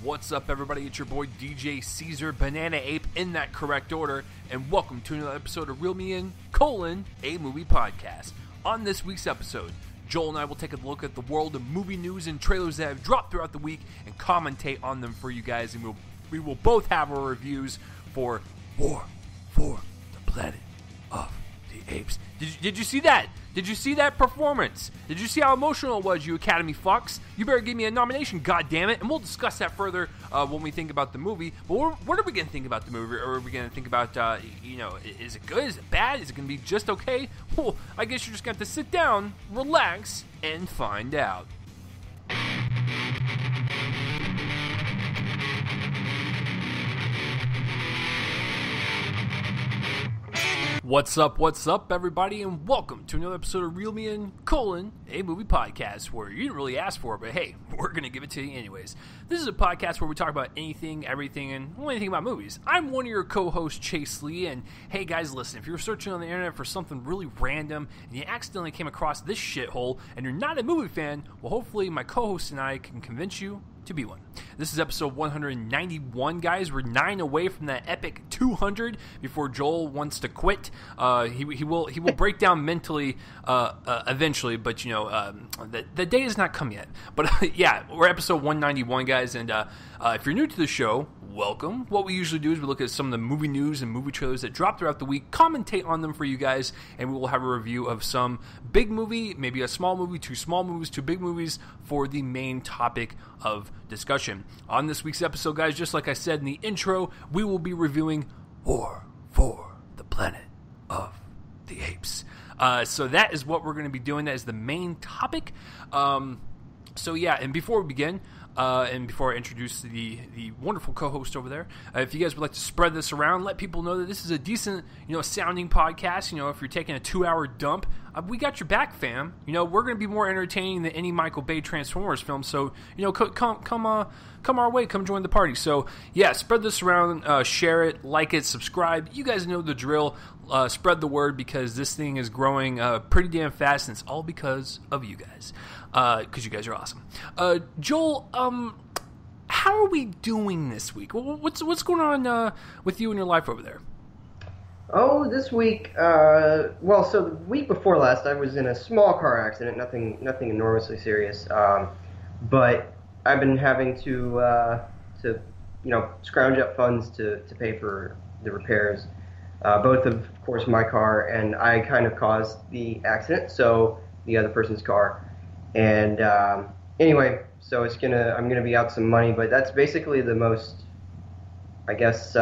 What's up, everybody? It's your boy DJ Caesar Banana Ape in that correct order, and welcome to another episode of Reel Me In: A Movie Podcast. On this week's episode, Joel and I will take a look at the world of movie news and trailers that have dropped throughout the week and commentate on them for you guys, and we will both have our reviews for War for the Planet of the Apes. Did you see that? Did you see that performance? Did you see how emotional it was, you Academy fucks? You better give me a nomination, goddammit, and we'll discuss that further when we think about the movie. But what are we going to think about the movie? Or are we going to think about, is it good? Is it bad? Is it going to be just okay? Well, I guess you're just going to have to sit down, relax, and find out. What's up, everybody, and welcome to another episode of Reel Me In: A Movie Podcast, where you didn't really ask for it, but hey, we're going to give it to you anyways. This is a podcast where we talk about anything, everything, and anything about movies. I'm one of your co-hosts, Chase Lee, and hey guys, listen, if you're searching on the internet for something really random, and you accidentally came across this shithole, and you're not a movie fan, well, hopefully my co-host and I can convince you to be one. This is episode 191, guys. We're 9 away from that epic 200 before Joel wants to quit. He will break down mentally eventually, but the day has not come yet. But yeah, we're episode 191, guys, and if you're new to the show, welcome. What we usually do is we look at some of the movie news and movie trailers that drop throughout the week, commentate on them for you guys, and we will have a review of some big movie, maybe a small movie, two small movies, two big movies for the main topic of discussion. On this week's episode, guys, just like I said in the intro, we will be reviewing War for the Planet of the Apes. So that is what we're going to be doing. That is the main topic. So yeah, and before we begin, and before I introduce the wonderful co-host over there, if you guys would like to spread this around, let people know that this is a decent, sounding podcast. If you're taking a 2-hour dump, we got your back, fam. We're going to be more entertaining than any Michael Bay Transformers film. So, come our way, come join the party. So, yeah, spread this around, share it, like it, subscribe. You guys know the drill. Spread the word, because this thing is growing pretty damn fast, and it's all because of you guys. Because you guys are awesome. Joel, how are we doing this week? What's going on with you and your life over there? Oh, this week, so the week before last, I was in a small car accident, nothing enormously serious, but I've been having to scrounge up funds to pay for the repairs, both of course, my car, and I kind of caused the accident, so the other person's car, and anyway, so I'm gonna be out some money, but that's basically the most, I guess,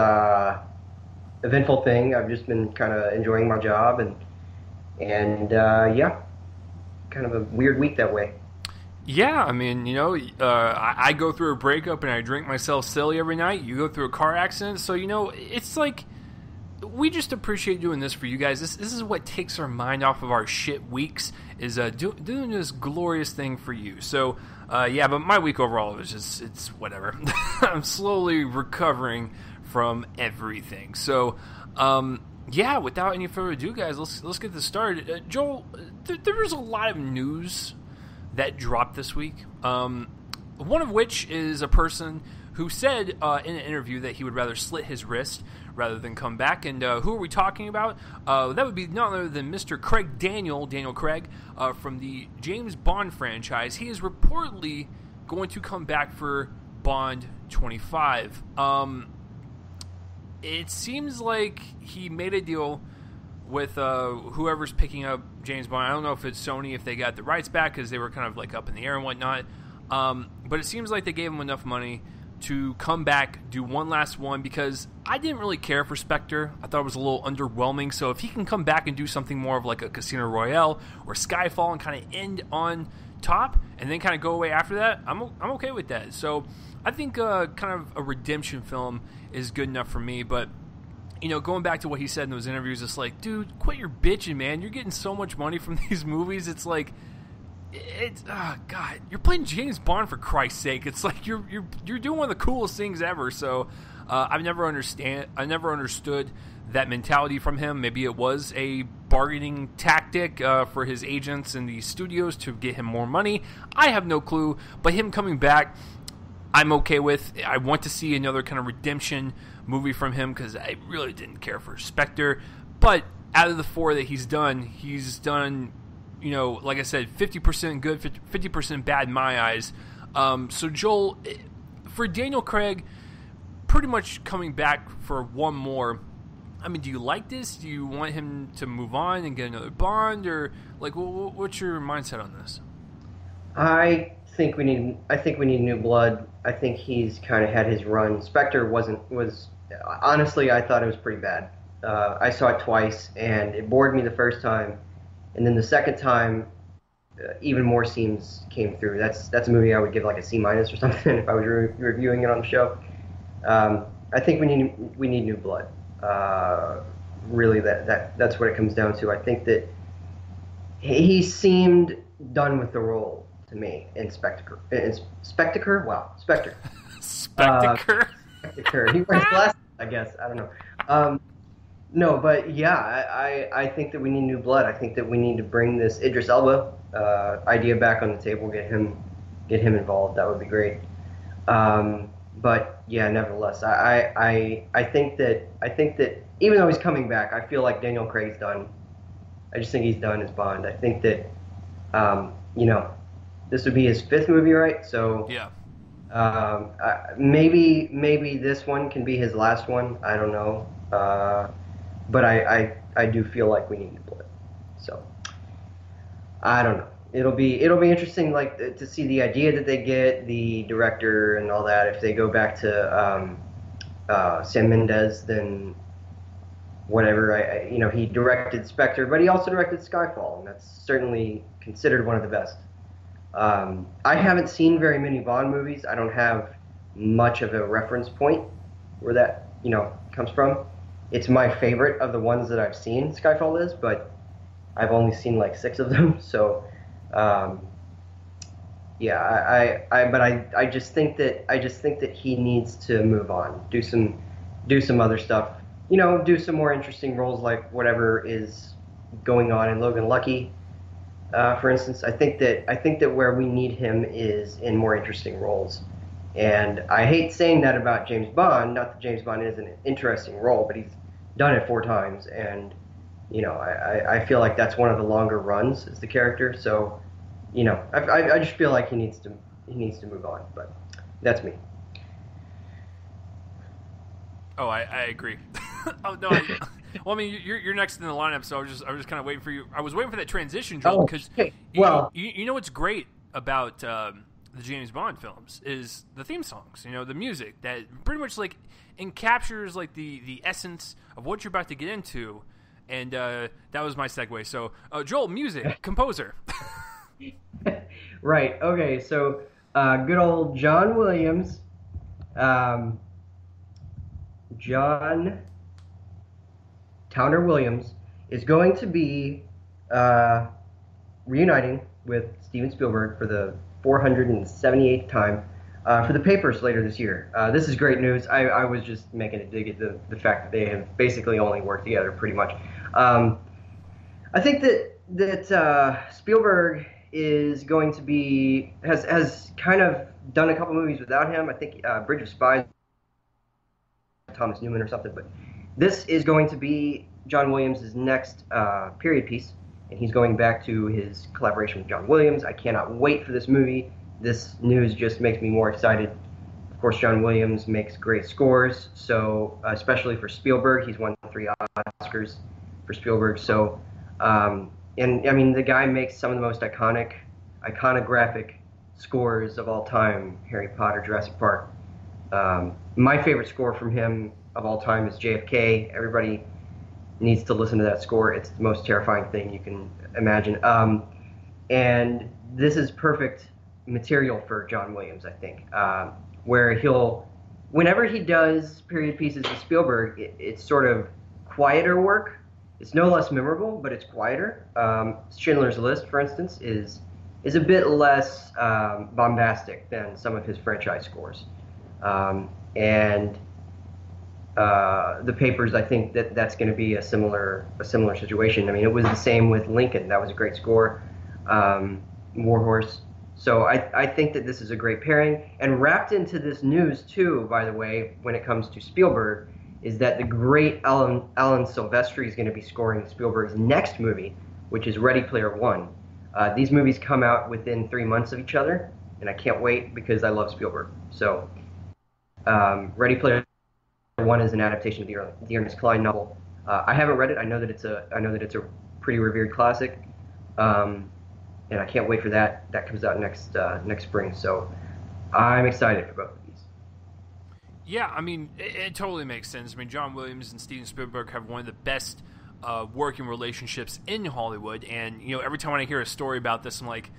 eventful thing. I've just been kind of enjoying my job, and yeah, kind of a weird week that way. Yeah, I mean, I go through a breakup and I drink myself silly every night. You go through a car accident, so it's like we just appreciate doing this for you guys. This is what takes our mind off of our shit weeks, is doing this glorious thing for you. So yeah, but my week overall is it's whatever. I'm slowly recovering from everything. So yeah, without any further ado, guys, let's get this started. Joel, there's a lot of news that dropped this week, one of which is a person who said in an interview that he would rather slit his wrist rather than come back. And who are we talking about? That would be none other than Mr. Daniel Craig, from the James Bond franchise. He is reportedly going to come back for Bond 25. It seems like he made a deal with whoever's picking up James Bond. I don't know if it's Sony, if they got the rights back, because they were kind of like up in the air and whatnot. But it seems like they gave him enough money to come back, do one last one, because I didn't really care for Spectre. I thought it was a little underwhelming. So if he can come back and do something more of like a Casino Royale or Skyfall and kind of end on top and then kind of go away after that, I'm okay with that. So I think kind of a redemption film is good enough for me. But going back to what he said in those interviews, it's like, dude, quit your bitching, man. You're getting so much money from these movies. It's like, God, you're playing James Bond, for Christ's sake. It's like you're doing one of the coolest things ever. So I never understood that mentality from him. Maybe it was a bargaining tactic for his agents and the studios to get him more money. I have no clue. But him coming back, I'm okay with. I want to see another kind of redemption movie from him because I really didn't care for Spectre. But out of the 4 that he's done, like I said, 50% good, 50% bad in my eyes. So Joel, for Daniel Craig, pretty much coming back for one more. I mean, do you like this? Do you want him to move on and get another Bond, or like, what's your mindset on this? I think we need new blood. I think he's kind of had his run. Spectre was honestly, I thought it was pretty bad. I saw it twice, and it bored me the first time, and then the second time, even more scenes came through. That's a movie I would give like a C- or something if I was reviewing it on the show. I think we need new blood. Really, that's what it comes down to. I think that he seemed done with the role to me in Spectre. Wow, Spectre. Spectre. Spectre. He wears glasses, I guess. I don't know. No, but yeah, I think that we need new blood. I think that we need to bring this Idris Elba idea back on the table. Get him involved. That would be great. But yeah, nevertheless, I think that even though he's coming back, I feel like Daniel Craig's done. I just think he's done as Bond. I think that this would be his 5th movie, right? So yeah. Maybe this one can be his last one. I don't know. But I do feel like we need new blood. So I don't know. It'll be interesting, like to see the idea that they get, the director and all that. If they go back to Sam Mendes, then whatever. He directed Spectre, but he also directed Skyfall, and that's certainly considered one of the best. I haven't seen very many Bond movies. I don't have much of a reference point where that comes from. It's my favorite of the ones that I've seen. Skyfall is, but I've only seen like 6 of them. So. I just think that he needs to move on, do some other stuff, do some more interesting roles like whatever is going on in Logan Lucky, for instance. I think that where we need him is in more interesting roles, and I hate saying that about James Bond. Not that James Bond isn't an interesting role, but he's done it 4 times, and I feel like that's one of the longer runs as the character. So, I just feel like he needs to move on. But that's me. Oh, I agree. Oh no. Well, I mean, you're next in the lineup, so I was just kind of waiting for you. I was waiting for that transition, Joel, because you know what's great about the James Bond films is the theme songs. The music that pretty much like encaptures like the essence of what you're about to get into. And that was my segue. So, Joel, music, composer. Right. Okay. So, good old John Williams. John Towner Williams is going to be reuniting with Steven Spielberg for the 478th time for the Papers later this year. This is great news. I was just making a dig at the fact that they have basically only worked together pretty much. I think that Spielberg is going to be has kind of done a couple movies without him. I think Bridge of Spies, Thomas Newman or something. But this is going to be John Williams' next period piece, and he's going back to his collaboration with John Williams. I cannot wait for this movie. This news just makes me more excited. Of course, John Williams makes great scores, so especially for Spielberg. He's won 3 Oscars for Spielberg. So, and I mean, the guy makes some of the most iconographic scores of all time. Harry Potter, Jurassic Park. My favorite score from him of all time is JFK. Everybody needs to listen to that score. It's the most terrifying thing you can imagine. And this is perfect material for John Williams, I think, where whenever he does period pieces with Spielberg, it's sort of quieter work. It's no less memorable, but it's quieter. Schindler's List, for instance, is a bit less bombastic than some of his franchise scores. And the Papers, I think that's going to be a similar situation. I mean, it was the same with Lincoln. That was a great score. Warhorse. So I think that this is a great pairing. And wrapped into this news, too, by the way, when it comes to Spielberg, is that the great Alan Silvestri is going to be scoring Spielberg's next movie, which is Ready Player One. These movies come out within 3 months of each other, and I can't wait because I love Spielberg. So Ready Player One is an adaptation of the Ernest Cline novel. I haven't read it. I know that it's a pretty revered classic. And I can't wait for that. That comes out next spring. So I'm excited for both of these. Yeah, I mean, it totally makes sense. I mean, John Williams and Steven Spielberg have one of the best working relationships in Hollywood. And, every time when I hear a story about this, I'm like,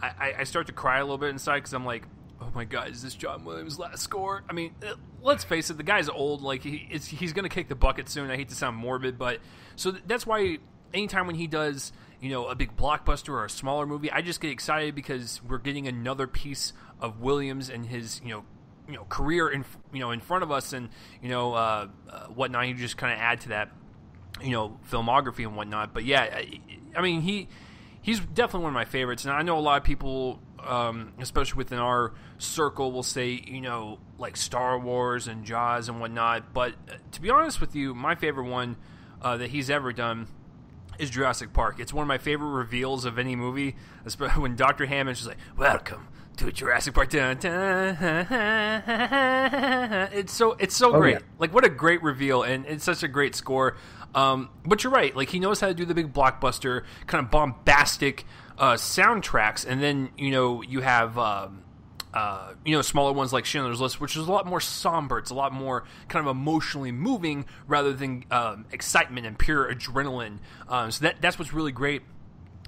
I start to cry a little bit inside because I'm like, oh my God, is this John Williams' last score? I mean, let's face it, the guy's old. Like, he's going to kick the bucket soon. I hate to sound morbid, but so that's why anytime when he does a big blockbuster or a smaller movie, I just get excited because we're getting another piece of Williams and his, career in front of us and, whatnot. You just kind of add to that, filmography and whatnot. But yeah, I mean, he's definitely one of my favorites. And I know a lot of people, especially within our circle, will say, like Star Wars and Jaws and whatnot. But to be honest with you, my favorite one that he's ever done is Jurassic Park. It's one of my favorite reveals of any movie, especially when Dr. Hammond's just like, "Welcome to Jurassic Park." Dun, dun, it's so great. Yeah. Like, what a great reveal, and it's such a great score. But you're right. Like, he knows how to do the big blockbuster, kind of bombastic soundtracks, and then you have smaller ones like Schindler's List, which is a lot more somber. It's a lot more kind of emotionally moving rather than excitement and pure adrenaline. So that's what's really great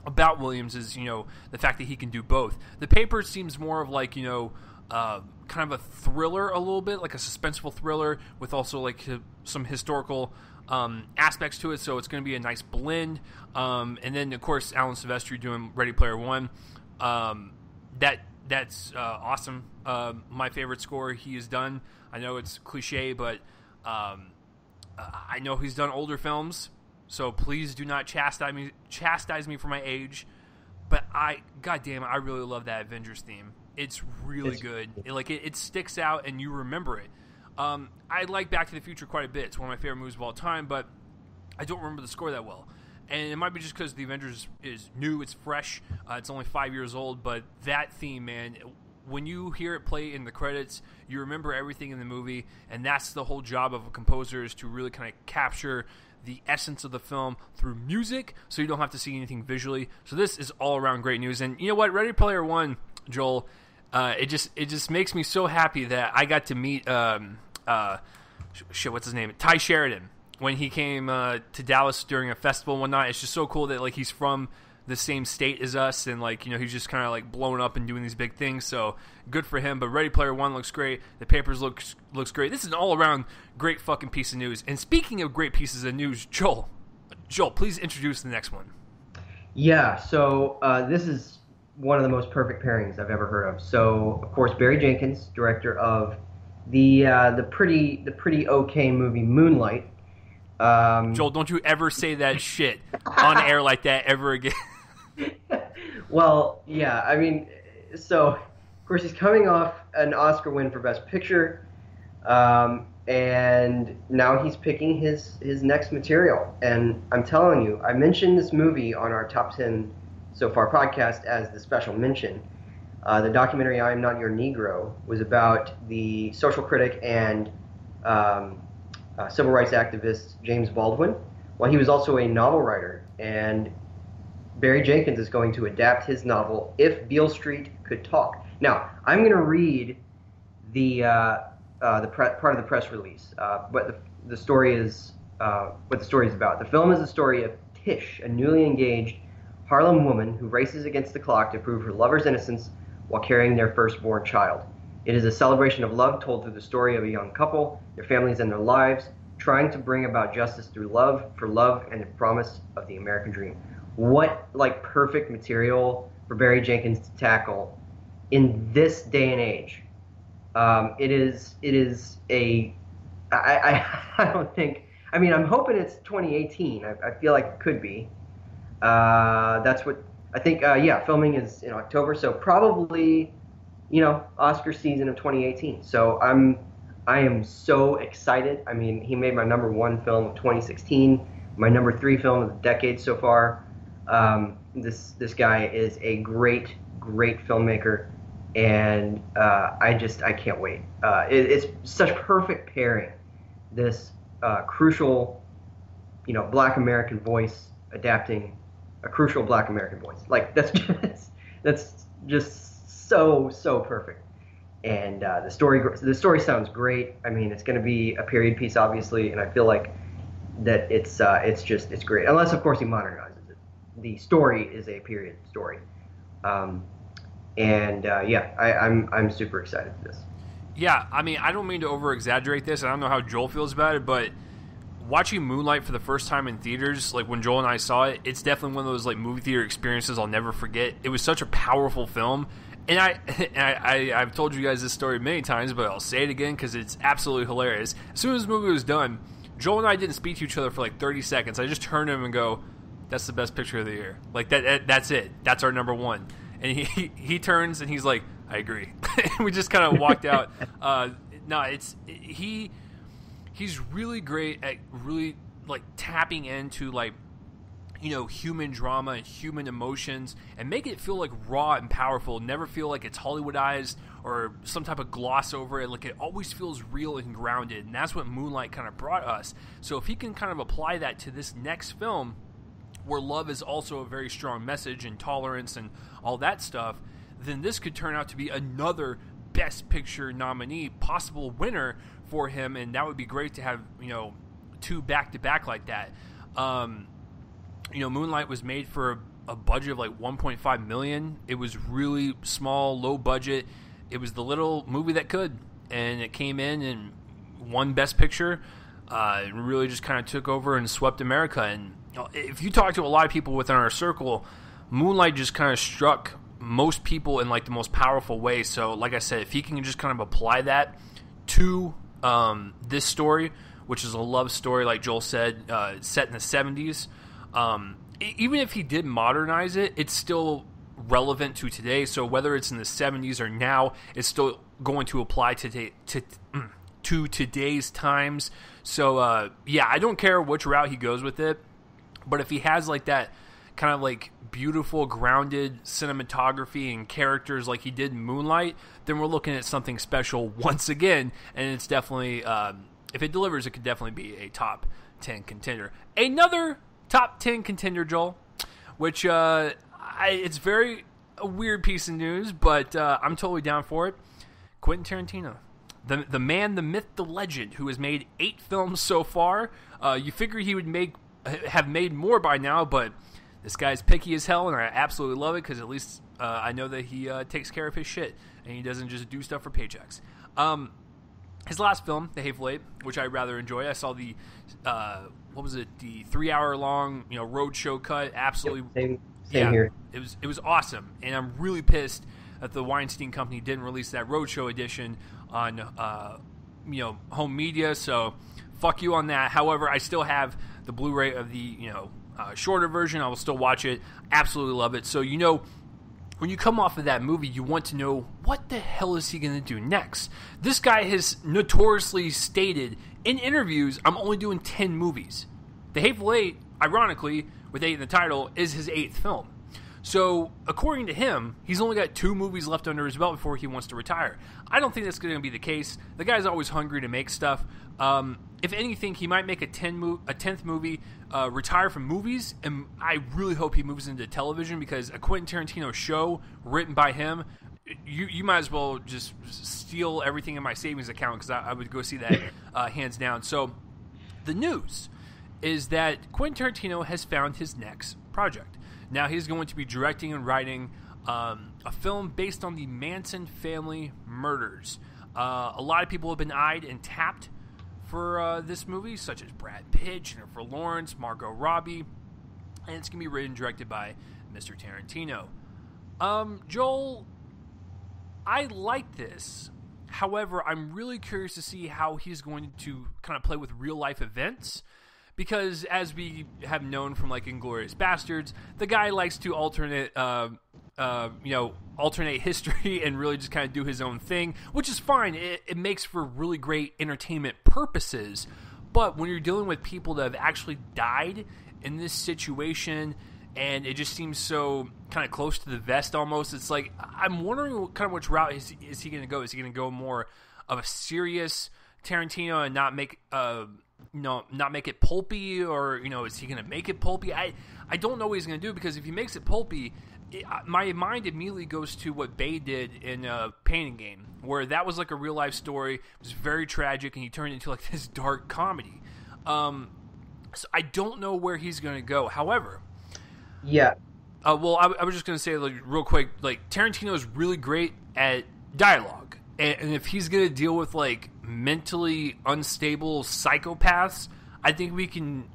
about Williams is, the fact that he can do both. The Paper seems more of like, kind of a thriller a little bit, like a suspenseful thriller with also like some historical aspects to it. So it's going to be a nice blend. And then, of course, Alan Silvestri doing Ready Player One. That's awesome. My favorite score he has done. I know it's cliche, but I know he's done older films, so please do not chastise me for my age. But goddamn it, I really love that Avengers theme. It's really good. It sticks out, and you remember it. I like Back to the Future quite a bit. It's one of my favorite movies of all time, but I don't remember the score that well. And it might be just because the Avengers is new, it's fresh, it's only 5 years old, but that theme, man, when you hear it play in the credits, you remember everything in the movie, and that's the whole job of a composer, is to really kind of capture the essence of the film through music, so you don't have to see anything visually. So this is all around great news. And you know what, Ready Player One, Joel, it just makes me so happy that I got to meet what's his name? Ty Sheridan. When he came to Dallas during a festival and whatnot. It's just so cool that like he's from the same state as us, and like he's just kind of like blowing up and doing these big things. So good for him. But Ready Player One looks great. The Papers looks great. This is an all around great fucking piece of news. And speaking of great pieces of news, Joel, please introduce the next one. Yeah. So this is one of the most perfect pairings I've ever heard of. So of course Barry Jenkins, director of the pretty okay movie Moonlight. Joel, don't you ever say that shit on air like that ever again. Well, yeah, I mean, so, of course, he's coming off an Oscar win for Best Picture, and now he's picking his next material. And I'm telling you, I mentioned this movie on our Top 10 So Far podcast as the special mention. The documentary I Am Not Your Negro was about the social critic and civil rights activist James Baldwin. Well, he was also a novel writer, and Barry Jenkins is going to adapt his novel If Beale Street Could Talk. Now, I'm going to read the part of the press release, what the story is about. The film is the story of Tish, a newly engaged Harlem woman who races against the clock to prove her lover's innocence while carrying their firstborn child. It is a celebration of love told through the story of a young couple, their families, and their lives, trying to bring about justice through love, for love, and the promise of the American dream. What, perfect material for Barry Jenkins to tackle in this day and age. It is a, I don't think, I'm hoping it's 2018. I feel like it could be. That's what I think filming is in October, so probably Oscar season of 2018. So I am so excited. I mean, he made my number one film of 2016, my number three film of the decade so far. This guy is a great filmmaker, and I can't wait. It's such perfect pairing. This crucial, Black American voice adapting a crucial Black American voice. Like that's just so perfect. And the story sounds great. I mean, it's going to be a period piece, obviously, and I feel like that it's great. Unless, of course, he modernizes it. The story is a period story, I'm super excited for this. Yeah, I mean, I don't mean to over-exaggerate this. I don't know how Joel feels about it, but watching Moonlight for the first time in theaters, like when Joel and I saw it, it's definitely one of those like movie theater experiences I'll never forget. It was such a powerful film. And I've told you guys this story many times, but I'll say it again because it's absolutely hilarious. As soon as the movie was done, Joel and I didn't speak to each other for like 30 seconds. I just turned to him and go, "That's the best picture of the year. Like that's it. That's our number one." And he turns and he's like, "I agree." We just kind of walked out. He's really great at really like tapping into like human drama and human emotions and make it feel like raw and powerful. Never feel like it's Hollywoodized or some type of gloss over it. Like it always feels real and grounded, and that's what Moonlight kind of brought us. So if he can kind of apply that to this next film, where love is also a very strong message and tolerance and all that stuff, then this could turn out to be another Best Picture nominee, possible winner for him, and that would be great to have two back-to-back like that. Moonlight was made for a budget of like $1.5 million. It was really small, low budget. It was the little movie that could, and it came in and won Best Picture. It really just kind of took over and swept America. And if you talk to a lot of people within our circle, Moonlight just kind of struck most people in like the most powerful way. So like I said, if he can just kind of apply that to this story, which is a love story, like Joel said, set in the 70s, even if he did modernize it, it's still relevant to today. So whether it's in the 70s or now, it's still going to apply to today's times. So I don't care which route he goes with it, but if he has like that kind of like beautiful grounded cinematography and characters like he did in Moonlight, then we're looking at something special once again. And it's definitely if it delivers, it could definitely be a top 10 contender. Another top 10 contender, Joel, which it's very a weird piece of news, but I'm totally down for it. Quentin Tarantino, the man, the myth, the legend, who has made 8 films so far. You figure he would have made more by now, but this guy's picky as hell, and I absolutely love it because at least I know that he takes care of his shit and he doesn't just do stuff for paychecks. His last film, The Hateful Eight, which I rather enjoy. I saw the the 3-hour long road show cut. Absolutely, same here. It was awesome, and I'm really pissed that the Weinstein Company didn't release that roadshow edition on home media. So fuck you on that. However, I still have the Blu-ray of the shorter version. I will still watch it. Absolutely love it. So when you come off of that movie, you want to know what the hell is he going to do next. This guy has notoriously stated in interviews, I'm only doing 10 movies. The Hateful Eight, ironically, with 8 in the title, is his 8th film. So, according to him, he's only got 2 movies left under his belt before he wants to retire. I don't think that's going to be the case. The guy's always hungry to make stuff. If anything, he might make a 10th movie, retire from movies, and I really hope he moves into television, because a Quentin Tarantino show written by him, you might as well just steal everything in my savings account, because I would go see that hands down. So, the news is that Quentin Tarantino has found his next project. Now he's going to be directing and writing a film based on the Manson family murders. A lot of people have been eyed and tapped for this movie, such as Brad Pitt, Jennifer Lawrence, Margot Robbie, and it's going to be written and directed by Mr. Tarantino. Joel, I like this. However, I'm really curious to see how he's going to kind of play with real-life events, because as we have known from like Inglourious Bastards, the guy likes to alternate history and really just kind of do his own thing, which is fine. It makes for really great entertainment purposes. But when you're dealing with people that have actually died in this situation, and it just seems so kind of close to the vest almost, it's like I'm wondering kind of which route is he going to go. Is he going to go more of a serious Tarantino and not make it pulpy, or is he going to make it pulpy? I don't know what he's going to do, because if he makes it pulpy, my mind immediately goes to what Bay did in Pain and Gain, where that was like a real life story. It was very tragic, and he turned it into like this dark comedy. So I don't know where he's going to go. However, yeah. I was just going to say, like, real quick, like, Tarantino is really great at dialogue, and if he's going to deal with like mentally unstable psychopaths, I think we can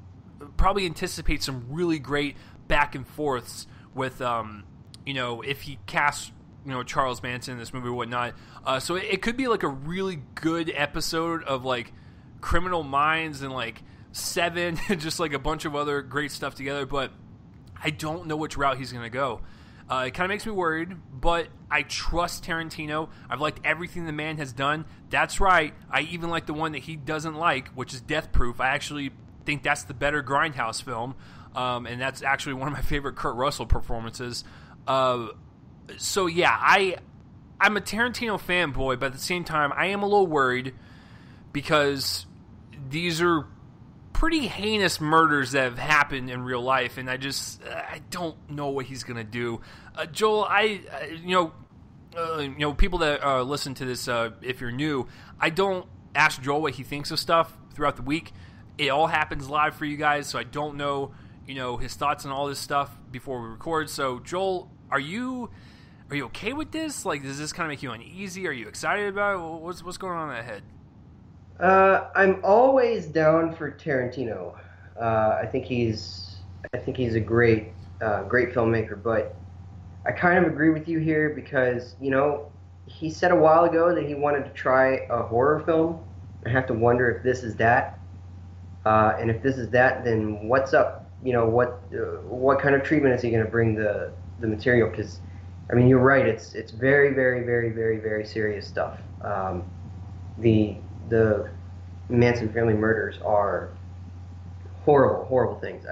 probably anticipate some really great back and forths with if he casts Charles Manson in this movie or whatnot. So it could be like a really good episode of like Criminal Minds and like Seven, just like a bunch of other great stuff together. But I don't know which route he's going to go. It kind of makes me worried, but I trust Tarantino. I've liked everything the man has done. That's right, I even like the one that he doesn't like, which is Death Proof. I actually think that's the better Grindhouse film, and that's actually one of my favorite Kurt Russell performances. So yeah, I'm a Tarantino fanboy, but at the same time, I am a little worried because these are pretty heinous murders that have happened in real life, and I don't know what he's gonna do. Joel, people that listen to this, if you're new, I don't ask Joel what he thinks of stuff throughout the week. It all happens live for you guys, so I don't know, his thoughts on all this stuff before we record. So, Joel, are you okay with this? Like, does this kind of make you uneasy? Are you excited about it? What's going on in that head? I'm always down for Tarantino. I think he's a great filmmaker, but I kind of agree with you here because, he said a while ago that he wanted to try a horror film. I have to wonder if this is that. And if this is that, then what's up? What kind of treatment is he going to bring the material? Because, I mean, you're right. It's very, very, very, very, very serious stuff. The Manson family murders are horrible, horrible things.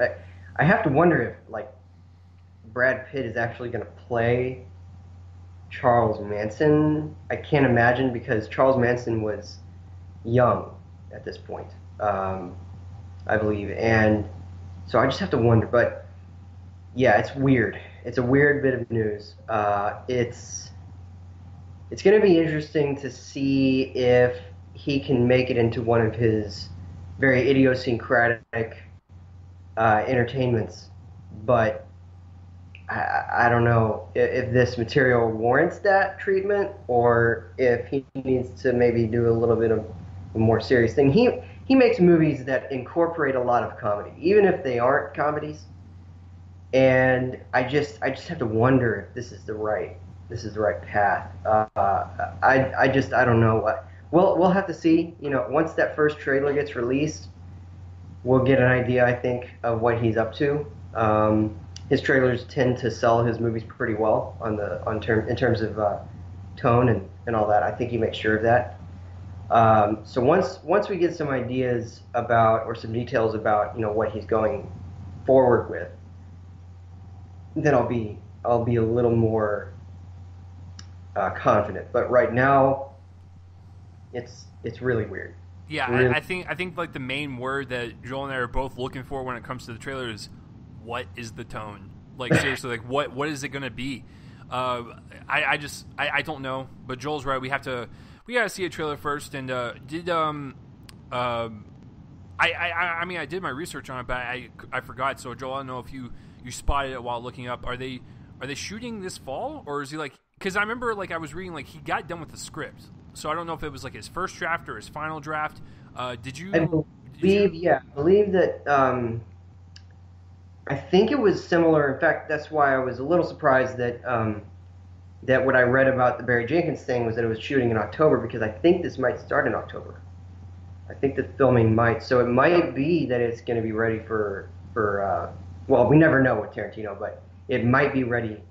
I have to wonder if, like, Brad Pitt is actually going to play Charles Manson. I can't imagine, because Charles Manson was young at this point, I believe. And so I just have to wonder. But, yeah, it's weird. It's a weird bit of news. It's going to be interesting to see if he can make it into one of his very idiosyncratic entertainments. But I don't know if this material warrants that treatment, or if he needs to maybe do a little bit of a more serious thing. He makes movies that incorporate a lot of comedy, even if they aren't comedies. And I just have to wonder if this is the right path. I don't know. We'll have to see. Once that first trailer gets released, we'll get an idea, I think, of what he's up to. His trailers tend to sell his movies pretty well in terms of tone and all that. I think he makes sure of that. So once we get some ideas about, or some details about, what he's going forward with, then I'll be a little more confident. But right now, it's really weird. Yeah, really. I think like the main word that Joel and I are both looking for when it comes to the trailer is, what is the tone? Like, seriously, like what is it going to be? I don't know. But Joel's right. We gotta see a trailer first. And I did my research on it, but I forgot. So Joel, I don't know if you spotted it while looking up. Are they shooting this fall, or is he like? Because I remember, like, I was reading, like, he got done with the script. So I don't know if it was like his first draft or his final draft. Did you? I believe that. I think it was similar. In fact, that's why I was a little surprised that that what I read about the Barry Jenkins thing was that it was shooting in October, because I think this might start in October. I think the filming might. So it might be that it's going to be ready for. Well, we never know with Tarantino, but it might be ready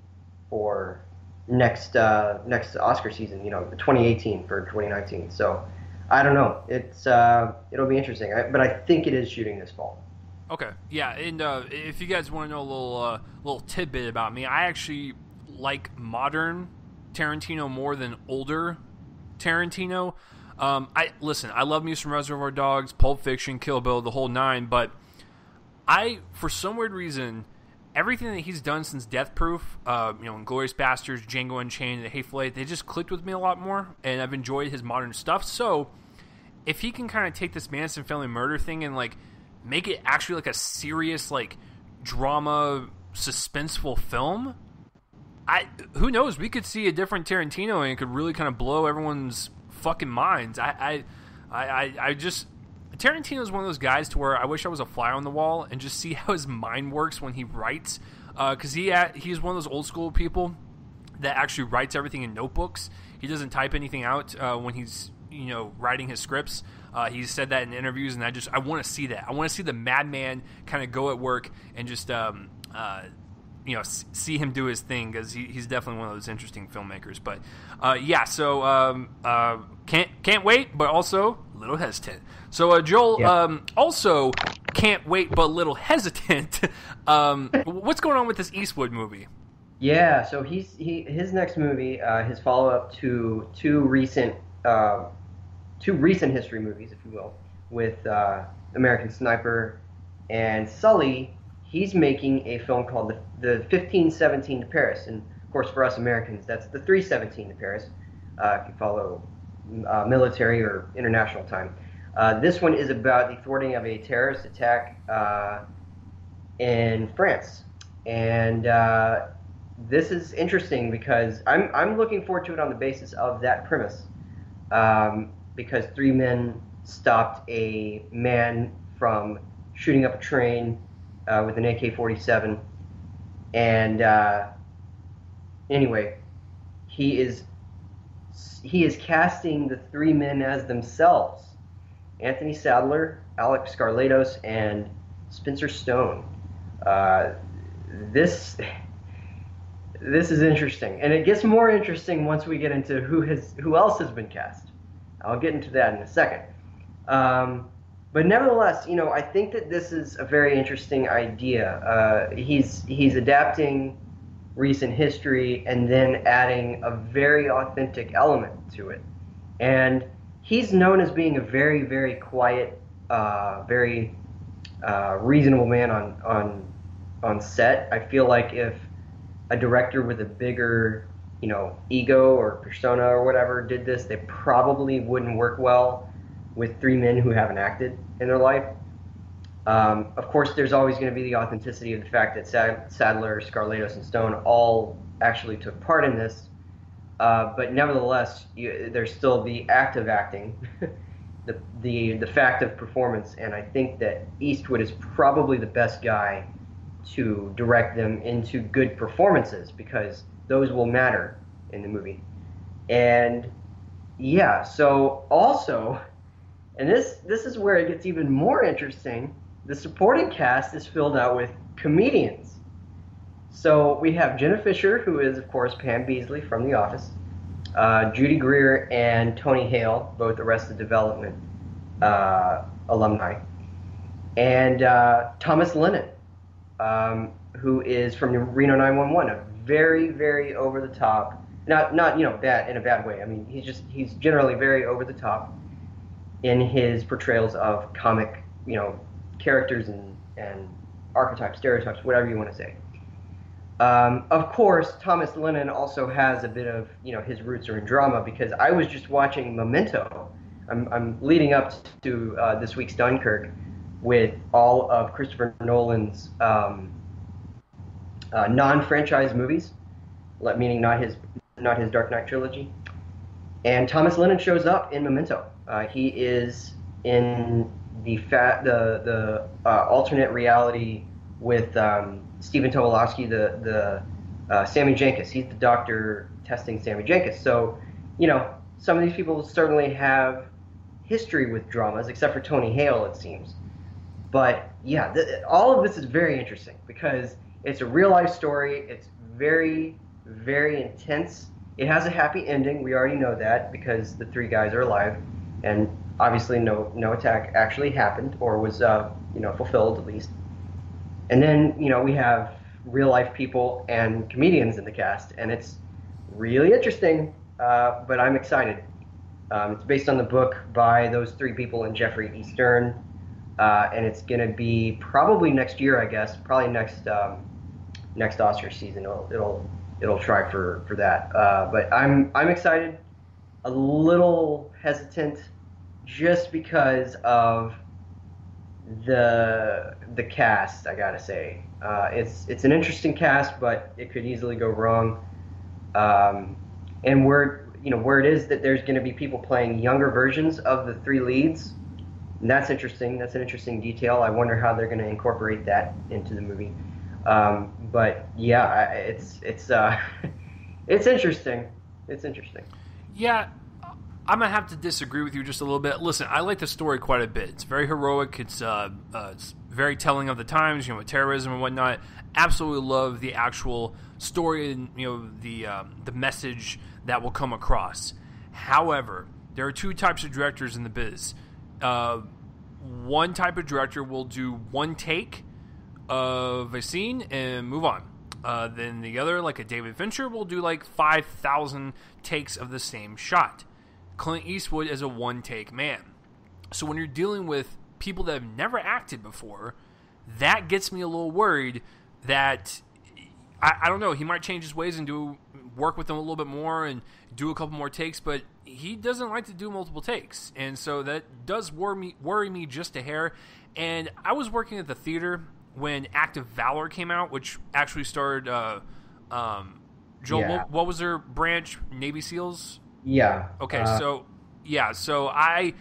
for next Oscar season. The 2018 for 2019. So I don't know. It'll be interesting. But I think it is shooting this fall. Okay, yeah, and if you guys want to know a little tidbit about me, I actually like modern Tarantino more than older Tarantino. I love me some Reservoir Dogs, Pulp Fiction, Kill Bill, the whole nine, but for some weird reason, everything that he's done since Death Proof, Inglourious Basterds, Django Unchained, The Hateful Eight, they just clicked with me a lot more, and I've enjoyed his modern stuff. So, if he can kind of take this Manson family murder thing and make it actually like a serious drama suspenseful film, who knows? We could see a different Tarantino, and it could really kind of blow everyone's fucking minds. I just Tarantino is one of those guys to where I wish I was a fly on the wall and just see how his mind works when he writes, because he's one of those old school people that actually writes everything in notebooks. He doesn't type anything out when he's writing his scripts. He's said that in interviews, and I want to see that. I want to see the madman kind of go at work and just see him do his thing, because he's definitely one of those interesting filmmakers. But can't wait, but also a little hesitant. So Joel, also can't wait, but a little hesitant. What's going on with this Eastwood movie? Yeah, so his next movie, his follow up to two recent history movies, if you will, with American Sniper and Sully. He's making a film called the 1517 to Paris, and of course for us Americans, that's the 317 to Paris. If you follow military or international time, this one is about the thwarting of a terrorist attack in France, and this is interesting because I'm looking forward to it on the basis of that premise, because three men stopped a man from shooting up a train with an AK-47, and anyway, he is casting the three men as themselves: Anthony Sadler, Alex Skarlatos, and Spencer Stone. This is interesting, and it gets more interesting once we get into who else has been cast. I'll get into that in a second. But nevertheless, I think that this is a very interesting idea. He's adapting recent history and then adding a very authentic element to it. And he's known as being a very, very quiet, very reasonable man on set. I feel like if a director with a bigger, ego or persona or whatever did this, they probably wouldn't work well with three men who haven't acted in their life. Of course, there's always going to be the authenticity of the fact that Sadler, Skarlatos, and Stone all actually took part in this. But nevertheless, there's still the act of acting, the fact of performance, and I think that Eastwood is probably the best guy to direct them into good performances, because those will matter in the movie. And yeah, so also, and this is where it gets even more interesting, the supporting cast is filled out with comedians. So we have Jenna Fisher, who is, of course, Pam Beesly from The Office, Judy Greer and Tony Hale, both Arrested Development alumni, and Thomas Lennon, who is from Reno 911, a very, very over the top, not bad in a bad way. I mean, he's generally very over the top in his portrayals of comic, characters and archetypes, stereotypes, whatever you want to say. Of course, Thomas Lennon also has a bit of, his roots are in drama, because I was just watching Memento. I'm leading up to this week's Dunkirk with all of Christopher Nolan's non-franchise movies, meaning not his Dark Knight trilogy. And Thomas Lennon shows up in Memento. He is in the alternate reality with Stephen Tobolowsky, the Sammy Jenkins. He's the doctor testing Sammy Jenkins. So, some of these people certainly have history with dramas, except for Tony Hale, it seems. But yeah, all of this is very interesting because it's a real life story. It's very, very intense. It has a happy ending. We already know that because the three guys are alive, and obviously no attack actually happened or was fulfilled at least. And then we have real life people and comedians in the cast, and it's really interesting. But I'm excited. It's based on the book by those three people and Jeffrey E. Stern. And it's going to be probably next year, I guess. Probably next Oscar season. It'll try for that. But I'm excited. A little hesitant, just because of the cast. I gotta say, it's an interesting cast, but it could easily go wrong. And where it is that there's going to be people playing younger versions of the three leads. And that's interesting. That's an interesting detail. I wonder how they're going to incorporate that into the movie. But yeah, it's it's interesting. It's interesting. Yeah, I'm gonna have to disagree with you just a little bit. Listen, I like the story quite a bit. It's very heroic. It's very telling of the times, with terrorism and whatnot. Absolutely love the actual story and the message that will come across. However, there are two types of directors in the biz. One type of director will do one take of a scene and move on. Then the other, like a David Fincher, will do like 5,000 takes of the same shot. Clint Eastwood is a one-take man. So when you're dealing with people that have never acted before, that gets me a little worried that, I don't know, he might change his ways and work with them a little bit more and do a couple more takes, but he doesn't like to do multiple takes, and so that does worry me just a hair. And I was working at the theater when Act of Valor came out, which actually starred Joel. Yeah. What was their branch? Navy SEALs. Yeah. Okay. So I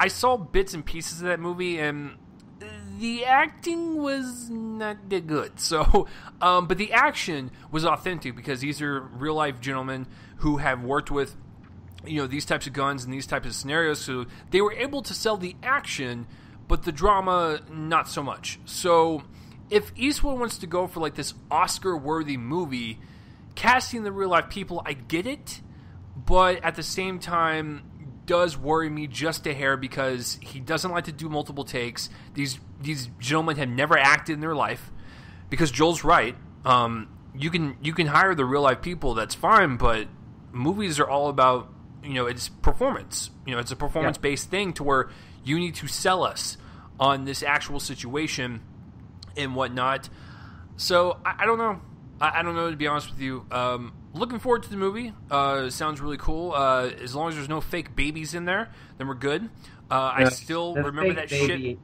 saw bits and pieces of that movie, and the acting was not that good. So, but the action was authentic because these are real life gentlemen who have worked with, these types of guns and these types of scenarios. So they were able to sell the action, but the drama, not so much. So if Eastwood wants to go for like this Oscar-worthy movie, casting the real life people, I get it, but at the same time, does worry me just a hair because he doesn't like to do multiple takes. These gentlemen have never acted in their life. Because Joel's right. You can hire the real life people, that's fine, but movies are all about, it's performance. It's a performance based thing to where you need to sell us on this actual situation and whatnot. So I don't know. I don't know, to be honest with you. Looking forward to the movie. Sounds really cool. As long as there's no fake babies in there, then we're good. I still remember that baby,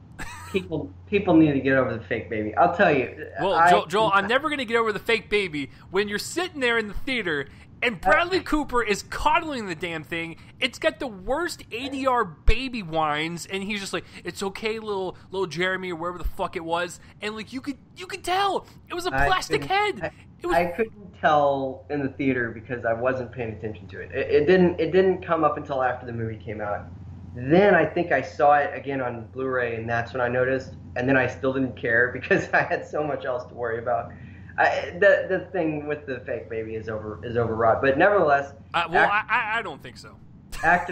shit. People need to get over the fake baby. I'll tell you. Well, Joel, I'm never going to get over the fake baby. When you're sitting there in the theater and Bradley Cooper is coddling the damn thing, it's got the worst ADR baby whines, and he's just like, "It's okay, little Jeremy," or wherever the fuck it was, and like you could tell it was a plastic head. I couldn't tell in the theater because I wasn't paying attention to it. It didn't come up until after the movie came out. Then I think I saw it again on Blu-ray, and that's when I noticed. And then I still didn't care because I had so much else to worry about. The thing with the fake baby is overwrought. But nevertheless, I don't think so. Act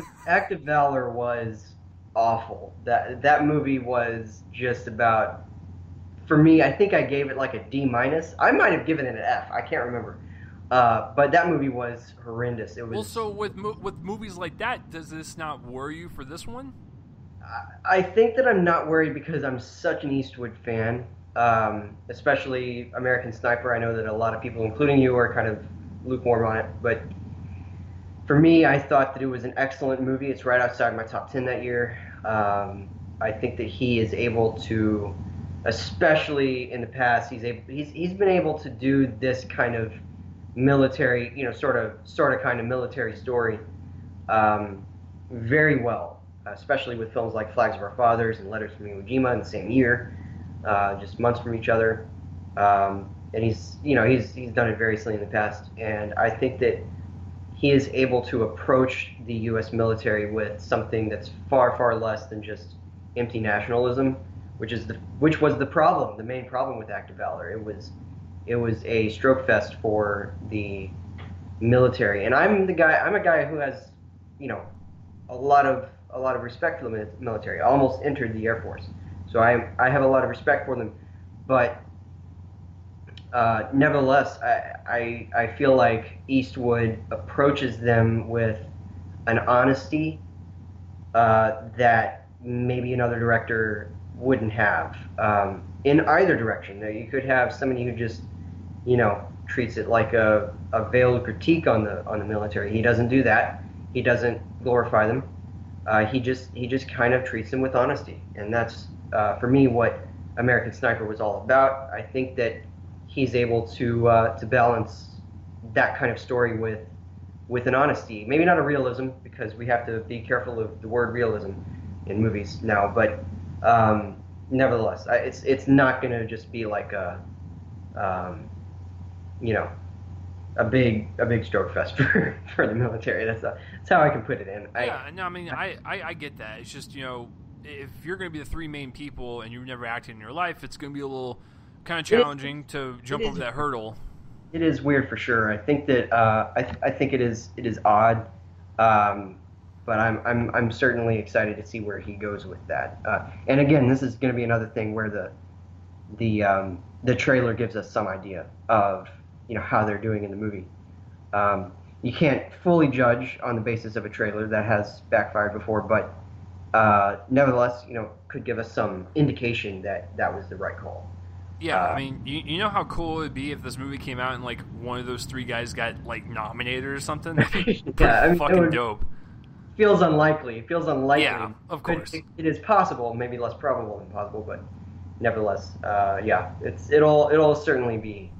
of Valor was awful. That movie was just about. For me, I think I gave it like a D-. I might have given it an F. I can't remember. But that movie was horrendous. It was. Well, so with movies like that, does this not worry you for this one? I think that I'm not worried because I'm such an Eastwood fan, especially American Sniper. I know that a lot of people, including you, are kind of lukewarm on it. But for me, I thought that it was an excellent movie. It's right outside my top 10 that year. I think that he is able to, especially in the past, he's been able to do this kind of military, sort of kind of military story very well, especially with films like Flags of Our Fathers and Letters from Iwo Jima in the same year, just months from each other. And he's done it variously in the past, and I think that he is able to approach the U.S. military with something that's far, far less than just empty nationalism, which was the problem, the main problem with Act of Valor. It was a stroke fest for the military, and I'm a guy who has, you know, a lot of respect for the military. I almost entered the Air Force, so I have a lot of respect for them, but nevertheless, I feel like Eastwood approaches them with an honesty that maybe another director wouldn't have, in either direction. Now, you could have somebody who just, you know, treats it like a veiled critique on the military. He doesn't do that. He doesn't glorify them. He just kind of treats them with honesty, and that's for me what American Sniper was all about. I think that he's able to balance that kind of story with an honesty. Maybe not a realism, because we have to be careful of the word realism in movies now. But nevertheless, it's not going to just be like a a big stroke fest for the military. That's how I can put it in. I get that. It's just, you know, if you're going to be the three main people and you've never acted in your life, it's going to be a little kind of challenging to jump over that hurdle. It is weird for sure. I think that I think it is odd, but I'm certainly excited to see where he goes with that. And again, this is going to be another thing where the trailer gives us some idea of, you know, how they're doing in the movie. You can't fully judge on the basis of a trailer that has backfired before, but nevertheless, you know, could give us some indication that that was the right call. Yeah, I mean, you know how cool it would be if this movie came out and like one of those three guys got like nominated or something. Yeah, I mean, fucking dope. Feels unlikely. Yeah, of course. It is possible, maybe less probable than possible, but nevertheless, yeah, it'll certainly be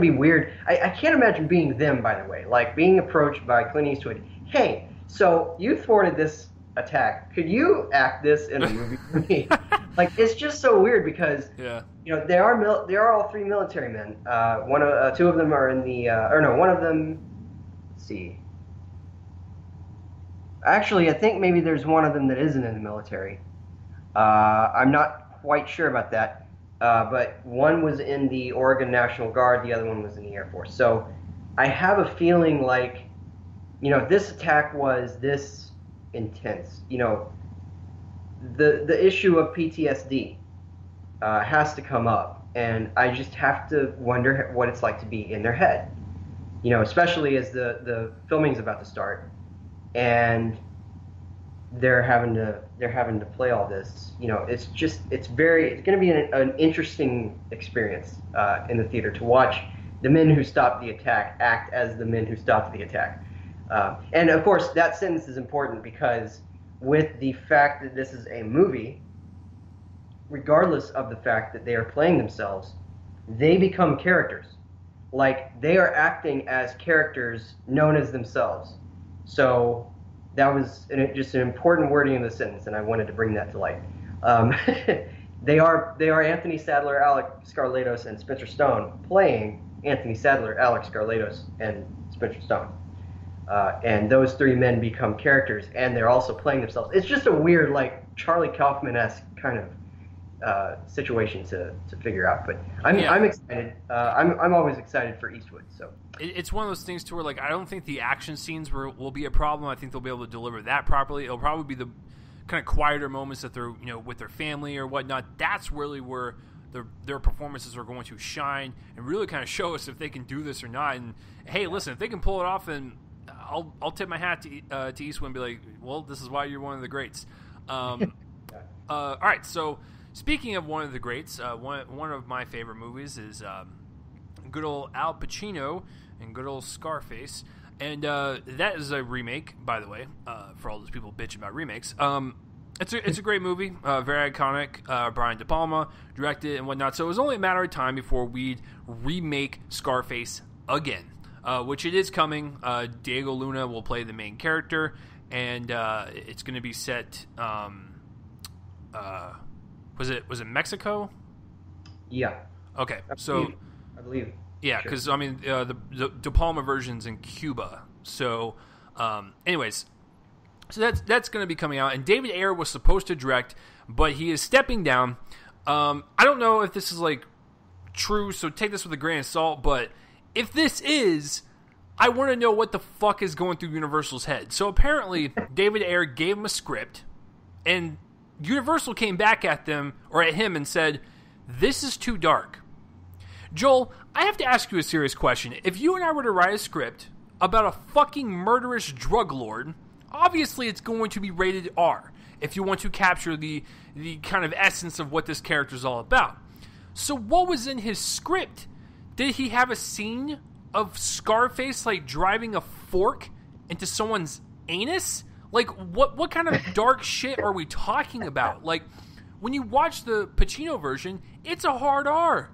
weird. I can't imagine being them, by the way, like being approached by Clint Eastwood. Hey, so you thwarted this attack. Could you act this in a movie for me? Like, it's just so weird because, yeah, you know, they are all three military men. Two of them are in the one of them. Let's see. Actually, I think maybe there's one of them that isn't in the military. I'm not quite sure about that. But one was in the Oregon National Guard, the other one was in the Air Force. So I have a feeling like, you know, this attack was this intense. You know, the issue of PTSD has to come up, and I just have to wonder what it's like to be in their head. You know, especially as the filming's about to start, and they're having to play all this. You know, it's going to be an interesting experience in the theater to watch the men who stopped the attack act as the men who stopped the attack. And of course, that sentence is important because with the fact that this is a movie, regardless of the fact that they are playing themselves, they become characters. Like, they are acting as characters known as themselves. So that was just an important wording in the sentence, and I wanted to bring that to light. They are Anthony Sadler, Alec Scarlatos, and Spencer Stone playing Anthony Sadler, Alec Scarlatos, and Spencer Stone. And those three men become characters, and they're also playing themselves. It's just a weird, like, Charlie Kaufman-esque kind of situation to figure out. But I'm excited. I'm always excited for Eastwood. So it's one of those things to where, like, I don't think the action scenes will be a problem. I think they'll be able to deliver that properly. It'll probably be the kind of quieter moments that they're, you know, with their family or whatnot. That's really where their performances are going to shine and really kind of show us if they can do this or not. And hey, listen, if they can pull it off, then I'll tip my hat to Eastwood and be like, well, this is why you're one of the greats. All right, so speaking of one of the greats, one of my favorite movies is good old Al Pacino and good old Scarface. And that is a remake, by the way, for all those people bitching about remakes. It's a great movie, very iconic. Brian De Palma directed and whatnot. So it was only a matter of time before we'd remake Scarface again, which it is coming. Diego Luna will play the main character, and it's going to be set. Was it Mexico? Yeah. Okay, I believe. Yeah, because sure. I mean, the De Palma version's in Cuba, So, anyways, so that's going to be coming out. And David Ayer was supposed to direct, but he is stepping down. I don't know if this is like true, so take this with a grain of salt. But if this is, I want to know what the fuck is going through Universal's head. So apparently, David Ayer gave him a script, and Universal came back at him and said, "This is too dark." Joel, I have to ask you a serious question. If you and I were to write a script about a fucking murderous drug lord, obviously it's going to be rated R if you want to capture the kind of essence of what this character is all about. So what was in his script? Did he have a scene of Scarface like driving a fork into someone's anus? Like what kind of dark shit are we talking about? Like when you watch the Pacino version, it's a hard R.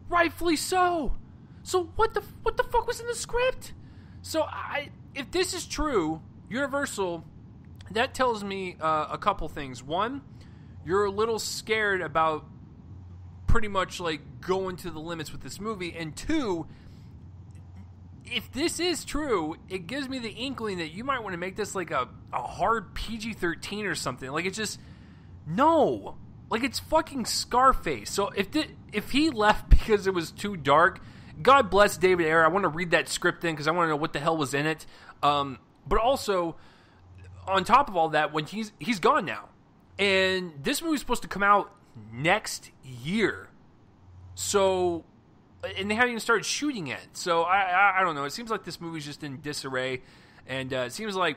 Rightfully so. So what the fuck was in the script? So if this is true, Universal, that tells me a couple things. One, you're a little scared about pretty much like going to the limits with this movie. And two, if this is true, it gives me the inkling that you might want to make this like a hard PG-13 or something. Like it's just, no. Like it's fucking Scarface. So if he left because it was too dark, God bless David Ayer. I want to read that script in because I want to know what the hell was in it. But also, on top of all that, when he's gone now, and this movie's supposed to come out next year, so and they haven't even started shooting it. So I don't know. It seems like this movie's just in disarray, and it seems like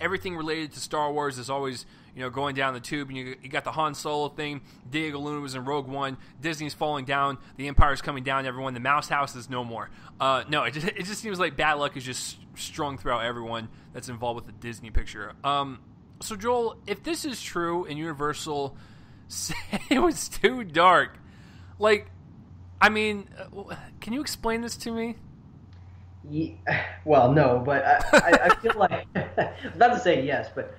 everything related to Star Wars is always, going down the tube. And you got the Han Solo thing. Diego Luna was in Rogue One. Disney's falling down. The Empire's coming down. Everyone. The Mouse House is no more. No, it just seems like bad luck is just strung throughout everyone that's involved with the Disney picture. So Joel, if this is true and Universal said it was too dark, like, I mean, can you explain this to me? Well, no, but I feel like I'm about to say yes, but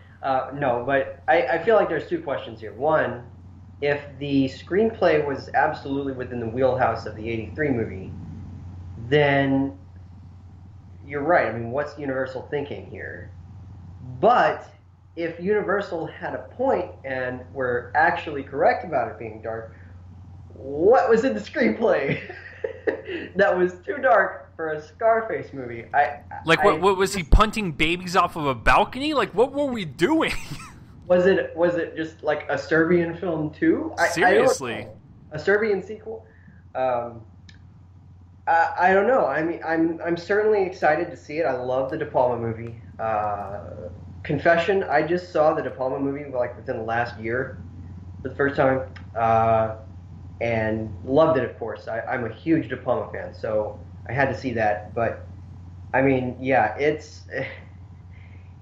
no, but I feel like there's two questions here. One, if the screenplay was absolutely within the wheelhouse of the '83 movie, then you're right. I mean, what's Universal thinking here? But if Universal had a point and were actually correct about it being dark, what was in the screenplay that was too dark for a Scarface movie? What was he punting babies off of a balcony? Like, what were we doing? Was it just like a Serbian film too? Seriously, a Serbian sequel? I don't know. I mean, I'm certainly excited to see it. I love the De Palma movie. Confession: I just saw the De Palma movie like within the last year for the first time, and loved it. Of course, I'm a huge De Palma fan, so I had to see that. But I mean, yeah,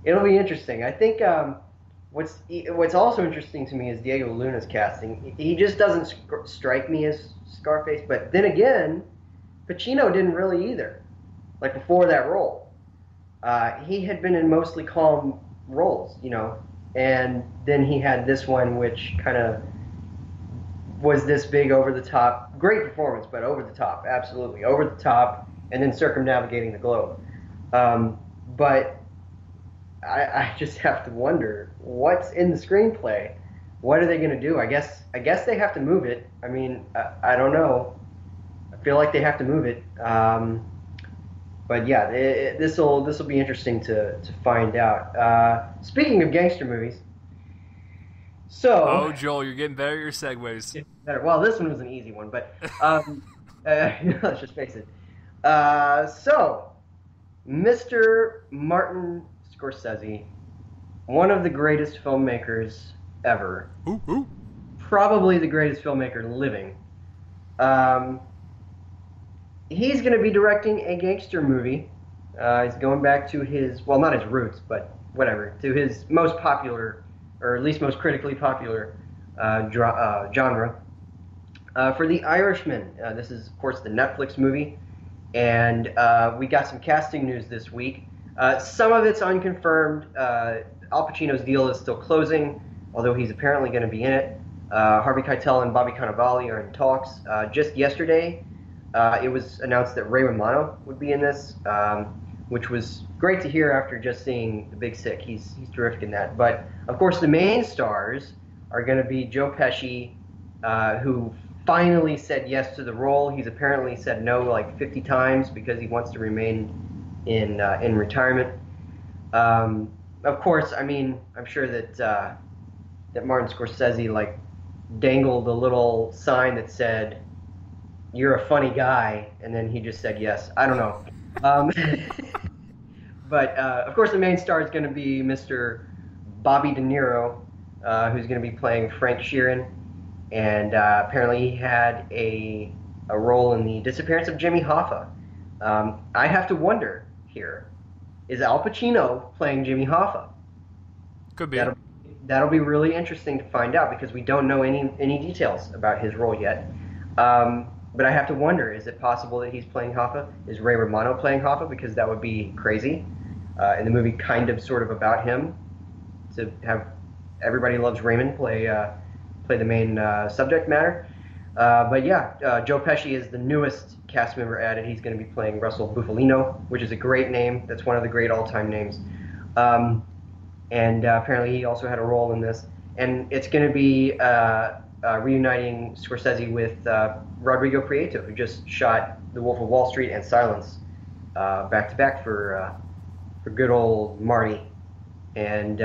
it'll be interesting. I think what's also interesting to me is Diego Luna's casting. He just doesn't strike me as Scarface. But then again, Pacino didn't really either. Like before that role, he had been in mostly calm roles, and then he had this one, which kind of was this big over the top, great performance, but over the top, absolutely over the top, and then circumnavigating the globe. But I just have to wonder what's in the screenplay. What are they going to do? I guess they have to move it. I mean, I don't know. I feel like they have to move it. But yeah, this will be interesting to find out. Speaking of gangster movies, oh Joel, you're getting better at your segues. Better. Well, this one was an easy one, but let's just face it. So, Mr. Martin Scorsese, one of the greatest filmmakers ever, probably the greatest filmmaker living. He's going to be directing a gangster movie. He's going back to his, well, not his roots, but whatever, to his most popular, or at least most critically popular genre. For The Irishman, this is, of course, the Netflix movie, and we got some casting news this week. Some of it's unconfirmed. Al Pacino's deal is still closing, although he's apparently going to be in it. Harvey Keitel and Bobby Cannavale are in talks. Just yesterday, it was announced that Ray Romano would be in this, which was great to hear after just seeing The Big Sick. He's terrific in that. But of course, the main stars are going to be Joe Pesci, who finally said yes to the role. He's apparently said no like 50 times because he wants to remain in retirement. Of course, I mean, I'm sure that Martin Scorsese like dangled a little sign that said, "You're a funny guy," and then he just said yes. I don't know. But of course, the main star is going to be Mr. Bobby De Niro, who's going to be playing Frank Sheeran, and apparently he had a role in the disappearance of Jimmy Hoffa. I have to wonder here: is Al Pacino playing Jimmy Hoffa? Could be. That'll be really interesting to find out because we don't know any details about his role yet. But I have to wonder: is it possible that he's playing Hoffa? Is Ray Romano playing Hoffa? Because that would be crazy. And the movie kind of sort of about him, to have Everybody Loves Raymond play the main subject matter. But yeah, Joe Pesci is the newest cast member added. He's going to be playing Russell Bufalino, which is a great name. That's one of the great all-time names. And apparently he also had a role in this. And it's going to be reuniting Scorsese with Rodrigo Prieto, who just shot The Wolf of Wall Street and Silence back-to-back for good old Marty. And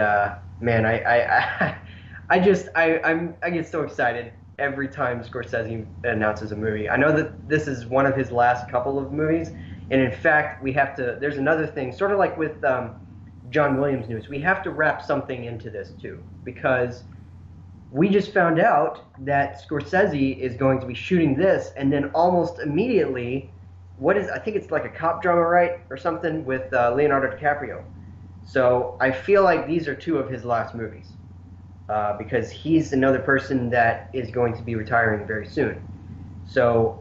man, I get so excited every time Scorsese announces a movie. I know that this is one of his last couple of movies, and in fact, there's another thing, sort of like with John Williams news, we have to wrap something into this too, because we just found out that Scorsese is going to be shooting this, and then almost immediately, I think it's like a cop drama, right, or something, with Leonardo DiCaprio. So I feel like these are two of his last movies, because he's another person that is going to be retiring very soon. So,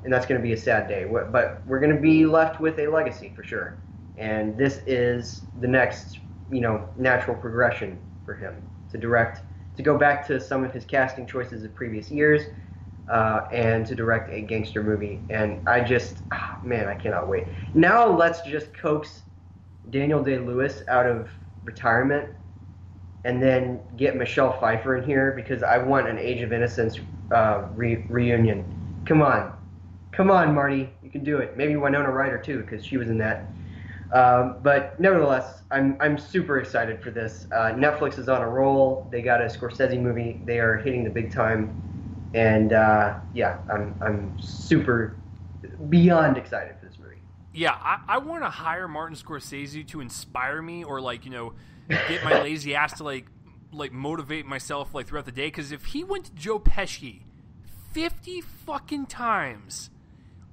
and that's going to be a sad day. But we're going to be left with a legacy for sure. And this is the next, natural progression for him to direct, to go back to some of his casting choices of previous years, and to direct a gangster movie. And I cannot wait. Now let's just coax Daniel Day-Lewis out of retirement and then get Michelle Pfeiffer in here, because I want an Age of Innocence reunion. Come on, Marty, you can do it. Maybe Winona Ryder too, because she was in that. But nevertheless, I'm super excited for this. Netflix is on a roll. They got a Scorsese movie. They are hitting the big time, and I'm super beyond excited for this movie. Yeah, I want to hire Martin Scorsese to inspire me, or get my lazy ass to like motivate myself throughout the day. Because if he went to Joe Pesci 50 fucking times,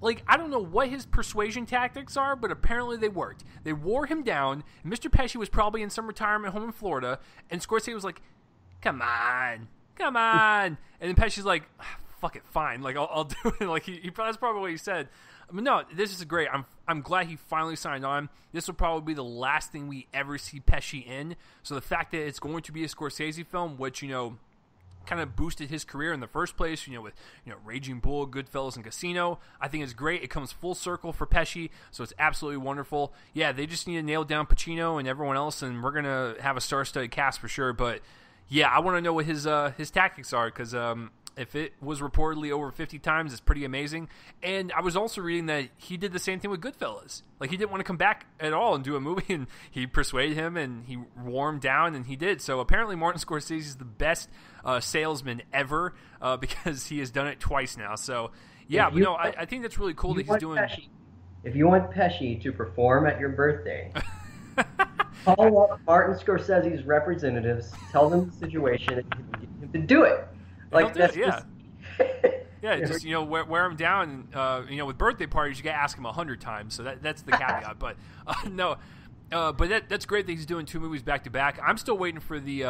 I don't know what his persuasion tactics are, but apparently they worked. They wore him down. Mr. Pesci was probably in some retirement home in Florida, and Scorsese was like, "Come on," and then Pesci's like, "Fuck it, fine. I'll do it." That's probably what he said. I mean, no, this is great. I'm glad he finally signed on. This will probably be the last thing we ever see Pesci in. So the fact that it's going to be a Scorsese film, which kind of boosted his career in the first place, with Raging Bull, Goodfellas, and Casino, I think is great. It comes full circle for Pesci, so it's absolutely wonderful. Yeah, they just need to nail down Pacino and everyone else, and we're gonna have a star-studded cast for sure. But yeah, I want to know what his tactics are, because if it was reportedly over 50 times, it's pretty amazing. And I was also reading that he did the same thing with Goodfellas. He didn't want to come back at all and do a movie, and he persuaded him, and he wore him down, and he did. So apparently Martin Scorsese is the best salesman ever, because he has done it twice now. So, yeah, I think that's really cool that he's doing... If you want Pesci to perform at your birthday... Call up Martin Scorsese's representatives, tell them the situation, and get him to do it. Yeah, just wear him down. With birthday parties, you gotta ask him 100 times. So that's the caveat. But no, but that's great that he's doing two movies back to back. I'm still waiting for the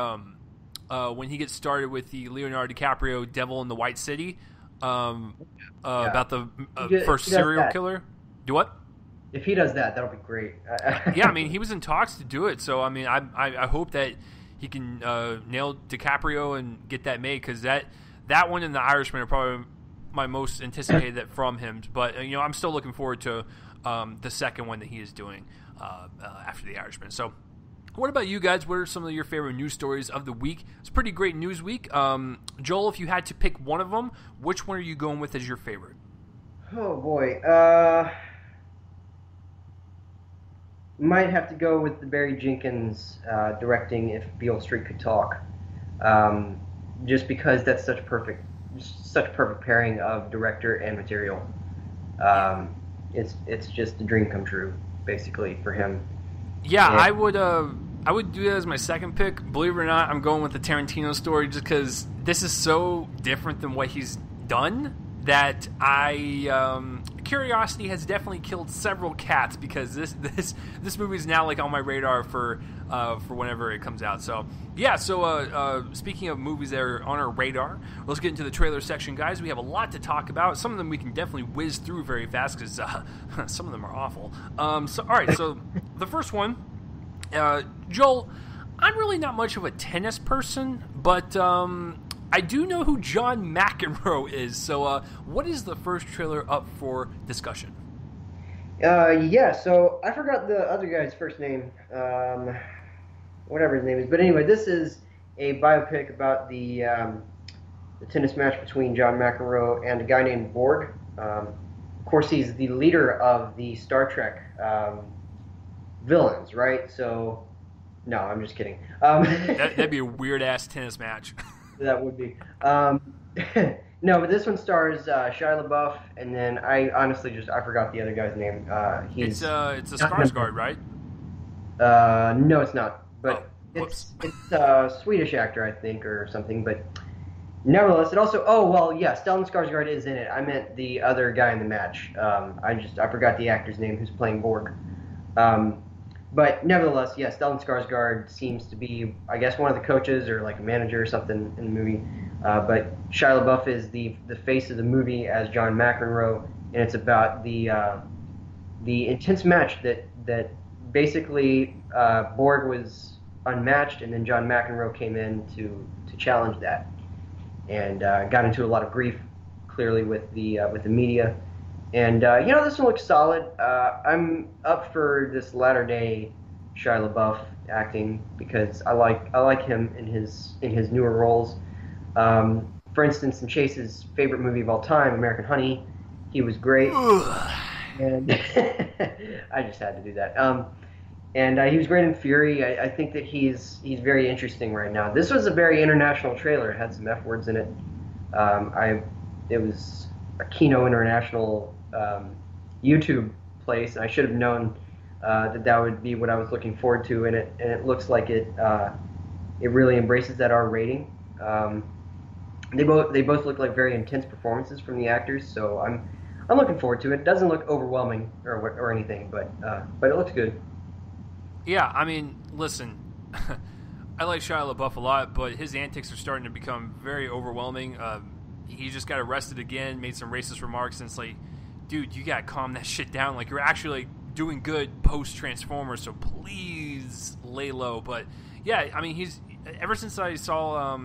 when he gets started with the Leonardo DiCaprio Devil in the White City, about the first serial killer. Do what? If he does that, that'll be great. Yeah, I mean, he was in talks to do it. So I mean, I hope that he can nail DiCaprio and get that made, because that one and The Irishman are probably my most anticipated from him. But I'm still looking forward to the second one that he is doing. after The Irishman. So, what about you guys? What are some of your favorite news stories of the week? It's a pretty great news week. Joel, if you had to pick one of them, which one are you going with as your favorite? Oh boy, might have to go with the Barry Jenkins directing If Beale Street Could Talk, just because that's such perfect pairing of director and material. It's just a dream come true, basically, for him. Yeah, and I would do that as my second pick. Believe it or not, I'm going with the Tarantino story just because this is so different than what he's done that curiosity has definitely killed several cats because this movie is now like on my radar for whenever it comes out. So yeah, speaking of movies that are on our radar, let's get into the trailer section, guys. We have a lot to talk about. Some of them we can definitely whiz through very fast because some of them are awful. All right, so the first one. Joel, I'm really not much of a tennis person, but I do know who John McEnroe is. So what is the first trailer up for discussion? Yeah, so I forgot the other guy's first name, whatever his name is. But anyway, this is a biopic about the tennis match between John McEnroe and a guy named Borg. Of course, he's the leader of the Star Trek villains, right? So, no, I'm just kidding. That'd be a weird-ass tennis match. That would be. No, but this one stars Shia LaBeouf, and then I honestly I forgot the other guy's name. It's a Skarsgård, right? No, it's not. But it's a Swedish actor, I think, or something. But nevertheless, it also. Oh well, yeah, Stellan Skarsgård is in it. I meant the other guy in the match. I forgot the actor's name who's playing Borg. But nevertheless, yeah, Stellan Skarsgård seems to be, I guess, one of the coaches or like a manager or something in the movie. But Shia LaBeouf is the face of the movie as John McEnroe, and it's about the intense match that basically Borg was unmatched, and then John McEnroe came in to challenge that, and got into a lot of grief, clearly with the media. And this one looks solid. I'm up for this latter day Shia LaBeouf acting because I like him in his newer roles. For instance, in Chase's favorite movie of all time, American Honey, he was great. And I just had to do that. And he was great in Fury. I think that he's very interesting right now. This was a very international trailer. It had some F words in it. It was a Kino International YouTube place, and I should have known that would be what I was looking forward to, and it looks like it really embraces that R rating. They both look like very intense performances from the actors, so I'm looking forward to it. It doesn't look overwhelming or anything, but it looks good. Yeah, I mean, listen, I like Shia LaBeouf a lot, but his antics are starting to become very overwhelming. He just got arrested again, made some racist remarks, and it's like, dude, you gotta calm that shit down. Like, you're actually like doing good post Transformers, so please lay low. But yeah, I mean, he's ever since I saw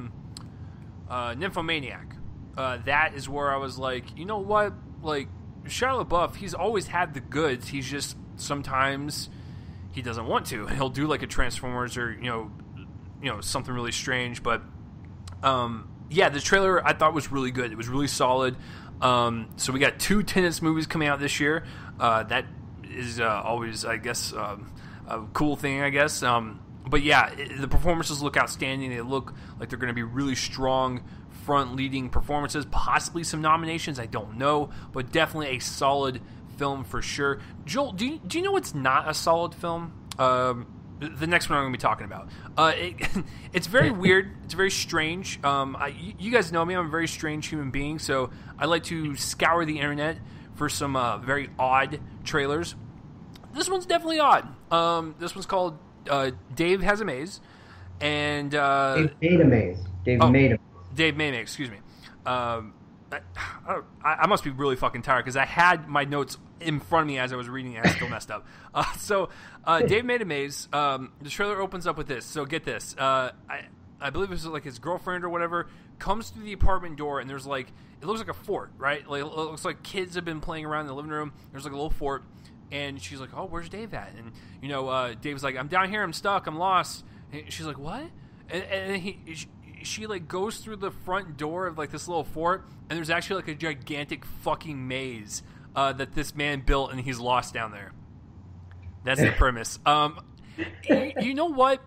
Nymphomaniac, that is where I was like, you know what? Like, Shia LaBeouf, he's always had the goods. He's just sometimes he doesn't want to. He'll do like a Transformers or you know something really strange. But yeah, the trailer I thought was really good. It was really solid. So we got 2 tennis movies coming out this year. That is always, I guess, a cool thing, I guess. But yeah, the performances look outstanding. They look like they're going to be really strong front-leading performances. Possibly some nominations, I don't know. But definitely a solid film for sure. Joel, do you know what's not a solid film? The next one I'm going to be talking about. It's very weird. It's very strange. You guys know me. I'm a very strange human being, so I like to scour the internet for some very odd trailers. This one's definitely odd. This one's called Dave Has a Maze. And, Dave Made a Maze. Dave Made a Maze. Dave Made a Maze, excuse me. I must be really fucking tired because I had my notes in front of me as I was reading and I still messed up. Dave Made a Maze. The trailer opens up with this. So get this. I believe it was like his girlfriend or whatever comes through the apartment door and there's like, it looks like a fort, right? Like, it looks like kids have been playing around in the living room. There's like a little fort. And she's like, oh, where's Dave at? And, Dave's like, I'm down here, I'm stuck, I'm lost. And she's like, what? And she like goes through the front door of like this little fort, and there's actually like a gigantic fucking maze that this man built, and he's lost down there. That's the premise. You know what?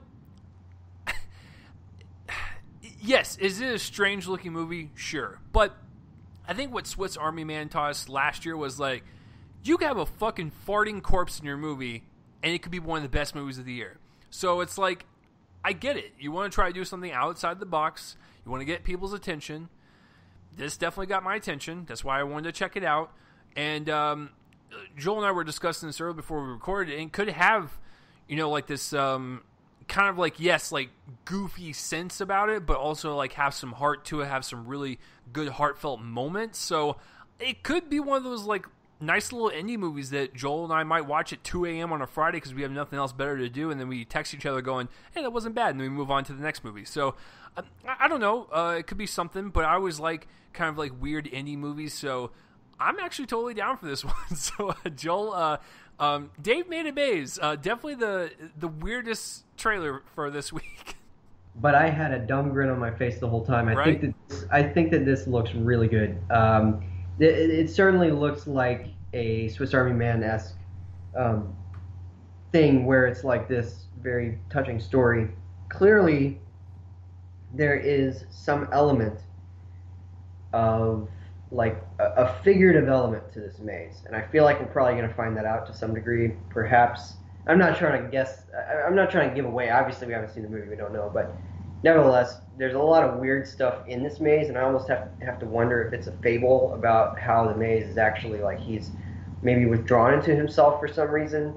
Yes, is it a strange looking movie? Sure. But I think what Swiss Army Man taught us last year was like, you can have a fucking farting corpse in your movie, and it could be one of the best movies of the year. So it's like, I get it. You want to try to do something outside the box. You want to get people's attention. This definitely got my attention. That's why I wanted to check it out. And Joel and I were discussing this earlier before we recorded, and could have, like this kind of like, yes, like goofy sense about it, but also like have some heart to it, have some really good heartfelt moments. So it could be one of those like nice little indie movies that Joel and I might watch at 2 a.m. on a Friday because we have nothing else better to do, and then we text each other going, hey, that wasn't bad, and then we move on to the next movie. So I don't know, it could be something, but I always like kind of like weird indie movies, so I'm actually totally down for this one. So Joel, Dave made a maze, definitely the weirdest trailer for this week. But I had a dumb grin on my face the whole time. Right? I think that this looks really good. It certainly looks like a Swiss Army Man-esque thing where it's like this very touching story. Clearly, there is some element of like a figurative element to this maze, and I feel like we're probably going to find that out to some degree. Perhaps, I'm not trying to guess. I'm not trying to give away. Obviously, we haven't seen the movie. We don't know, but nevertheless, there's a lot of weird stuff in this maze, and I almost have to wonder if it's a fable about how the maze is actually like he's maybe withdrawn into himself for some reason,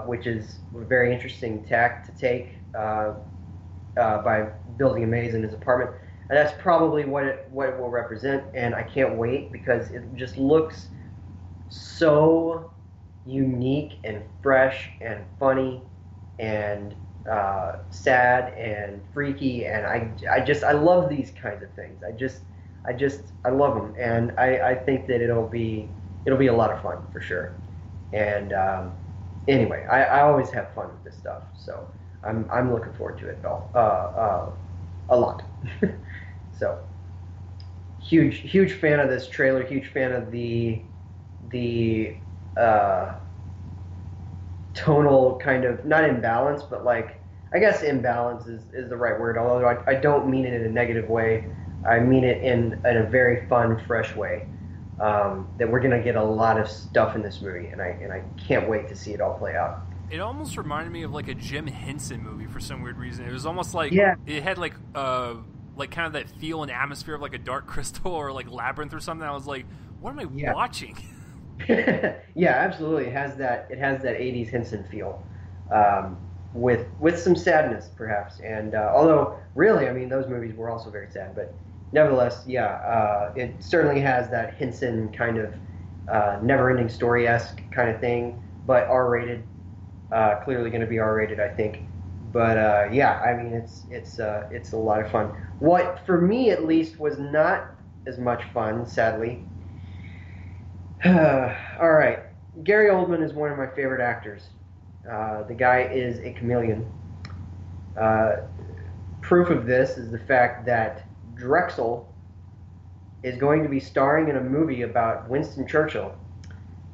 which is a very interesting tack to take by building a maze in his apartment. And that's probably what it will represent, and I can't wait because it just looks so unique and fresh and funny and sad and freaky, and I love these kinds of things. I love them, and I think that it'll be a lot of fun for sure. And anyway, I always have fun with this stuff, so I'm looking forward to it a lot. So huge fan of this trailer. Huge fan of the tonal kind of, not imbalance, but like, I guess imbalance is the right word, although I don't mean it in a negative way. I mean it in a very fun, fresh way. That we're gonna get a lot of stuff in this movie, and I can't wait to see it all play out. It almost reminded me of like a Jim Henson movie for some weird reason. It was almost like, it had like kind of that feel and atmosphere of like a Dark Crystal or like Labyrinth or something. I was like, what am I watching? Yeah, absolutely. It has that 80s Henson feel, with some sadness perhaps. And although really, I mean, those movies were also very sad, but nevertheless, it certainly has that Henson kind of never-ending story-esque kind of thing, but R-rated. Clearly going to be R-rated, I think. But I mean, it's a lot of fun. What for me at least was not as much fun, sadly. All right, Gary Oldman is one of my favorite actors. The guy is a chameleon. Proof of this is the fact that Drexel is going to be starring in a movie about Winston Churchill.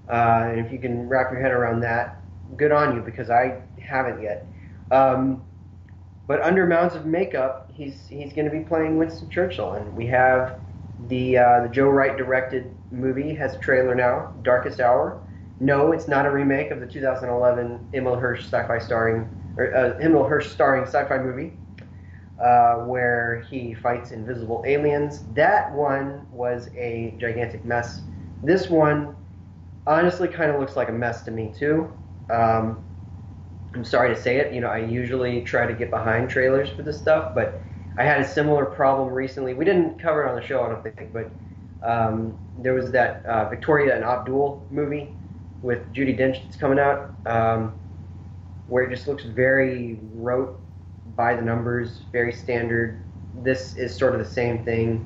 And if you can wrap your head around that, good on you, because I haven't yet. But under mounds of makeup, he's going to be playing Winston Churchill, and we have the Joe Wright directed movie has a trailer now, Darkest Hour. No, it's not a remake of the 2011 Emil Hirsch starring sci-fi movie where he fights invisible aliens. That one was a gigantic mess. This one honestly kind of looks like a mess to me too. I'm sorry to say it. I usually try to get behind trailers for this stuff, but I had a similar problem recently. We didn't cover it on the show, I don't think, but there was that Victoria and Abdul movie with Judi Dench that's coming out, where it just looks very rote, by the numbers, very standard. This is sort of the same thing.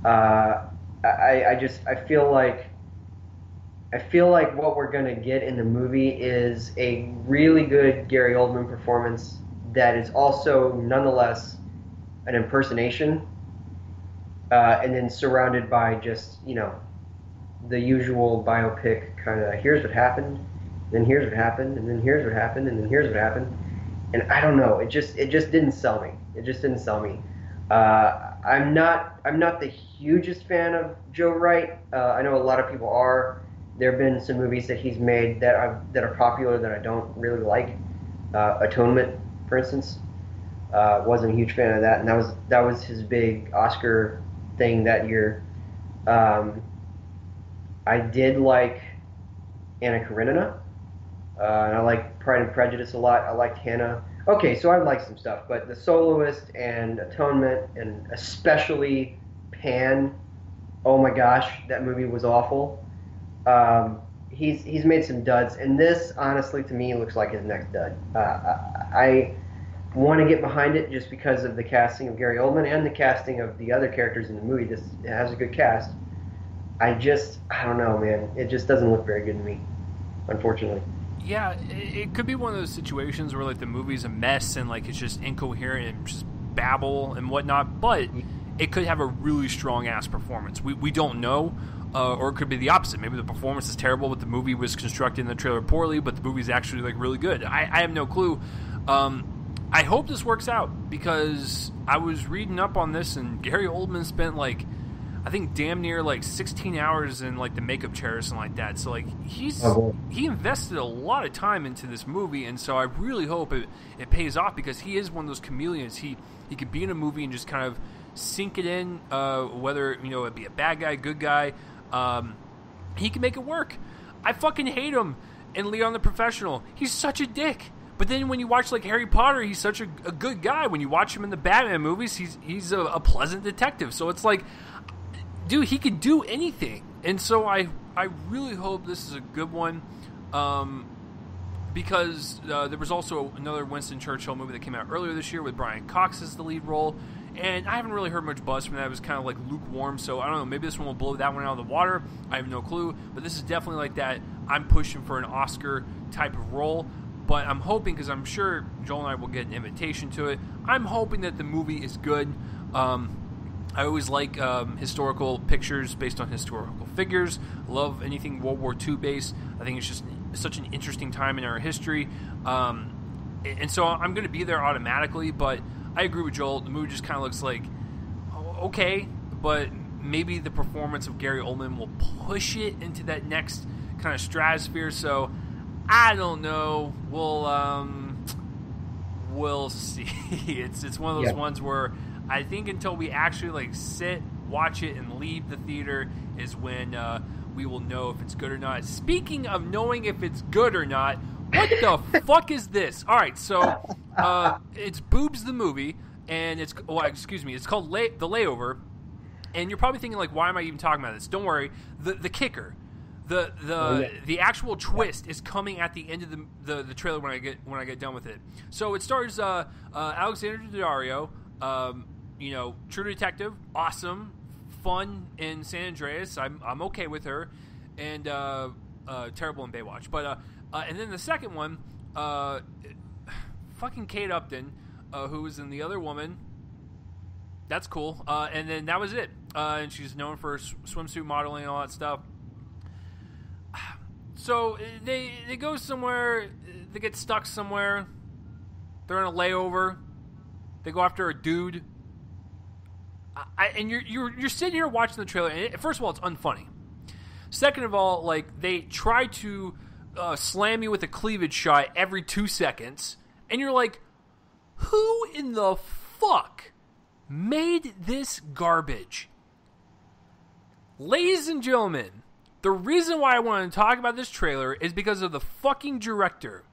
I feel like I feel like what we're going to get in the movie is a really good Gary Oldman performance that is also nonetheless an impersonation, and then surrounded by just, the usual biopic kind of, here's what happened, then here's what happened, and then here's what happened, and then here's what happened. And I don't know, it just didn't sell me. It just didn't sell me. I'm not the hugest fan of Joe Wright. I know a lot of people are. There have been some movies that he's made that are popular that I don't really like. Atonement, for instance, wasn't a huge fan of that, and that was his big Oscar thing that year. I did like Anna Karenina, and I like Pride and Prejudice a lot. I liked Hannah. Okay, so I like some stuff, but The Soloist and Atonement, and especially Pan, oh my gosh, that movie was awful. He's made some duds, and this, honestly, to me, looks like his next dud. I want to get behind it just because of the casting of Gary Oldman and the casting of the other characters in the movie. It has a good cast. I don't know, man. It just doesn't look very good to me, unfortunately. Yeah, it could be one of those situations where like the movie's a mess and like it's just incoherent and just babble and whatnot, but it could have a really strong ass performance. We don't know, or it could be the opposite. Maybe the performance is terrible, but the movie was constructed in the trailer poorly, but the movie's actually like really good. I have no clue. I hope this works out because I was reading up on this and Gary Oldman spent like, I think damn near like 16 hours in like the makeup chair or something like that. So like he invested a lot of time into this movie, and so I really hope it pays off because he is one of those chameleons. He could be in a movie and just kind of sink it in, whether it be a bad guy, good guy. He can make it work. I fucking hate him in Leon the Professional. He's such a dick. But then when you watch like Harry Potter, he's such a good guy. When you watch him in the Batman movies, he's a pleasant detective. So it's like, dude, he can do anything. And so I really hope this is a good one, because there was also another Winston Churchill movie that came out earlier this year with Brian Cox as the lead role, and I haven't really heard much buzz from that. It was kind of like lukewarm, so I don't know, maybe this one will blow that one out of the water. I have no clue, but this is definitely like that. I'm pushing for an Oscar type of role, but I'm hoping, because I'm sure Joel and I will get an invitation to it, I'm hoping that the movie is good. I always like historical pictures based on historical figures. Love anything World War II based. I think it's just such an interesting time in our history. And so I'm going to be there automatically, but I agree with Joel. The movie just kind of looks like, okay, but maybe the performance of Gary Oldman will push it into that next kind of stratosphere. So I don't know. We'll see. It's one of those ones where I think until we actually like sit, watch it, and leave the theater is when we will know if it's good or not. Speaking of knowing if it's good or not, what the fuck is this? All right, so it's Boobs the movie, and it's called The Layover, and you're probably thinking like, why am I even talking about this? Don't worry, the kicker. The actual twist is coming at the end of the trailer when I get done with it. So it stars Alexander Daddario, True Detective, awesome, fun in San Andreas. I'm okay with her, and terrible in Baywatch. But and then the second one, fucking Kate Upton, who was in The Other Woman. That's cool. And then that was it. And she's known for swimsuit modeling and all that stuff. So they go somewhere, they get stuck somewhere, they're in a layover, they go after a dude, and you're sitting here watching the trailer, and first of all, it's unfunny. Second of all, like, they try to slam you with a cleavage shot every 2 seconds, and you're like, who in the fuck made this garbage? Ladies and gentlemen, the reason why I want to talk about this trailer is because of the fucking director.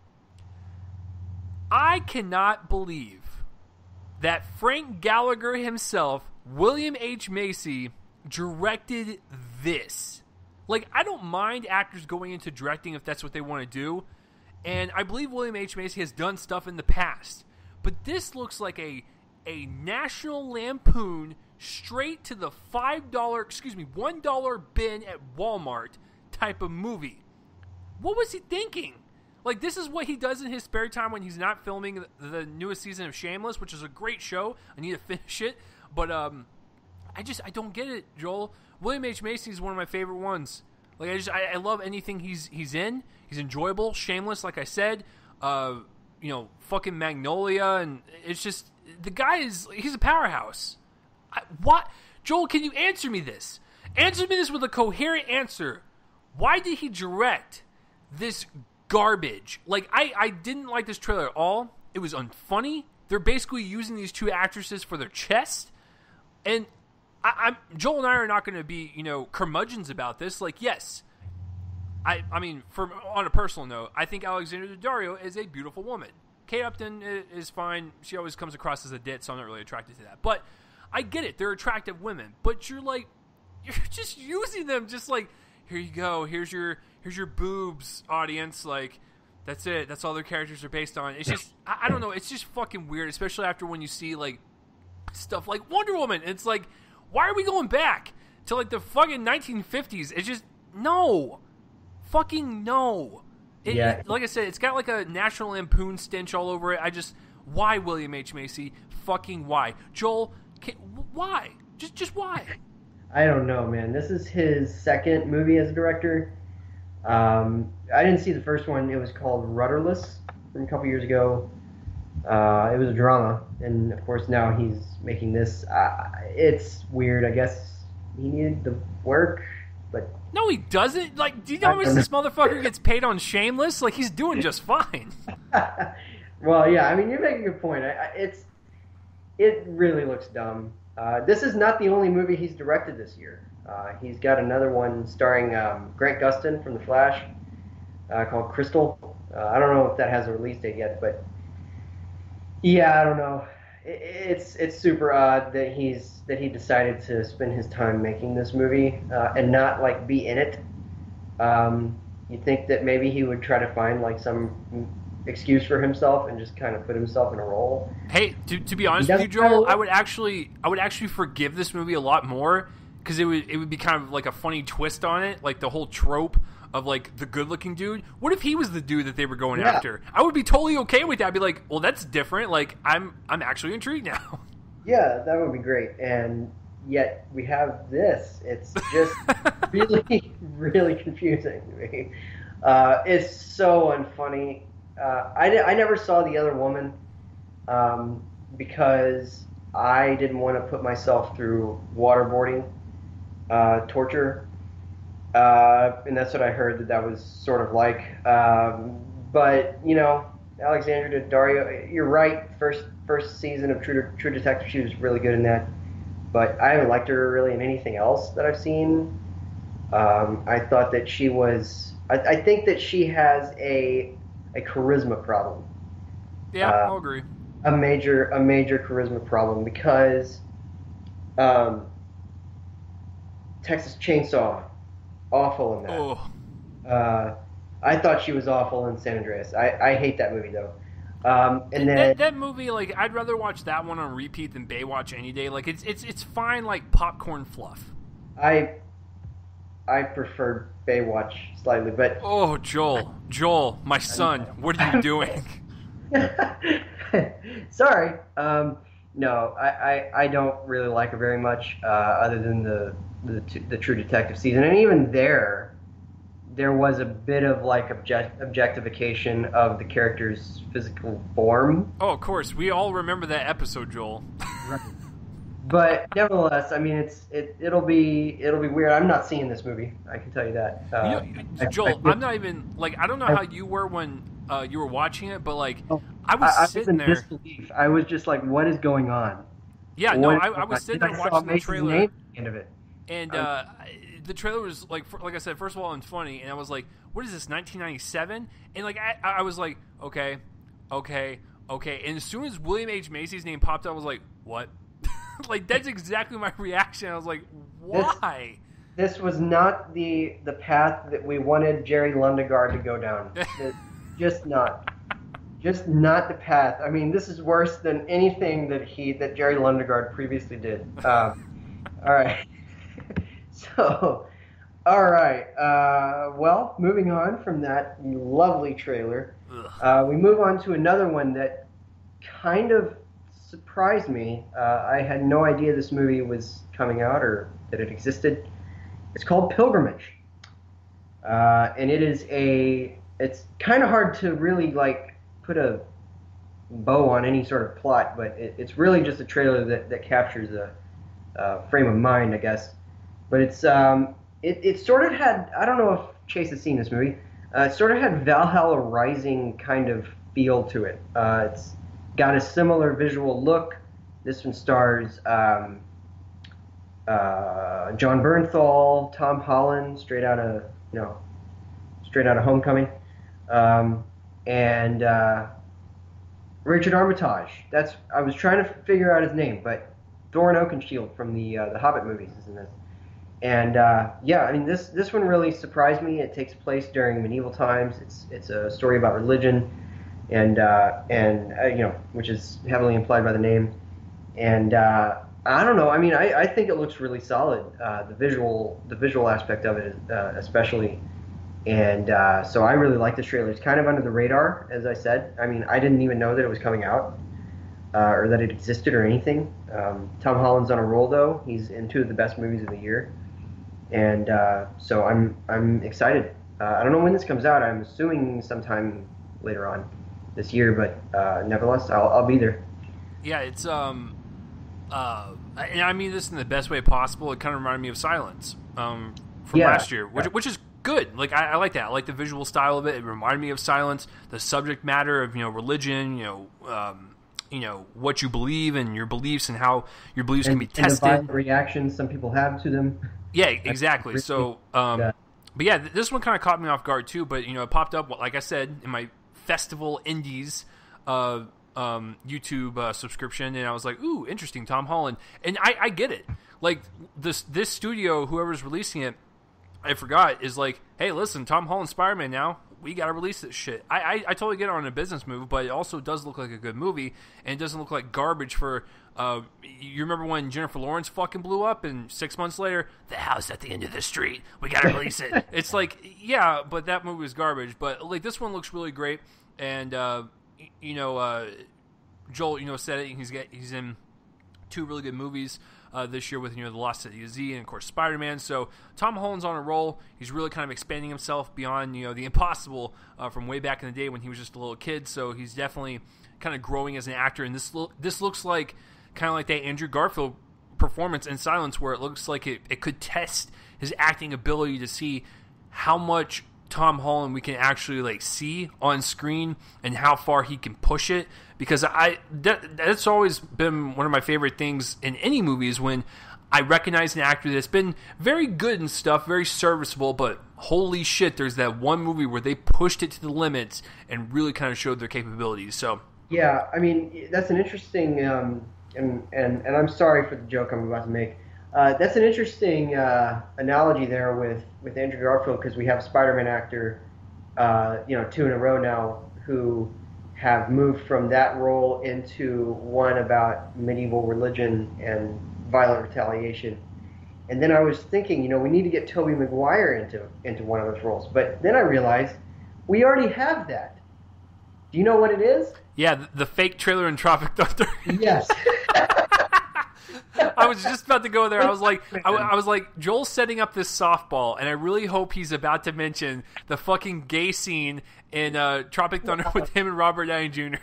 I cannot believe that Frank Gallagher himself, William H. Macy, directed this. Like, I don't mind actors going into directing if that's what they want to do, and I believe William H. Macy has done stuff in the past. But this looks like a National Lampoon straight to the $1 bin at Walmart type of movie. What was he thinking? Like, this is what he does in his spare time when he's not filming the newest season of Shameless, which is a great show. I need to finish it. But I don't get it, Joel. William H. Macy is one of my favorite ones. Like, I love anything he's in. He's enjoyable. Shameless, like I said. Fucking Magnolia. And it's just, the guy he's a powerhouse. What? Joel, can you answer me this? Answer me this with a coherent answer. Why did he direct this garbage? Like, I didn't like this trailer at all. It was unfunny. They're basically using these two actresses for their chest. And Joel and I are not going to be, curmudgeons about this. Like, yes, I mean, on a personal note, I think Alexandra Daddario is a beautiful woman. Kate Upton is fine. She always comes across as a dit, so I'm not really attracted to that. But I get it. They're attractive women. But you're just using them just like, here you go. Here's your boobs, audience. Like, that's it. That's all their characters are based on. It's just, I don't know. It's just fucking weird, especially after when you see, like, stuff like Wonder Woman. It's like, why are we going back to, like, the fucking 1950s? It's just, no. Fucking no. Like I said, it's got, like, a National Lampoon stench all over it. Why, William H. Macy? Fucking why? Joel, why? Just why? I don't know, man. This is his second movie as a director. I didn't see the first one. It was called Rudderless from a couple years ago. It was a drama, and of course now he's making this. It's weird. I guess he needed the work, but no, he doesn't. Like, do you know how much this motherfucker gets paid on Shameless? Like, he's doing just fine. Well, yeah. I mean, you're making a good point. It really looks dumb. This is not the only movie he's directed this year. He's got another one starring Grant Gustin from The Flash called Crystal. I don't know if that has a release date yet, but yeah, I don't know. It's super odd that he decided to spend his time making this movie and not like be in it. You'd think that maybe he would try to find like some excuse for himself and just kind of put himself in a role. Hey, to be honest with you, Joel, I would actually forgive this movie a lot more because it would be kind of like a funny twist on it, like the whole trope of like the good-looking dude. What if he was the dude that they were going after? I would be totally okay with that. I'd be like, well, that's different. Like, I'm actually intrigued now. Yeah, that would be great. And yet we have this. It's just really, really confusing to me. It's so unfunny. I never saw The Other Woman because I didn't want to put myself through waterboarding torture. And that's what I heard that was sort of like. But, Alexandra Daddario, you're right. First season of True Detective, she was really good in that. But I haven't liked her really in anything else that I've seen. I thought that she was... I think that she has a charisma problem. Yeah, I'll agree. A major charisma problem because Texas Chainsaw, awful in that. Oh. I thought she was awful in San Andreas. I hate that movie though. And then that movie, like, I'd rather watch that one on repeat than Baywatch any day. Like, it's fine, like popcorn fluff. I prefer Baywatch slightly, but oh, Joel, my son, what are you doing? Sorry. No, I don't really like her very much, other than the True Detective season, and even there was a bit of like objectification of the character's physical form. Oh, of course, we all remember that episode, Joel. Right. But nevertheless, I mean, it'll be weird. I'm not seeing this movie. I can tell you that. Joel, I'm not even like, I don't know how you were when you were watching it, but like I was sitting there. Disbelief. I was just like, what is going on? Yeah, no, I was sitting there watching the trailer. Name at the end of it. And the trailer was like I said, first of all, unfunny, and I was like, "What is this, 1997?" And like I was like, "Okay." And as soon as William H. Macy's name popped up, I was like, "What?" Like, that's exactly my reaction. I was like, "Why?" This was not the path that we wanted Jerry Lundegaard to go down. Just not the path. I mean, this is worse than anything that Jerry Lundegaard previously did. All right. So, All right. Well, moving on from that lovely trailer, we move on to another one that kind of surprised me. I had no idea this movie was coming out or that it existed. It's called Pilgrimage, and it's kind of hard to really like put a bow on any sort of plot, but it's really just a trailer that captures a frame of mind, I guess. But it sort of had, I don't know if Chase has seen this movie. It sort of had Valhalla Rising kind of feel to it. It's got a similar visual look. This one stars John Bernthal, Tom Holland, straight out of Homecoming, and Richard Armitage. I was trying to figure out his name, but Thorin Oakenshield from the Hobbit movies is in this. And yeah, I mean this one really surprised me. It takes place during medieval times. It's a story about religion, and which is heavily implied by the name. And I don't know. I mean, I think it looks really solid. The visual aspect of it, especially. And so I really like this trailer. It's kind of under the radar, as I said. I mean, I didn't even know that it was coming out or that it existed or anything. Tom Holland's on a roll, though. He's in two of the best movies of the year. And so I'm excited. I don't know when this comes out. I'm assuming sometime later on this year, but nevertheless, I'll be there. Yeah, it's and I mean this in the best way possible. It kind of reminded me of Silence from last year, which is good. Like I like that. I like the visual style of it. It reminded me of Silence. The subject matter of religion, what you believe and your beliefs and how your beliefs can be tested. And the reactions some people have to them. Yeah, exactly. So, but yeah, this one kind of caught me off guard too. But it popped up, like I said, in my Festival Indies YouTube subscription, and I was like, "Ooh, interesting, Tom Holland." And I get it. Like this studio, whoever's releasing it, I forgot, is like, "Hey, listen, Tom Holland Spider-Man now. We got to release this shit." I totally get it on a business move, but it also does look like a good movie, and it doesn't look like garbage for. You remember when Jennifer Lawrence fucking blew up, and 6 months later, the house at the end of the street, we got to release it. It's like, yeah, but that movie was garbage. But like this one looks really great, and Joel, said it. He's in two really good movies this year with The Lost City of Z and of course Spider-Man. So Tom Holland's on a roll. He's really kind of expanding himself beyond the impossible from way back in the day when he was just a little kid. So he's definitely kind of growing as an actor. And this looks like kind of like that Andrew Garfield performance in Silence, where it looks like it could test his acting ability to see how much Tom Holland we can actually see on screen and how far he can push it, because that's always been one of my favorite things in any movies, when I recognize an actor that's been very good and stuff, very serviceable, but holy shit, there's that one movie where they pushed it to the limits and really kind of showed their capabilities. So yeah, I mean that's an interesting and I'm sorry for the joke I'm about to make. That's an interesting analogy there with Andrew Garfield, because we have a Spider-Man actor, two in a row now, who have moved from that role into one about medieval religion and violent retaliation. And then I was thinking, we need to get Tobey Maguire into one of those roles. But then I realized we already have that. Do you know what it is? Yeah, the fake trailer in Tropic Thunder. Yes. I was just about to go there. I was like, Joel's setting up this softball, and I really hope he's about to mention the fucking gay scene in Tropic Thunder with him and Robert Downey Jr.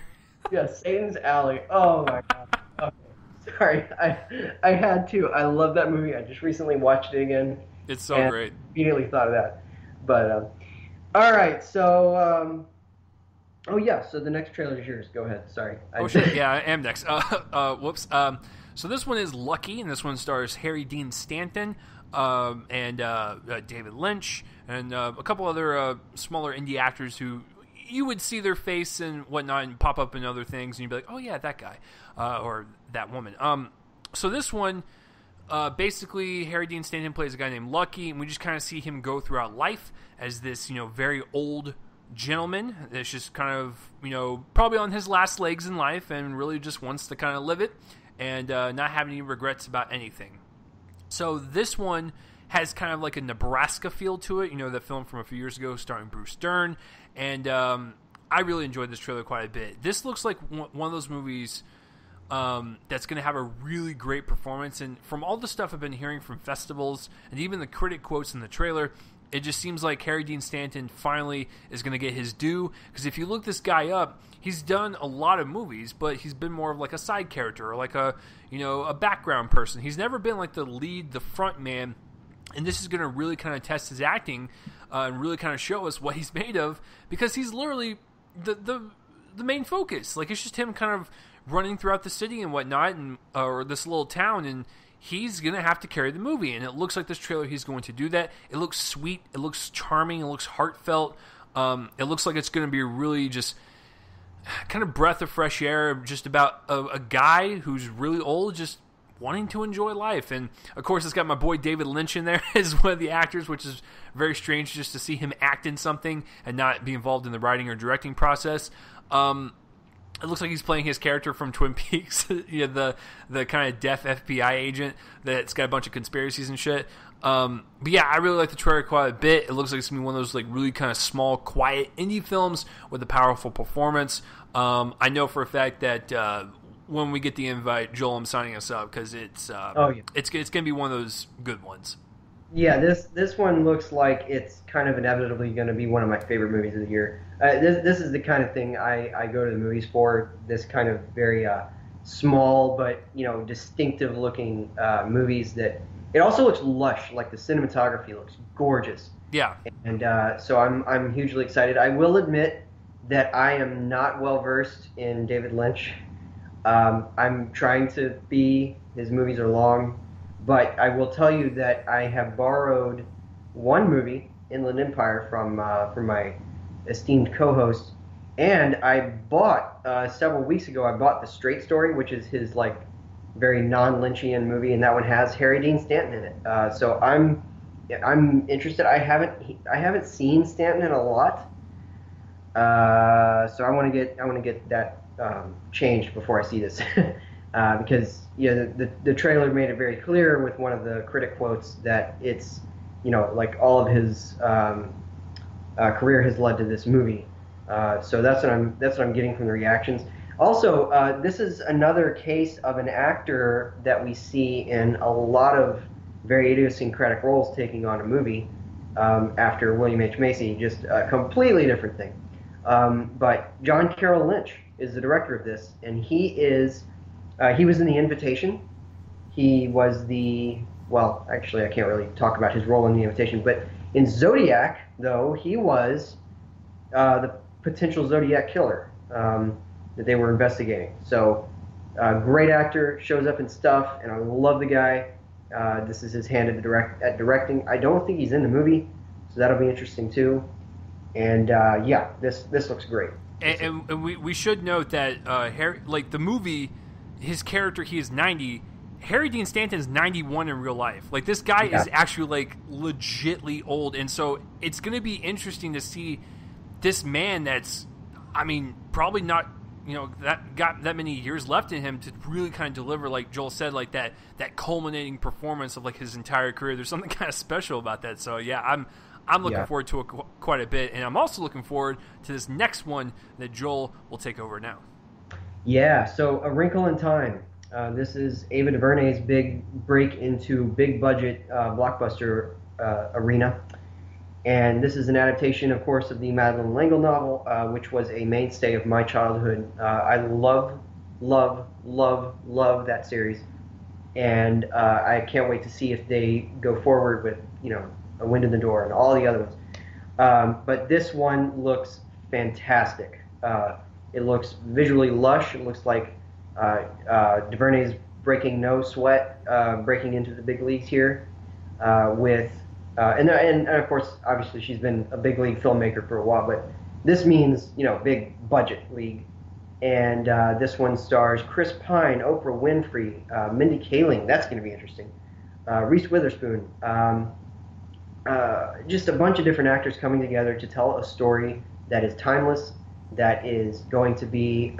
Yes, Satan's Alley. Oh my god. Okay. Sorry, I had to. I love that movie. I just recently watched it again. It's so great. Immediately thought of that. But all right, so oh yeah, so the next trailer is yours. Go ahead. Sorry. Oh shit. Yeah, I am next. Whoops. So this one is Lucky, and this one stars Harry Dean Stanton and David Lynch and a couple other smaller indie actors who you would see their face and whatnot and pop up in other things, and you'd be like, oh yeah, that guy or that woman. So this one, basically, Harry Dean Stanton plays a guy named Lucky, and we just kind of see him go throughout life as this, very old gentleman that's just kind of, probably on his last legs in life and really just wants to kind of live it and not have any regrets about anything. So this one has kind of like a Nebraska feel to it. You know, the film from a few years ago starring Bruce Dern. And I really enjoyed this trailer quite a bit. This looks like one of those movies that's going to have a really great performance. And from all the stuff I've been hearing from festivals and even the critic quotes in the trailer, it just seems like Harry Dean Stanton finally is going to get his due. Because if you look this guy up, he's done a lot of movies, but he's been more of like a side character or like a background person. He's never been like the lead, the front man. And this is going to really kind of test his acting and really kind of show us what he's made of, because he's literally the main focus. Like, it's just him kind of running throughout the city and whatnot, and or this little town, and he's going to have to carry the movie. And it looks like this trailer, he's going to do that. It looks sweet. It looks charming. It looks heartfelt. It looks like it's going to be really just kind of breath of fresh air, just about a guy who's really old, just wanting to enjoy life. And of course, it's got my boy David Lynch in there as one of the actors, which is very strange just to see him act in something and not be involved in the writing or directing process. It looks like he's playing his character from Twin Peaks, the kind of deaf FBI agent that's got a bunch of conspiracies and shit. But yeah, I really like the trailer quite a bit. It looks like it's going to be one of those like really kind of small, quiet indie films with a powerful performance. I know for a fact that when we get the invite, Joel, I'm signing us up, because it's going to be one of those good ones. Yeah, this one looks like it's kind of inevitably going to be one of my favorite movies of the year. This is the kind of thing I go to the movies for. This kind of very small but distinctive looking movies that it also looks lush. Like the cinematography looks gorgeous. Yeah, and so I'm hugely excited. I will admit that I am not well versed in David Lynch. I'm trying to be. His movies are long, but I will tell you that I have borrowed one movie, Inland Empire, from my esteemed co-host, and I bought several weeks ago. I bought The Straight Story, which is his like very non-Lynchian movie, and that one has Harry Dean Stanton in it. So I'm interested. I haven't seen Stanton in a lot, so I want to get that changed before I see this, because the trailer made it very clear with one of the critic quotes that it's like all of his career has led to this movie. So that's what I'm getting from the reactions. Also, this is another case of an actor that we see in a lot of very idiosyncratic roles taking on a movie after William H. Macy, just a completely different thing. But John Carroll Lynch is the director of this, and he was in The Invitation. He was actually I can't really talk about his role in The Invitation, but in Zodiac, though, he was the potential Zodiac killer that they were investigating. So, great actor, shows up in stuff, and I love the guy. This is his hand at directing. I don't think he's in the movie, so that'll be interesting too. And yeah, this looks great. And we should note that Harry, like the movie, his character, he is 90. Harry Dean Stanton is 91 in real life. Like, this guy is actually like legitly old, and so it's going to be interesting to see this man that's, I mean, probably not, that got that many years left in him to really kind of deliver, like Joel said, like that culminating performance of like his entire career. There's something kind of special about that. So yeah, I'm looking forward to it quite a bit, and I'm also looking forward to this next one that Joel will take over now. Yeah, so A Wrinkle in Time. This is Ava DuVernay's big break into big budget blockbuster arena. And this is an adaptation, of course, of the Madeleine L'Engle novel, which was a mainstay of my childhood. I love that series. And I can't wait to see if they go forward with, A Wind in the Door and all the other ones. But this one looks fantastic. It looks visually lush. It looks like DuVernay's breaking no sweat, breaking into the big leagues here with... and of course, obviously, she's been a big league filmmaker for a while, but this means, big budget league. And this one stars Chris Pine, Oprah Winfrey, Mindy Kaling. That's going to be interesting. Reese Witherspoon. Just a bunch of different actors coming together to tell a story that is timeless, that is going to be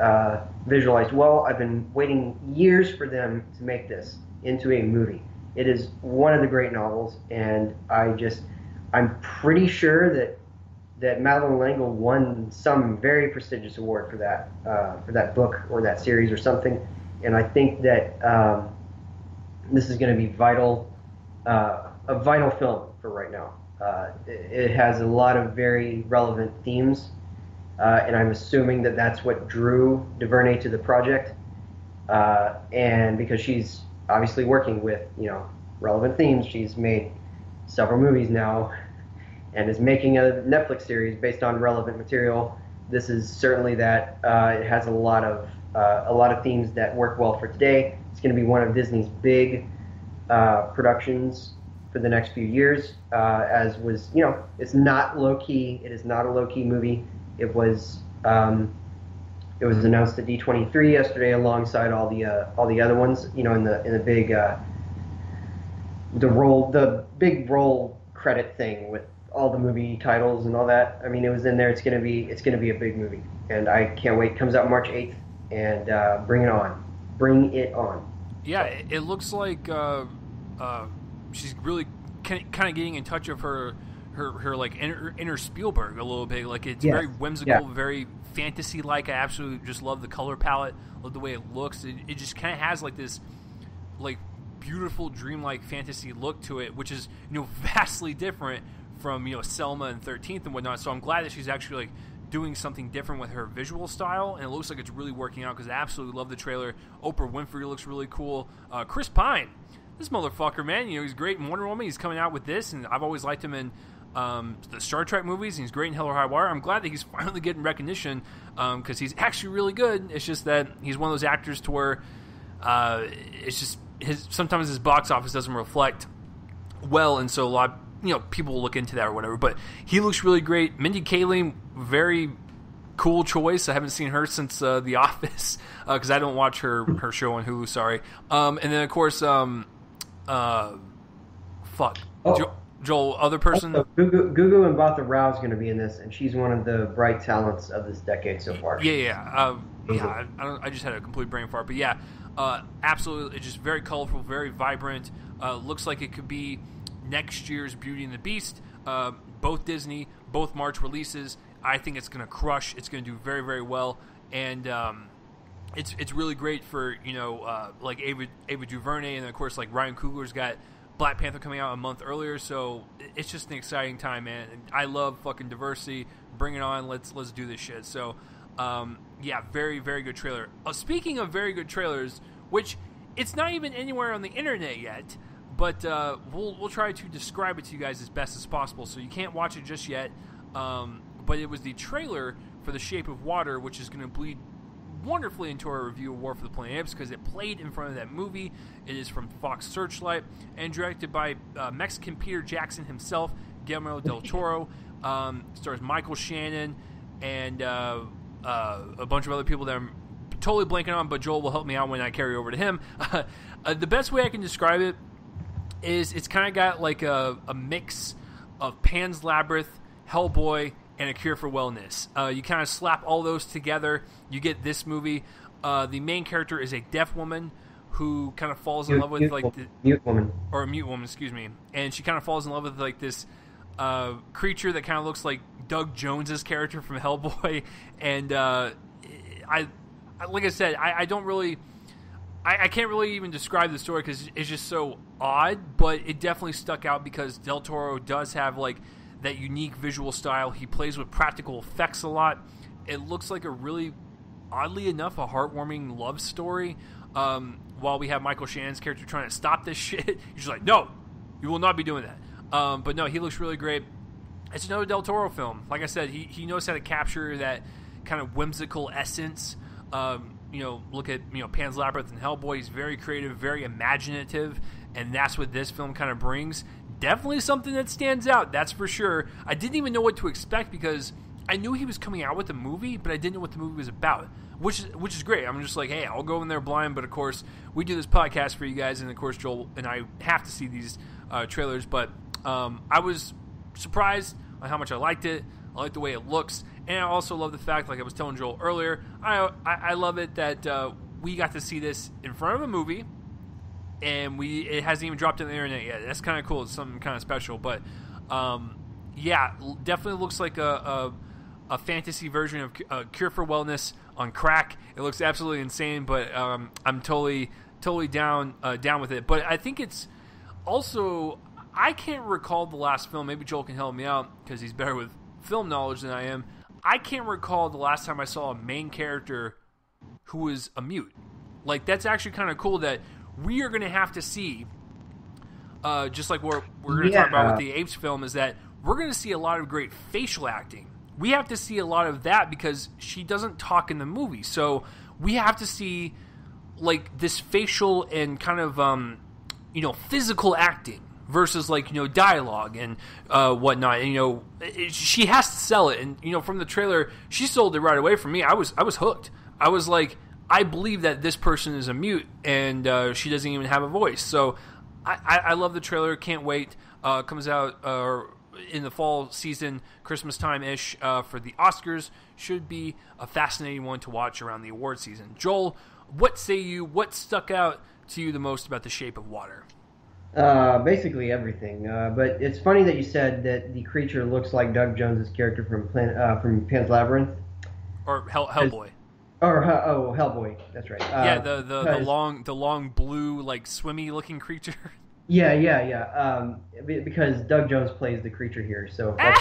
visualized well. I've been waiting years for them to make this into a movie. It is one of the great novels, and I'm pretty sure that Madeline L'Engle won some very prestigious award for that book or that series or something, and I think that this is going to be a vital film for right now. It has a lot of very relevant themes, and I'm assuming that that's what drew DuVernay to the project, and because she's obviously working with relevant themes, she's made several movies now and is making a Netflix series based on relevant material. This is certainly that. It has a lot of themes that work well for today. It's going to be one of Disney's big productions for the next few years. As was, it's not low key. It is not a low key movie. It was announced at D23 yesterday, alongside all the other ones. In the big the big roll credit thing with all the movie titles and all that. I mean, it was in there. It's gonna be a big movie, and I can't wait. It comes out March 8th, and bring it on, bring it on. Yeah, it looks like she's really kind of getting in touch of her like inner Spielberg a little bit. Like it's very whimsical, very fantasy like. I absolutely just love the color palette, love the way it looks. It just kind of has like this like beautiful dreamlike fantasy look to it, which is vastly different from Selma and 13th and whatnot. So I'm glad that she's actually like doing something different with her visual style, and it looks like it's really working out, because I absolutely love the trailer. Oprah Winfrey looks really cool. Chris Pine, this motherfucker, man, he's great in Wonder Woman. He's coming out with this, and I've always liked him in the Star Trek movies, and he's great in Hell or High Wire. I'm glad that he's finally getting recognition, because he's actually really good. It's just that he's one of those actors to where it's just sometimes his box office doesn't reflect well, and so a lot people will look into that or whatever. But he looks really great. Mindy Kaling, very cool choice. I haven't seen her since The Office, because I don't watch her show on Hulu. Sorry. And then of course, Joel, other person. Also, Gugu Mbatha Rao is going to be in this, and she's one of the bright talents of this decade so far. I just had a complete brain fart, but yeah, absolutely, it's just very colorful, very vibrant. Looks like it could be next year's Beauty and the Beast. Both Disney, both March releases. I think it's going to crush. It's going to do very, very well, and it's really great for like Ava DuVernay, and of course like Ryan Coogler's got Black Panther coming out a month earlier, so it's just an exciting time, man. I love fucking diversity. Bring it on. Let's do this shit. So, yeah, very, very good trailer. Speaking of very good trailers, which it's not even anywhere on the internet yet, but we'll try to describe it to you guys as best as possible. So you can't watch it just yet, but it was the trailer for The Shape of Water, which is going to bleed wonderfully into our review of War for the Planet of Apes, because it played in front of that movie. It is from Fox Searchlight and directed by Mexican Peter Jackson himself, Guillermo del Toro. Stars Michael Shannon and a bunch of other people that I'm totally blanking on, but Joel will help me out when I carry over to him. The best way I can describe it is it's kind of got like a mix of Pan's Labyrinth, Hellboy, and A Cure for Wellness. You kind of slap all those together, you get this movie. The main character is a deaf woman who kind of falls in love with like a mute woman, excuse me, and she kind of falls in love with like this creature that kind of looks like Doug Jones's character from Hellboy. And like I said, I don't really, I can't really even describe the story because it's just so odd, but it definitely stuck out because Del Toro does have like that unique visual style. He plays with practical effects a lot. It looks like a really, oddly enough, a heartwarming love story. While we have Michael Shannon's character trying to stop this shit, he's just like, no, you will not be doing that. But no, he looks really great. It's another Del Toro film. Like I said, he knows how to capture that kind of whimsical essence. Look at Pan's Labyrinth and Hellboy. He's very creative, very imaginative, and that's what this film kind of brings. Definitely something that stands out, that's for sure. I didn't even know what to expect because I knew he was coming out with a movie, but I didn't know what the movie was about, which is great. I'm just like, hey, I'll go in there blind, but of course, we do this podcast for you guys, and of course, Joel and I have to see these trailers, but I was surprised on how much I liked it. I like the way it looks, and I also love the fact, like I was telling Joel earlier, I love it that we got to see this in front of a movie and it hasn't even dropped on the internet yet. That's kind of cool. It's something kind of special, but definitely looks like a fantasy version of Cure for Wellness on crack. It looks absolutely insane, but I'm totally down with it. But I think it's also, I can't recall the last film. Maybe Joel can help me out because he's better with film knowledge than I am. I can't recall the last time I saw a main character who was a mute. Like, that's actually kind of cool that we are going to have to see, just like we're going to talk about with the Apes film, is that we're going to see a lot of great facial acting. We have to see a lot of that because she doesn't talk in the movie. So we have to see, like, this facial and kind of, physical acting versus, like, dialogue and whatnot. And, she has to sell it. And, from the trailer, she sold it right away for me. I was hooked. I was like, I believe that this person is a mute and she doesn't even have a voice. So I love the trailer. Can't wait. Comes out in the fall season, Christmas time-ish, for the Oscars. Should be a fascinating one to watch around the award season. Joel, what say you? What stuck out to you the most about The Shape of Water? Basically everything. But it's funny that you said that the creature looks like Doug Jones's character from Pan's Labyrinth. Or Hellboy. Hellboy. That's right. The long blue, like, swimmy looking creature. Yeah. Because Doug Jones plays the creature here, so that's,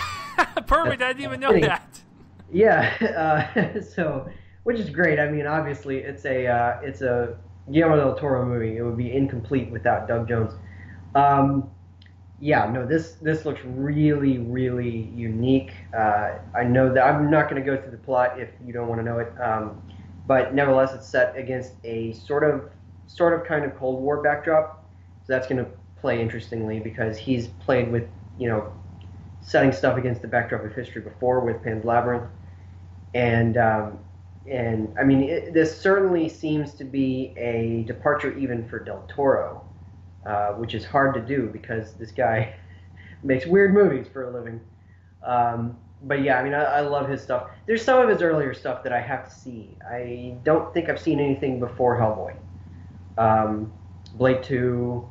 perfect. I didn't even know that. Yeah. So, which is great. I mean, obviously, it's a Guillermo del Toro movie. It would be incomplete without Doug Jones. This looks really, really unique. I know that I'm not going to go through the plot if you don't want to know it, but nevertheless, it's set against a sort of kind of Cold War backdrop. So that's going to play interestingly because he's played with, setting stuff against the backdrop of history before with Pan's Labyrinth, and I mean, this certainly seems to be a departure even for Del Toro. Which is hard to do because this guy makes weird movies for a living. But yeah, I mean, I love his stuff. There's some of his earlier stuff that I have to see. I don't think I've seen anything before Hellboy. Blade 2,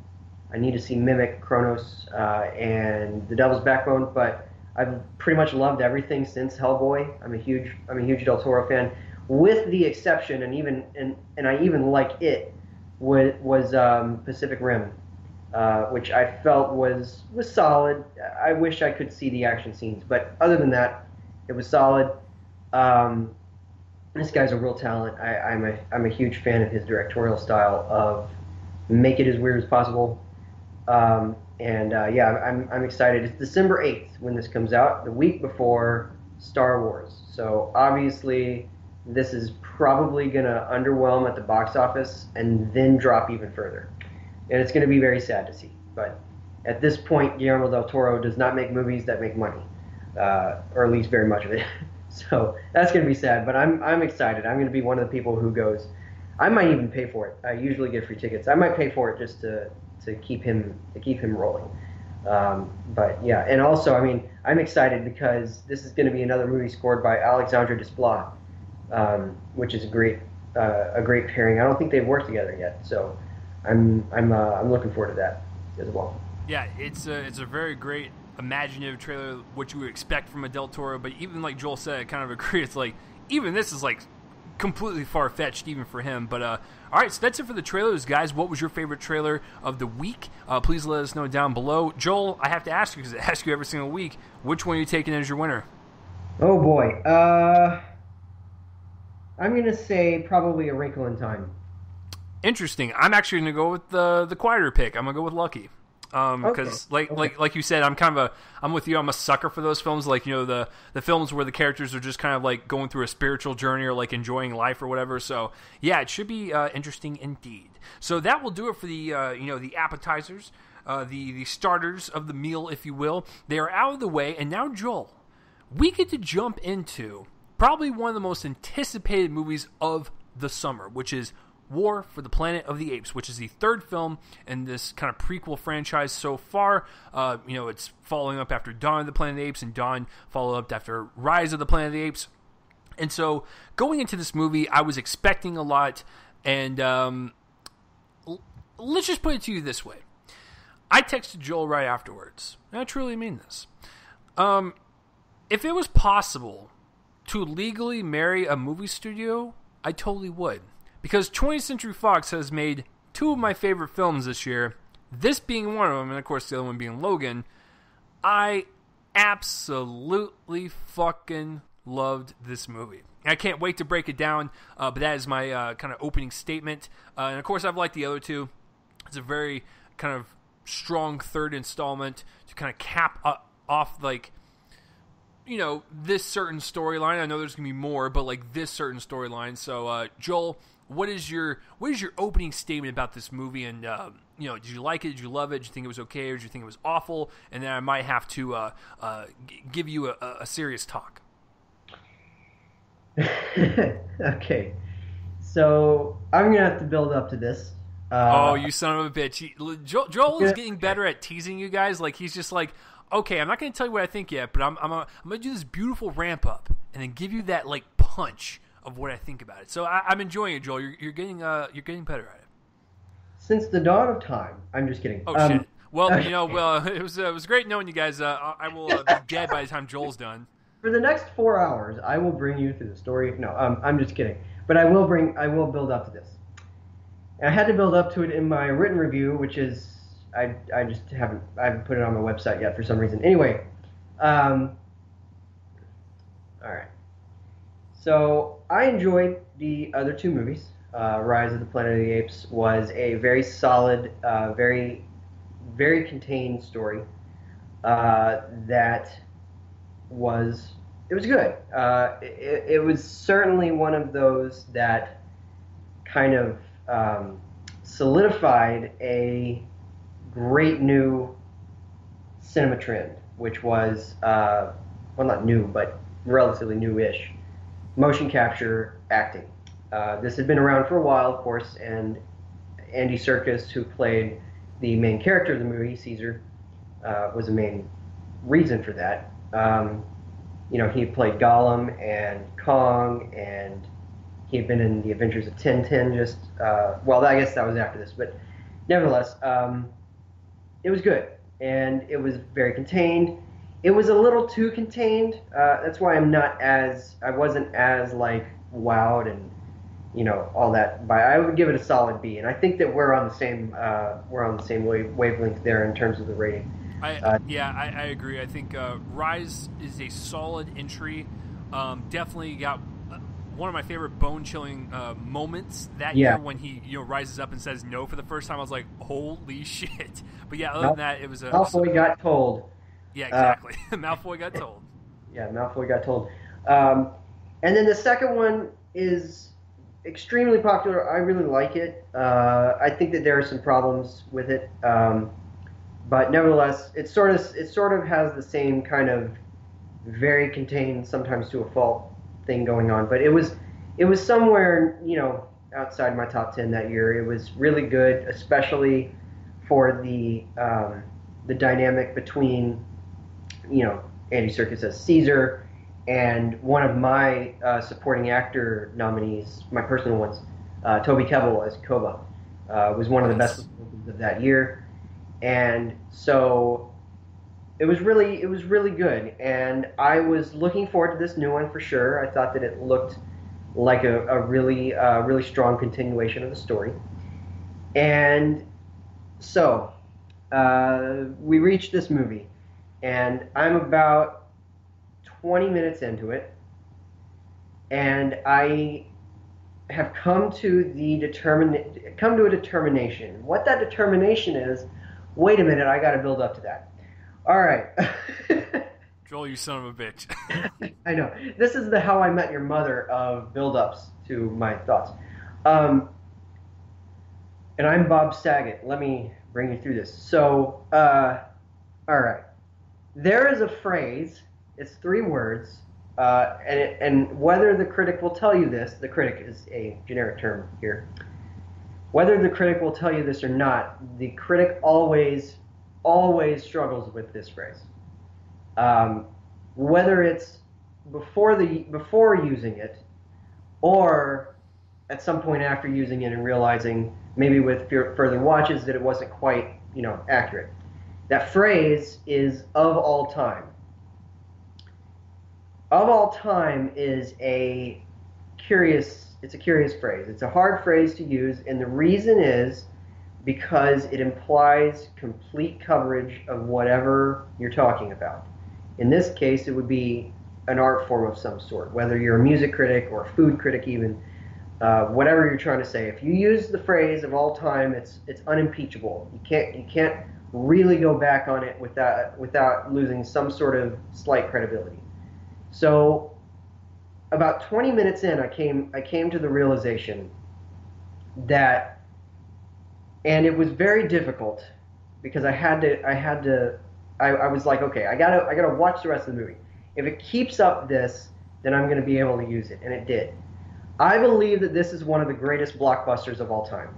I need to see Mimic, Kronos, and The Devil's Backbone, but I've pretty much loved everything since Hellboy. I'm a huge Del Toro fan, with the exception, and I even like it, was Pacific Rim, which I felt was solid. I wish I could see the action scenes, but other than that, it was solid. This guy's a real talent. I'm a huge fan of his directorial style of make it as weird as possible. I'm excited. It's December 8th when this comes out, the week before Star Wars. So obviously, this is probably going to underwhelm at the box office and then drop even further. And it's going to be very sad to see. But at this point, Guillermo del Toro does not make movies that make money, or at least very much of it. So that's going to be sad. But I'm excited. I'm going to be one of the people who goes. I might even pay for it. I usually get free tickets. I might pay for it just to keep him rolling. But yeah, and also, I mean, I'm excited because this is going to be another movie scored by Alexandre Desplat. Which is a great pairing. I don't think they've worked together yet, so I'm looking forward to that as well. Yeah, it's a very great imaginative trailer, what you would expect from a Del Toro. But even like Joel said, I kind of agree. It's like even this is like completely far fetched even for him. But all right, so that's it for the trailers, guys. What was your favorite trailer of the week? Please let us know down below. Joel, I have to ask you because I ask you every single week. Which one are you taking as your winner? Oh boy. I'm going to say probably A Wrinkle in Time. Interesting. I'm actually going to go with the quieter pick. I'm going to go with Lucky. Because like you said, I'm with you. I'm a sucker for those films, like, the films where the characters are just kind of like going through a spiritual journey or like enjoying life or whatever. So yeah, it should be interesting indeed. So that will do it for the the appetizers, the starters of the meal, if you will. They are out of the way, and now Joel, we get to jump into probably one of the most anticipated movies of the summer, which is War for the Planet of the Apes, which is the third film in this kind of prequel franchise so far. It's following up after Dawn of the Planet of the Apes, and Dawn followed up after Rise of the Planet of the Apes. And so going into this movie, I was expecting a lot, and let's just put it to you this way. I texted Joel right afterwards, and I truly mean this. If it was possible to legally marry a movie studio, I totally would. Because 20th Century Fox has made two of my favorite films this year, this being one of them, and of course the other one being Logan. I absolutely fucking loved this movie. I can't wait to break it down, but that is my kind of opening statement. And of course I've liked the other two. It's a very kind of strong third installment to kind of cap off, like, you know, this certain storyline. I know there's gonna be more, but like this certain storyline. So Joel, what is your opening statement about this movie? And you know, did you like it? Did you love it? Did you think it was okay, or did you think it was awful? And then I might have to give you a serious talk. Okay, so I'm gonna have to build up to this. Oh, you son of a bitch! Joel is getting better at teasing you guys. Like, he's just like, okay, I'm not going to tell you what I think yet, but I'm going to do this beautiful ramp up and then give you that like punch of what I think about it. So I'm enjoying it, Joel. You're getting better at it. Since the dawn of time, I'm just kidding. Oh shit. Well, you know, it was great knowing you guys. I will be dead by the time Joel's done. For the next 4 hours, I will bring you through the story. No, I'm just kidding. But I will build up to this. And I had to build up to it in my written review, which is I haven't put it on my website yet for some reason. Anyway, all right. So I enjoyed the other two movies. Rise of the Planet of the Apes was a very solid, very, very contained story that was good. It was certainly one of those that kind of solidified a great new cinema trend, which was, well, not new, but relatively new-ish, motion capture acting. This had been around for a while, of course, and Andy Serkis, who played the main character of the movie, Caesar, was the main reason for that. You know, he played Gollum and Kong, and he had been in The Adventures of Tintin just, well, I guess that was after this, but nevertheless, it was good, and it was very contained. It was a little too contained. That's why I wasn't as, like, wowed and, you know, all that. But I would give it a solid B, and I think that we're on the same wavelength there in terms of the rating. I agree. I think Rise is a solid entry. Definitely got one of my favorite bone-chilling moments that year when he rises up and says no for the first time. I was like, holy shit. But yeah, other than that, it was a... Malfoy got told. Yeah, exactly. Malfoy got told. Yeah, Malfoy got told. And then the second one is extremely popular. I really like it. I think that there are some problems with it. But nevertheless, it sort of has the same kind of very contained, sometimes to a fault, thing going on. But it was somewhere, you know, outside my top 10 that year. It was really good, especially for the dynamic between, you know, Andy Serkis as Caesar and one of my supporting actor nominees, my personal ones, Toby Kebbell as Koba, was one of the best performances of that year. And so it was really good, and I was looking forward to this new one for sure. I thought that it looked like a really strong continuation of the story. And so we reached this movie, and I'm about 20 minutes into it, and I have come to a determination. What that determination is, wait a minute, I got to build up to that. All right. Joel, you son of a bitch. I know. This is the How I Met Your Mother of build-ups to my thoughts. And I'm Bob Saget. Let me bring you through this. So, all right. There is a phrase. It's 3 words. And whether the critic will tell you this, the critic is a generic term here. Whether the critic will tell you this or not, the critic always struggles with this phrase. Whether it's before using it, or at some point after using it and realizing maybe with further watches that it wasn't quite, accurate. That phrase is of all time. Of all time is a curious phrase. It's a hard phrase to use, and the reason is because it implies complete coverage of whatever you're talking about. In this case, it would be an art form of some sort, whether you're a music critic or a food critic even, whatever you're trying to say. If you use the phrase of all time, it's unimpeachable. You can't really go back on it without losing some sort of slight credibility. So about 20 minutes in, I came to the realization that, and it was very difficult because I was like, okay, I gotta watch the rest of the movie. If it keeps up this, then I'm going to be able to use it, and it did. I believe that this is one of the greatest blockbusters of all time.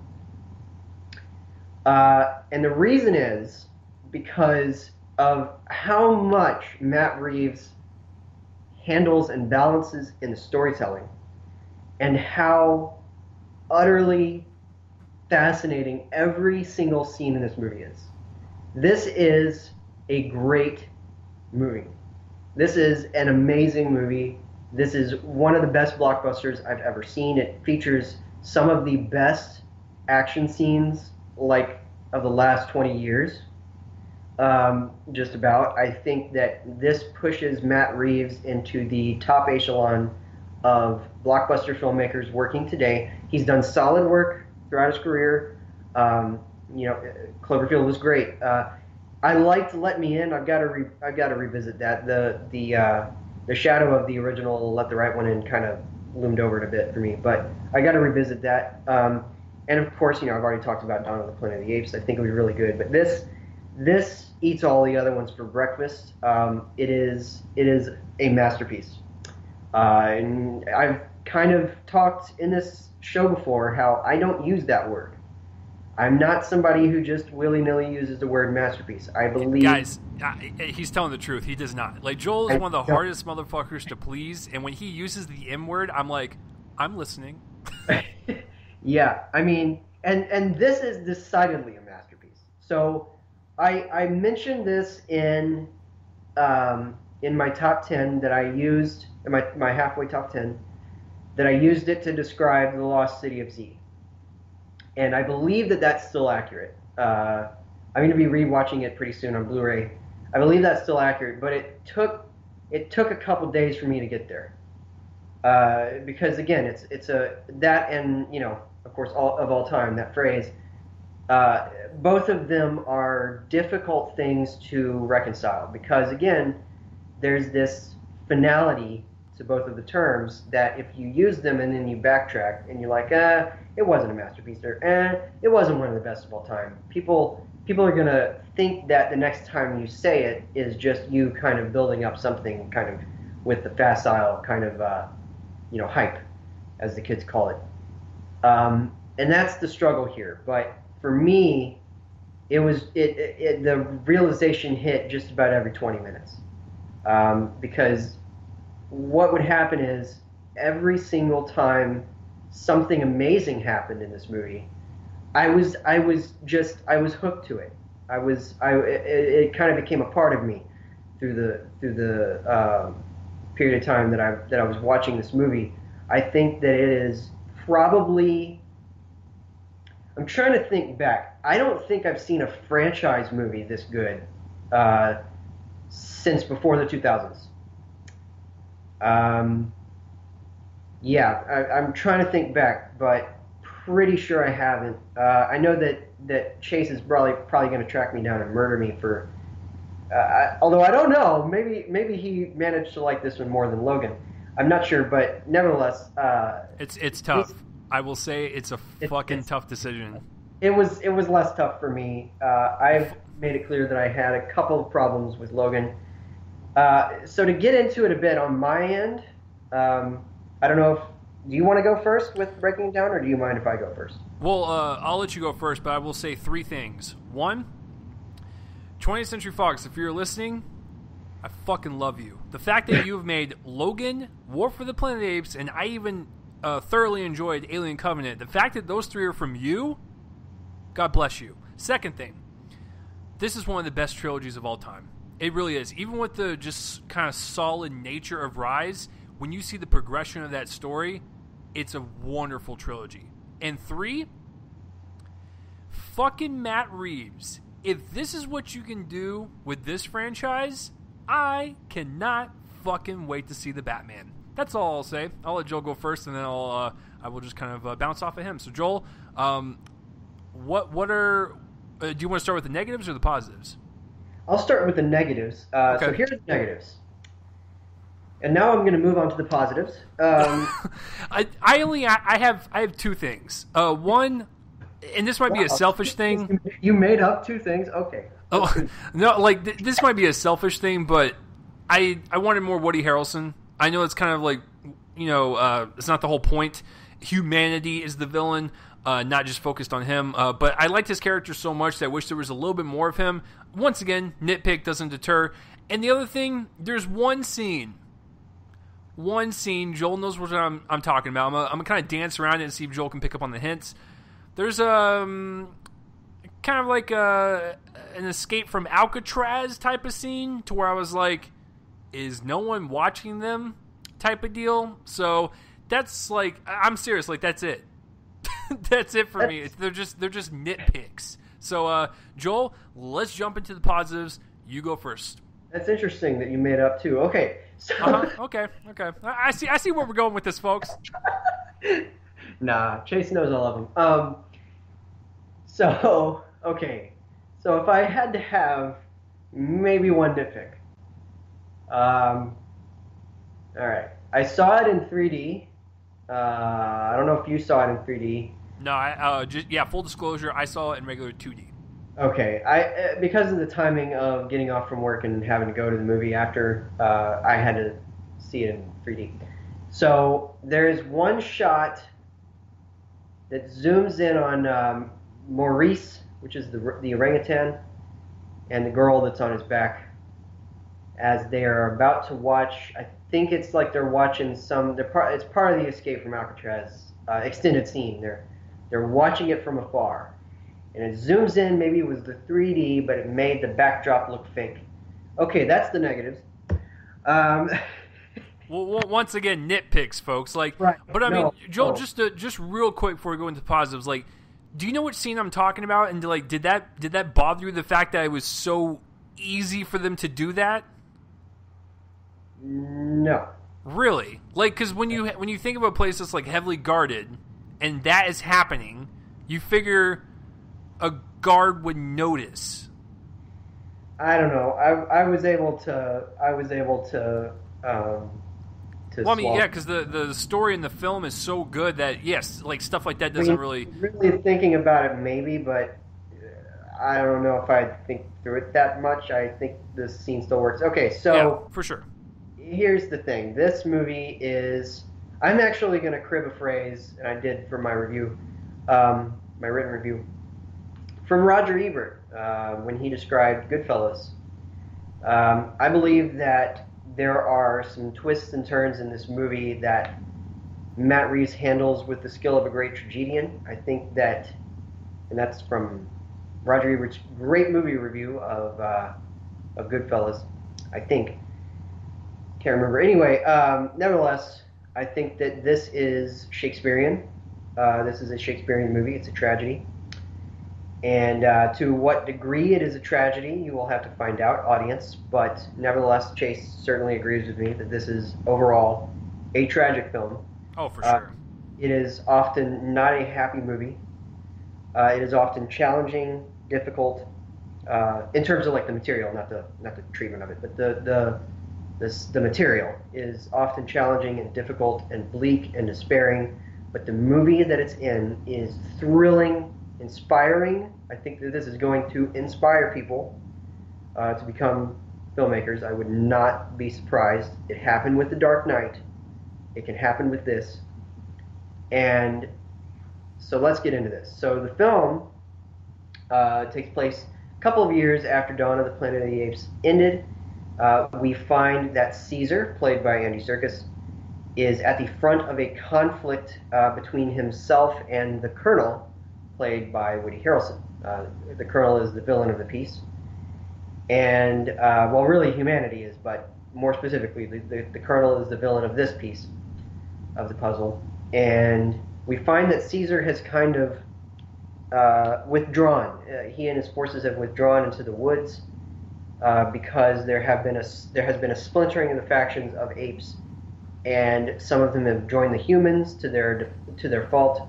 And the reason is because of how much Matt Reeves handles and balances in the storytelling, and how utterly fascinating every single scene in this movie is. This is a great movie. This is an amazing movie. This is one of the best blockbusters I've ever seen. It features some of the best action scenes, of the last 20 years. Just about. I think that this pushes Matt Reeves into the top echelon of blockbuster filmmakers working today. He's done solid work throughout his career. Cloverfield was great. I liked Let Me In. I've got to revisit that. The shadow of the original Let the Right One In kind of loomed over it a bit for me, but I got to revisit that. And of course, I've already talked about Dawn of the Planet of the Apes. I think it was really good, but this eats all the other ones for breakfast. It is a masterpiece. And I've kind of talked in this show before how I don't use that word. I'm not somebody who just willy-nilly uses the word masterpiece. I believe... Guys, he's telling the truth. He does not. Joel is one of the hardest motherfuckers to please, and when he uses the M word, I'm like, I'm listening. Yeah, I mean, and this is decidedly a masterpiece. So I mentioned this in my top 10 that I used, in my halfway top 10, that I used it to describe the Lost City of Z. And I believe that that's still accurate. I'm going to be rewatching it pretty soon on Blu-ray. I believe that's still accurate, but it took a couple days for me to get there. Because again, it's that and of course all time, that phrase. Both of them are difficult things to reconcile because again, there's this finality to both of the terms that if you use them and then you backtrack and you're like, it wasn't a masterpiece, or it wasn't one of the best of all time. People are gonna think that the next time you say it is just you kind of building up something kind of with the facile kind of hype, as the kids call it. And that's the struggle here. But for me, the realization hit just about every 20 minutes. Because what would happen is every single time something amazing happened in this movie, I was hooked to it. It kind of became a part of me through the period of time that I was watching this movie. I think that it is probably, I'm trying to think back. I don't think I've seen a franchise movie this good since before the 2000s. I'm trying to think back, but pretty sure I haven't. I know that Chase is probably going to track me down and murder me for. Although I don't know, maybe he managed to like this one more than Logan. I'm not sure, but nevertheless, it's tough. I will say it's a fucking tough decision. It was less tough for me. I've made it clear that I had a couple of problems with Logan. So to get into it a bit on my end, I don't know do you want to go first with breaking it down, or do you mind if I go first? Well, I'll let you go first, but I will say three things. One, 20th Century Fox, if you're listening, I fucking love you. The fact that you have made Logan, War for the Planet of the Apes, and I even thoroughly enjoyed Alien Covenant, the fact that those three are from you, God bless you. Second thing, this is one of the best trilogies of all time. It really is. Even with the just kind of solid nature of Rise, when you see the progression of that story, it's a wonderful trilogy. And 3, fucking Matt Reeves. If this is what you can do with this franchise, I cannot fucking wait to see the Batman. That's all I'll say. I'll let Joel go first, and then I will just kind of bounce off of him. So Joel, what are do you want to start with the negatives or the positives? I'll start with the negatives. Okay. So here's the negatives. And now I'm going to move on to the positives. I have 2 things. One, and this might be a selfish thing. You made up 2 things? Okay. Oh no, like this might be a selfish thing, but I wanted more Woody Harrelson. I know it's kind of like, it's not the whole point. Humanity is the villain, not just focused on him. But I liked his character so much that I wish there was a little bit more of him. Once again, nitpick doesn't deter. And the other thing, there's one scene. Joel knows what I'm talking about. I'm gonna kind of dance around it and see if Joel can pick up on the hints. There's kind of like an escape from Alcatraz type of scene to where I was like, is no one watching them type of deal. So that's like, I'm serious, like that's it. That's it for me. They're just nitpicks. So Joel, let's jump into the positives. You go first. That's interesting that you made up 2. Okay. So Okay. I see where we're going with this, folks. Nah, Chase knows all of them. So if I had to have maybe one nitpick. All right. I saw it in 3D. I don't know if you saw it in 3D. No, full disclosure, I saw it in regular 2D. Okay. Because of the timing of getting off from work and having to go to the movie after, I had to see it in 3D. So there is one shot that zooms in on Maurice, which is the orangutan, and the girl that's on his back, as they are about to watch. I think it's like they're watching it's part of the Escape from Alcatraz extended scene. They're watching it from afar, and it zooms in. Maybe it was the 3D, but it made the backdrop look fake. Okay, that's the negatives. Well, once again, nitpicks, folks. Like, right. But I mean, Joel, just real quick before we go into positives, like, do you know what scene I'm talking about? And like, did that bother you? The fact that it was so easy for them to do that? No. Really? Like, because when you think of a place that's like heavily guarded, and that is happening, you figure a guard would notice. I don't know. I was able to. Well, I mean, yeah, because the story in the film is so good that yes, like stuff like that doesn't really thinking about it, maybe, but I don't know if I think through it that much. I think this scene still works. Okay, so yeah, for sure. Here's the thing. This movie is. I'm actually going to crib a phrase, and I did for my review, my written review, from Roger Ebert when he described Goodfellas. I believe that there are some twists and turns in this movie that Matt Reeves handles with the skill of a great tragedian. I think that, and that's from Roger Ebert's great movie review of Goodfellas, I think. Can't remember. Anyway, nevertheless, I think that this is Shakespearean. This is a Shakespearean movie. It's a tragedy. And to what degree it is a tragedy, you will have to find out, audience. But nevertheless, Chase certainly agrees with me that this is overall a tragic film. Oh, for sure. It is often not a happy movie. It is often challenging, difficult, in terms of like the material, not the treatment of it, but the material is often challenging and difficult and bleak and despairing. But the movie that it's in is thrilling, inspiring. I think that this is going to inspire people to become filmmakers. I would not be surprised. It happened with The Dark Knight. It can happen with this. And so let's get into this. So the film takes place a couple of years after Dawn of the Planet of the Apes ended. We find that Caesar, played by Andy Serkis, is at the front of a conflict between himself and the Colonel, played by Woody Harrelson. The Colonel is the villain of the piece. And, well, really humanity is, but more specifically, the Colonel is the villain of this piece of the puzzle. And we find that Caesar has kind of withdrawn. He and his forces have withdrawn into the woods because there has been a splintering of the factions of apes, and some of them have joined the humans to their fault,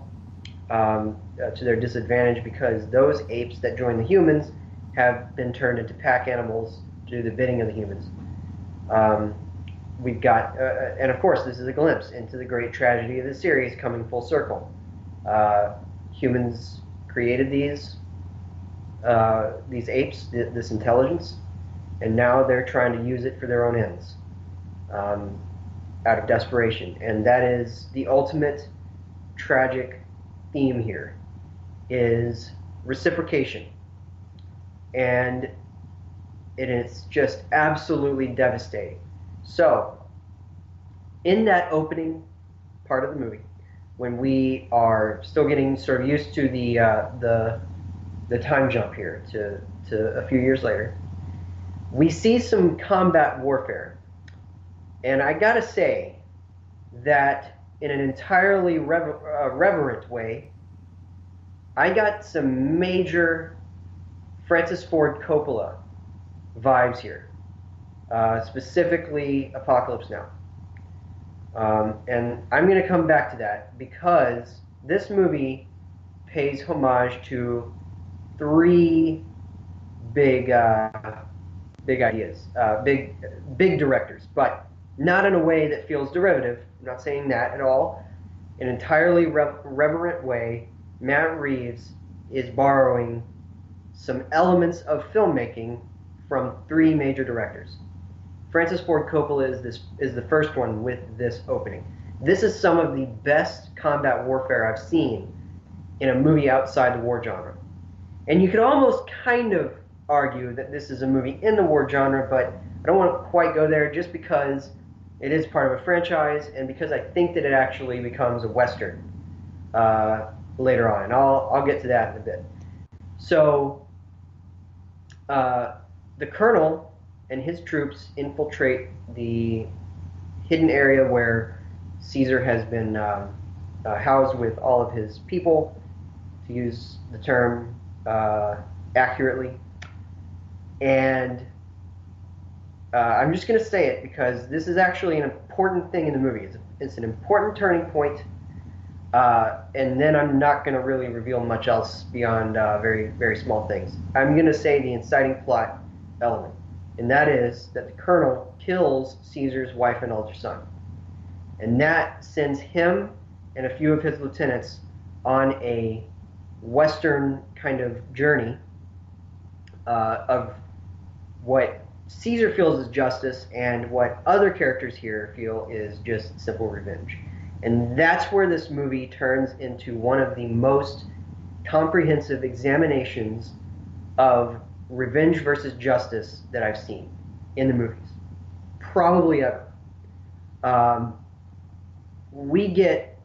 to their disadvantage, because those apes that join the humans have been turned into pack animals to do the bidding of the humans. We've got, and of course, this is a glimpse into the great tragedy of the series coming full circle. Humans created these apes, this intelligence, and now they're trying to use it for their own ends, out of desperation. And that is the ultimate tragic theme here, is reciprocation. And it's just absolutely devastating. So, in that opening part of the movie, when we are still getting sort of used to the time jump here to a few years later, we see some combat warfare. And I gotta say that in an entirely reverent way, I got some major Francis Ford Coppola vibes here, specifically Apocalypse Now. And I'm going to come back to that because this movie pays homage to three big ideas, big directors, but not in a way that feels derivative. I'm not saying that at all. In an entirely reverent way, Matt Reeves is borrowing some elements of filmmaking from three major directors. Francis Ford Coppola is the first one with this opening. This is some of the best combat warfare I've seen in a movie outside the war genre. And you could almost kind of argue that this is a movie in the war genre, but I don't want to quite go there just because it is part of a franchise and because I think that it actually becomes a Western later on. And I'll get to that in a bit. So, the Colonel and his troops infiltrate the hidden area where Caesar has been housed with all of his people, to use the term accurately. And I'm just going to say it because this is actually an important thing in the movie. It's an important turning point. And then I'm not going to really reveal much else beyond very, very small things. I'm going to say the inciting plot element, and that is that the Colonel kills Caesar's wife and elder son. And that sends him and a few of his lieutenants on a Western kind of journey of what Caesar feels is justice and what other characters here feel is just simple revenge. And that's where this movie turns into one of the most comprehensive examinations of revenge versus justice that I've seen in the movies. Probably ever. We get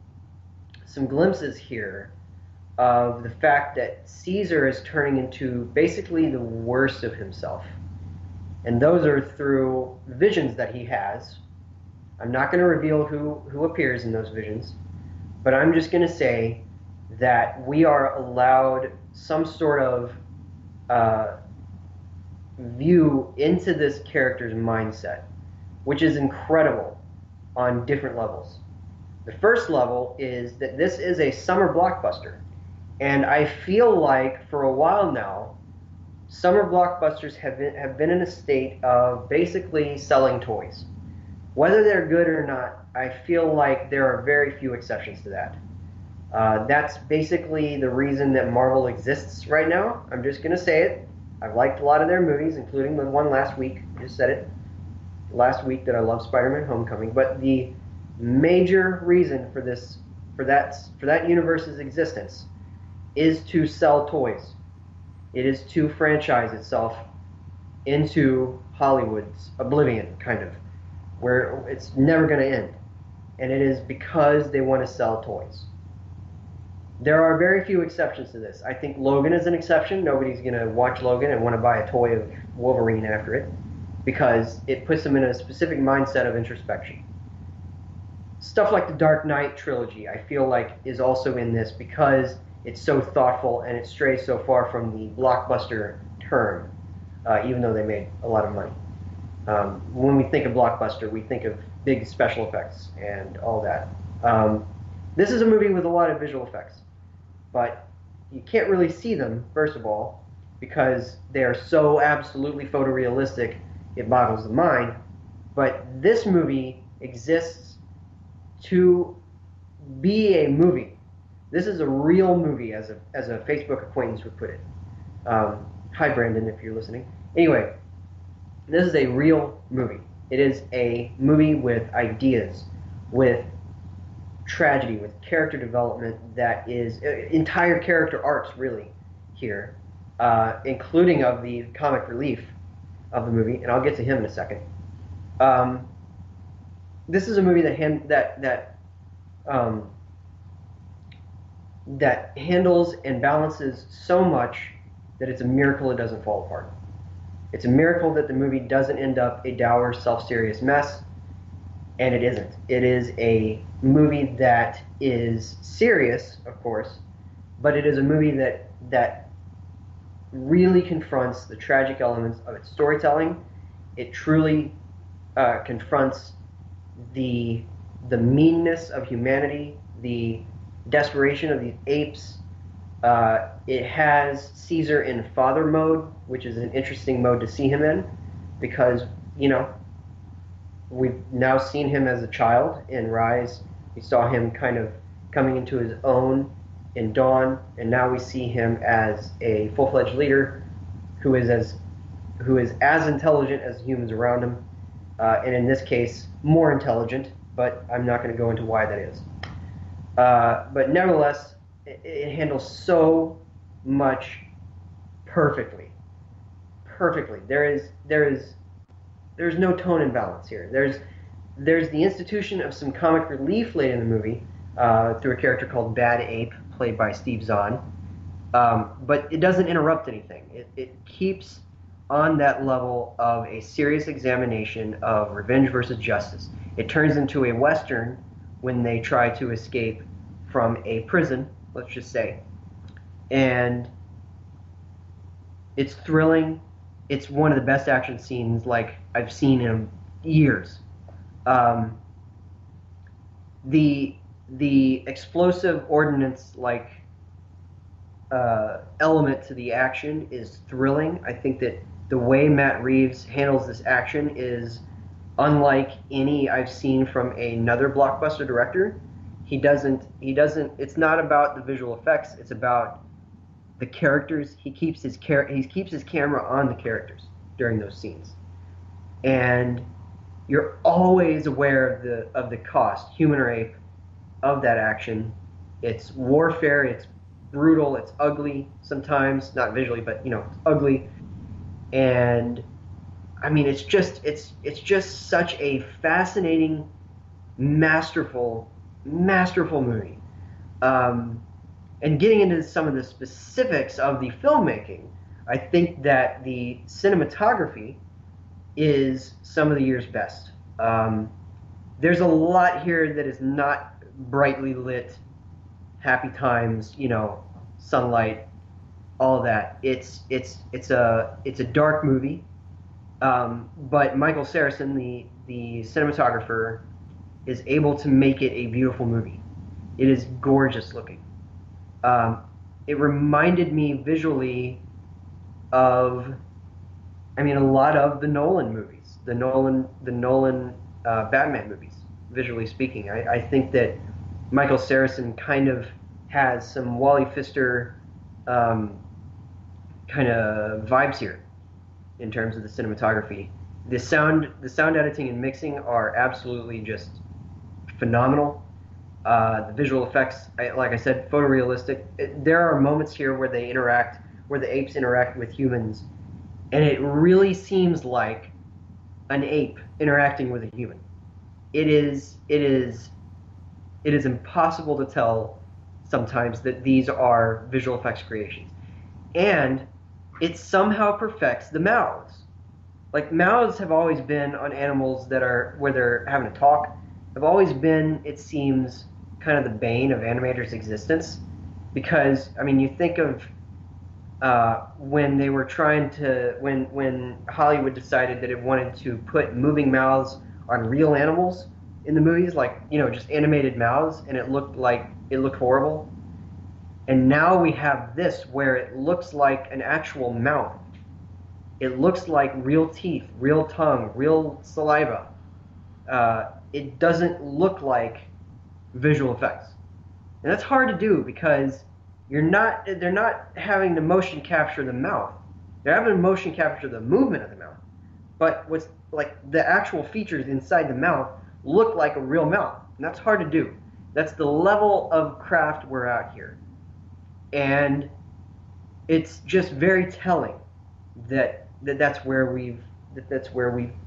some glimpses here of the fact that Caesar is turning into basically the worst of himself. And those are through visions that he has. I'm not going to reveal who appears in those visions, but I'm just going to say that we are allowed some sort of view into this character's mindset, which is incredible on different levels. The first level is that this is a summer blockbuster, and I feel like for a while now, summer blockbusters have been in a state of basically selling toys. Whether they're good or not, I feel like there are very few exceptions to that. That's basically the reason that Marvel exists right now. I'm just going to say it. I've liked a lot of their movies, including the one last week. I just said it last week that I love Spider-Man: Homecoming. But the major reason for that universe's existence is to sell toys. It is to franchise itself into Hollywood's oblivion, kind of, where it's never going to end. And it is because they want to sell toys. There are very few exceptions to this. I think Logan is an exception. Nobody's going to watch Logan and want to buy a toy of Wolverine after it because it puts them in a specific mindset of introspection. Stuff like the Dark Knight trilogy, I feel like, is also in this because it's so thoughtful and it strays so far from the blockbuster term, even though they made a lot of money. When we think of blockbuster, we think of big special effects and all that. This is a movie with a lot of visual effects, but you can't really see them, first of all, because they are so absolutely photorealistic, it boggles the mind. But this movie exists to be a movie. This is a real movie, as a Facebook acquaintance would put it. Hi, Brandon, if you're listening. Anyway, this is a real movie. It is a movie with ideas, with tragedy, with character development that is entire character arcs, really, here, including of the comic relief of the movie, and I'll get to him in a second. This is a movie that handles and balances so much that it's a miracle it doesn't fall apart. It's a miracle that the movie doesn't end up a dour, self-serious mess, and it isn't. It is a movie that is serious, of course, but it is a movie that really confronts the tragic elements of its storytelling. It truly confronts the meanness of humanity, the desperation of these apes. It has Caesar in father mode, which is an interesting mode to see him in, because, we've now seen him as a child in Rise. We saw him kind of coming into his own in Dawn, and now we see him as a full-fledged leader who is as intelligent as the humans around him, and in this case, more intelligent, but I'm not going to go into why that is. But nevertheless, it handles so much perfectly. Perfectly. There's no tone imbalance here. There's the institution of some comic relief late in the movie through a character called Bad Ape, played by Steve Zahn. But it doesn't interrupt anything. It keeps on that level of a serious examination of revenge versus justice. It turns into a Western when they try to escape from a prison, let's just say. And it's thrilling. It's one of the best action scenes like I've seen in years. The explosive ordnance like element to the action is thrilling. I think that the way Matt Reeves handles this action is unlike any I've seen from another blockbuster director. He doesn't, it's not about the visual effects, it's about the characters. He keeps his camera on the characters during those scenes. And you're always aware of the cost, human or ape, of that action. It's warfare, it's brutal, it's ugly sometimes, not visually, but it's ugly. And I mean, it's just such a fascinating, masterful movie. And getting into some of the specifics of the filmmaking, I think that the cinematography is some of the year's best. There's a lot here that is not brightly lit, happy times, sunlight, all that. It's a dark movie. But Michael Saracen, the cinematographer, is able to make it a beautiful movie. It is gorgeous looking. It reminded me visually of, a lot of the Nolan movies, the Nolan Batman movies, visually speaking. I think that Michael Saracen kind of has some Wally Pfister kind of vibes here in terms of the cinematography. The sound editing and mixing are absolutely just phenomenal. The visual effects, like I said, photorealistic. There are moments here where the apes interact with humans, and it really seems like an ape interacting with a human. It is impossible to tell sometimes that these are visual effects creations. And it somehow perfects the mouths. Like, mouths have always been on animals that are where they're having to talk, have always been, it seems, kind of the bane of animators' existence. Because, I mean, you think of when they were trying to, when Hollywood decided that it wanted to put moving mouths on real animals in the movies, like, you know, just animated mouths, and it looked horrible. And now we have this where it looks like an actual mouth. It looks like real teeth, real tongue, real saliva. It doesn't look like visual effects. And that's hard to do because they're not having to motion capture the mouth. They're having to motion capture the movement of the mouth. But what's like the actual features inside the mouth look like a real mouth. And that's hard to do. That's the level of craft we're at here. And it's just very telling that's where we've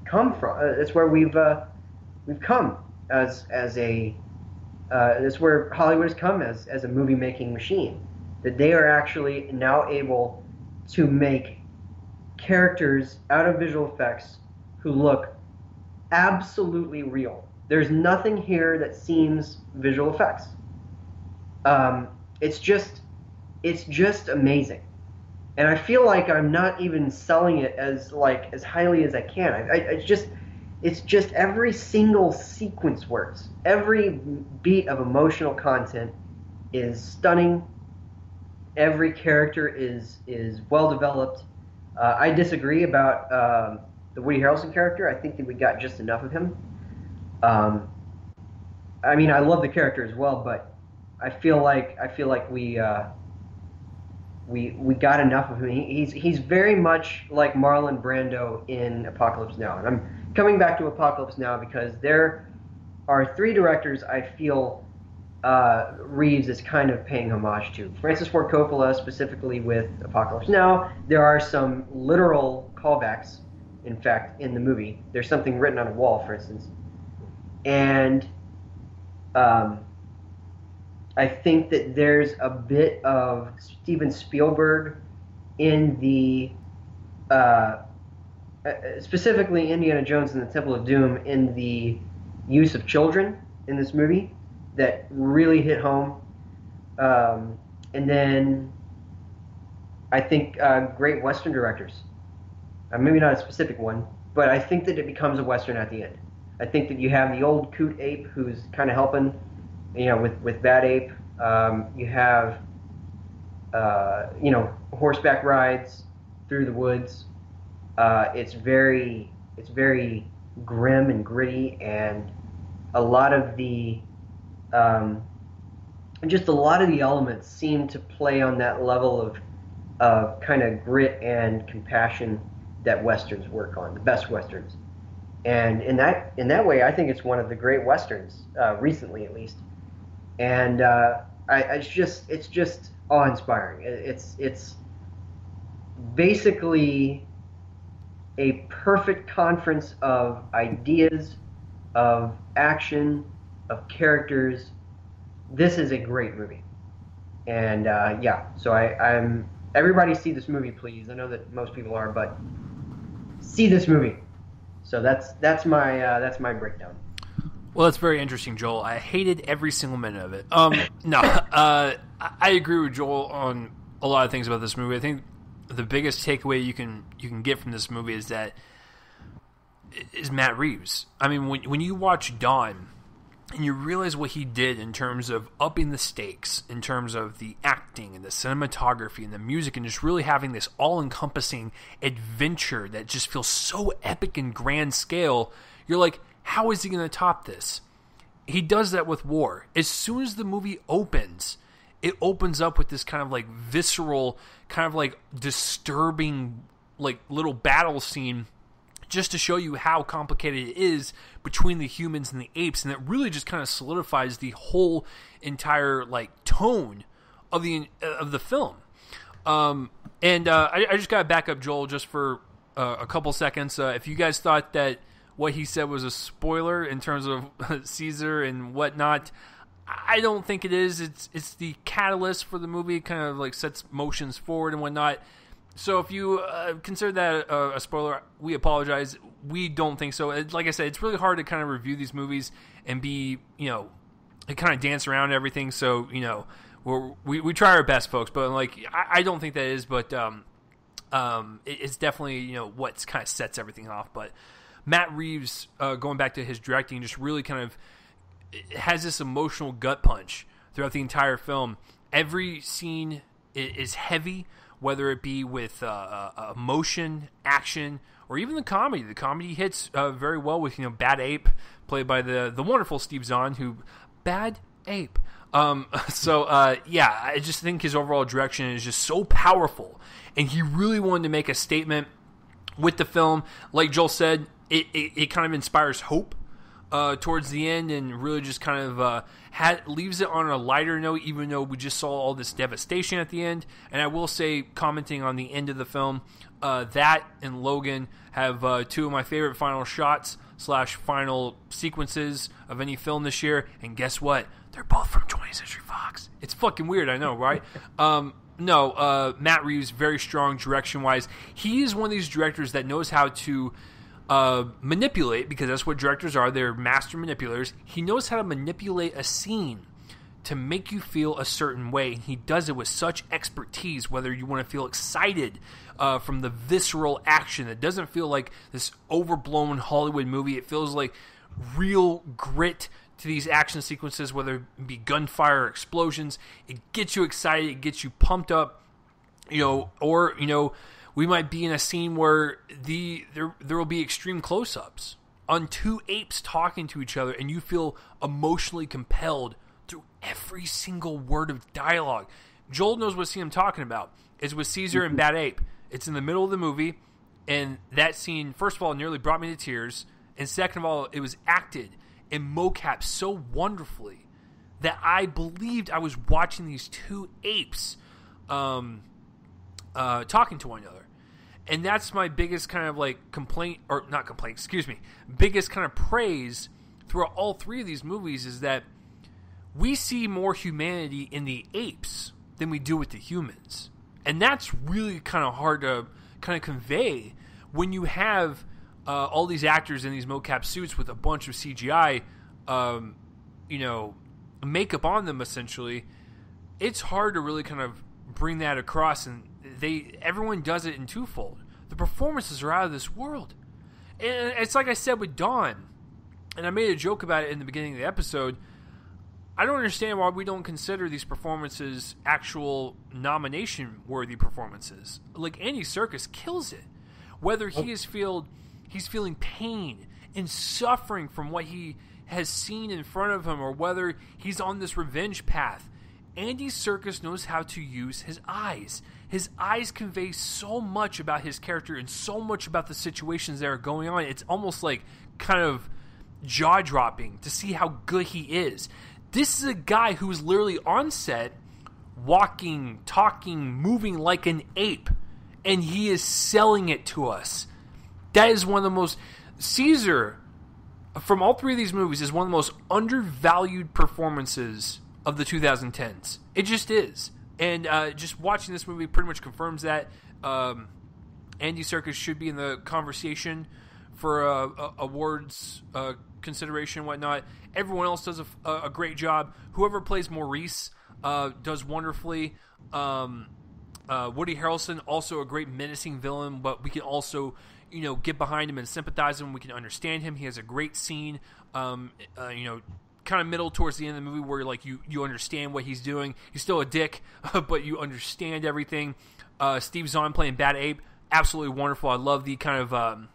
come from. That's where we've come as a that's where Hollywood has come as a movie making machine. That they are actually now able to make characters out of visual effects who look absolutely real. There's nothing here that seems visual effects. It's just amazing. And I feel like I'm not even selling it as highly as I can. It's just every single sequence works. Every beat of emotional content is stunning. Every character is well developed. I disagree about the Woody Harrelson character. I think that we got just enough of him. I mean, I love the character as well, but I feel like we got enough of him. He's very much like Marlon Brando in Apocalypse Now. And I'm coming back to Apocalypse Now because there are three directors I feel Reeves is kind of paying homage to. Francis Ford Coppola, specifically with Apocalypse Now. There are some literal callbacks, in fact, in the movie. There's something written on a wall, for instance. And I think that there's a bit of Steven Spielberg in the, specifically Indiana Jones and the Temple of Doom, in the use of children in this movie that really hit home. And then I think great Western directors. Maybe not a specific one, but I think that it becomes a Western at the end. I think that you have the old coot ape who's kind of helping, with Bad Ape. You have, horseback rides through the woods. It's very grim and gritty, and a lot of the elements seem to play on that level of kind of grit and compassion that Westerns work on, the best Westerns. And in that way, I think it's one of the great Westerns, recently at least. And it's just awe-inspiring. It's basically a perfect conference of ideas, of action, of characters. This is a great movie. And so I'm everybody see this movie, please. I know that most people are, but see this movie. So that's my breakdown. Well, that's very interesting, Joel. I hated every single minute of it. I agree with Joel on a lot of things about this movie. I think the biggest takeaway you can get from this movie is Matt Reeves. I mean, when you watch Dawn and you realize what he did in terms of upping the stakes, in terms of the acting and the cinematography and the music, and just really having this all-encompassing adventure that just feels so epic and grand scale, you're like, how is he going to top this? He does that with War. As soon as the movie opens, it opens up with this kind of like visceral, kind of like disturbing, like little battle scene, just to show you how complicated it is between the humans and the apes, and it really just kind of solidifies the whole entire like tone of the film. I just got to back up Joel just for a couple seconds. If you guys thought that what he said was a spoiler in terms of Caesar and whatnot, I don't think it is. It's the catalyst for the movie. It kind of like sets motions forward and whatnot. So if you consider that a spoiler, we apologize. We don't think so. Like I said, it's really hard to kind of review these movies and be, and kind of dance around everything. So, we try our best, folks. But like, I don't think that is. But it's definitely what kind of sets everything off. But Matt Reeves, going back to his directing, just really kind of has this emotional gut punch throughout the entire film. Every scene is heavy, whether it be with emotion, action, or even the comedy. The comedy hits very well with Bad Ape, played by the wonderful Steve Zahn, who Bad Ape. I just think his overall direction is just so powerful, and he really wanted to make a statement with the film. Like Joel said, it kind of inspires hope towards the end, and really just kind of leaves it on a lighter note, even though we just saw all this devastation at the end. And I will say, commenting on the end of the film, that and Logan have two of my favorite final shots / final sequences of any film this year. And guess what? They're both from 20th Century Fox. It's fucking weird, I know, right? Matt Reeves, very strong direction-wise. He is one of these directors that knows how to manipulate, because that's what directors are. They're master manipulators. He knows how to manipulate a scene to make you feel a certain way. He does it with such expertise, whether you want to feel excited from the visceral action. It doesn't feel like this overblown Hollywood movie. It feels like real grit to these action sequences, whether it be gunfire or explosions. It gets you excited. It gets you pumped up, we might be in a scene where there will be extreme close-ups on two apes talking to each other, and you feel emotionally compelled through every single word of dialogue. Joel knows what scene I'm talking about. It's with Caesar and Bad Ape. It's in the middle of the movie, and that scene, first of all, nearly brought me to tears, and second of all, it was acted and mocap so wonderfully that I believed I was watching these two apes talking to one another. And that's my biggest kind of biggest kind of praise throughout all three of these movies, is that we see more humanity in the apes than we do with the humans. And that's really kind of hard to kind of convey when you have all these actors in these mocap suits with a bunch of CGI, makeup on them, essentially. It's hard to really kind of bring that across, and everyone does it in twofold. The performances are out of this world. And it's like I said with Dawn, and I made a joke about it in the beginning of the episode. I don't understand why we don't consider these performances actual nomination-worthy performances. Like, Andy Serkis kills it. Whether he's feeling pain and suffering from what he has seen in front of him, or whether he's on this revenge path, Andy Serkis knows how to use his eyes. His eyes convey so much about his character and so much about the situations that are going on. It's almost like kind of jaw-dropping to see how good he is. This is a guy who is literally on set, walking, talking, moving like an ape, and he is selling it to us. That is one of the most... Caesar, from all three of these movies, is one of the most undervalued performances of the 2010s. It just is. And just watching this movie pretty much confirms that. Andy Serkis should be in the conversation for awards consideration and whatnot. Everyone else does a great job. Whoever plays Maurice does wonderfully. Woody Harrelson, also a great menacing villain, but we can also get behind him and sympathize with him. We can understand him. He has a great scene, kind of middle towards the end of the movie where like you understand what he's doing. He's still a dick, but you understand everything. Steve Zahn playing Bad Ape, absolutely wonderful. I love the kind of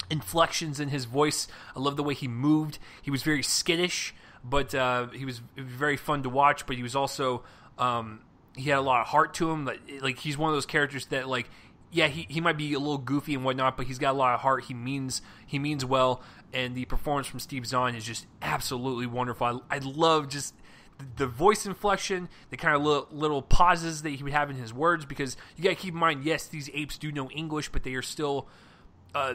inflections in his voice. I love the way he moved. He was very skittish, but it was very fun to watch. But he was also he had a lot of heart to him. Like he's one of those characters that like, yeah, he might be a little goofy and whatnot, but he's got a lot of heart. He means well, and the performance from Steve Zahn is just absolutely wonderful. I love just the voice inflection, the kind of little pauses that he would have in his words, because you got to keep in mind, yes, these apes do know English, but they are still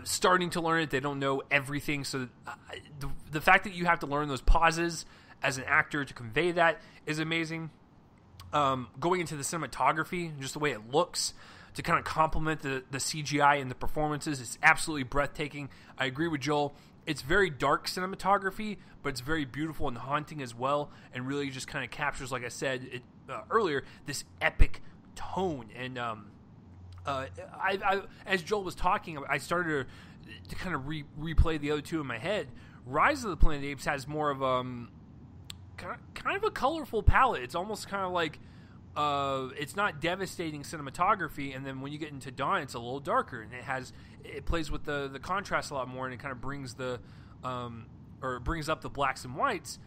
starting to learn it. They don't know everything, so the fact that you have to learn those pauses as an actor to convey that is amazing. Going into the cinematography, just the way it looks, to kind of complement the CGI and the performances, it's absolutely breathtaking. I agree with Joel. It's very dark cinematography, but it's very beautiful and haunting as well, and really just kind of captures, like I said earlier, this epic tone. And I as Joel was talking, I started to kind of replay the other two in my head. Rise of the Planet of the Apes has more of kind of a colorful palette. It's almost kind of like it's not devastating cinematography, and then when you get into Dawn, it's a little darker, and it plays with the contrast a lot more, and it kind of brings brings up the blacks and whites.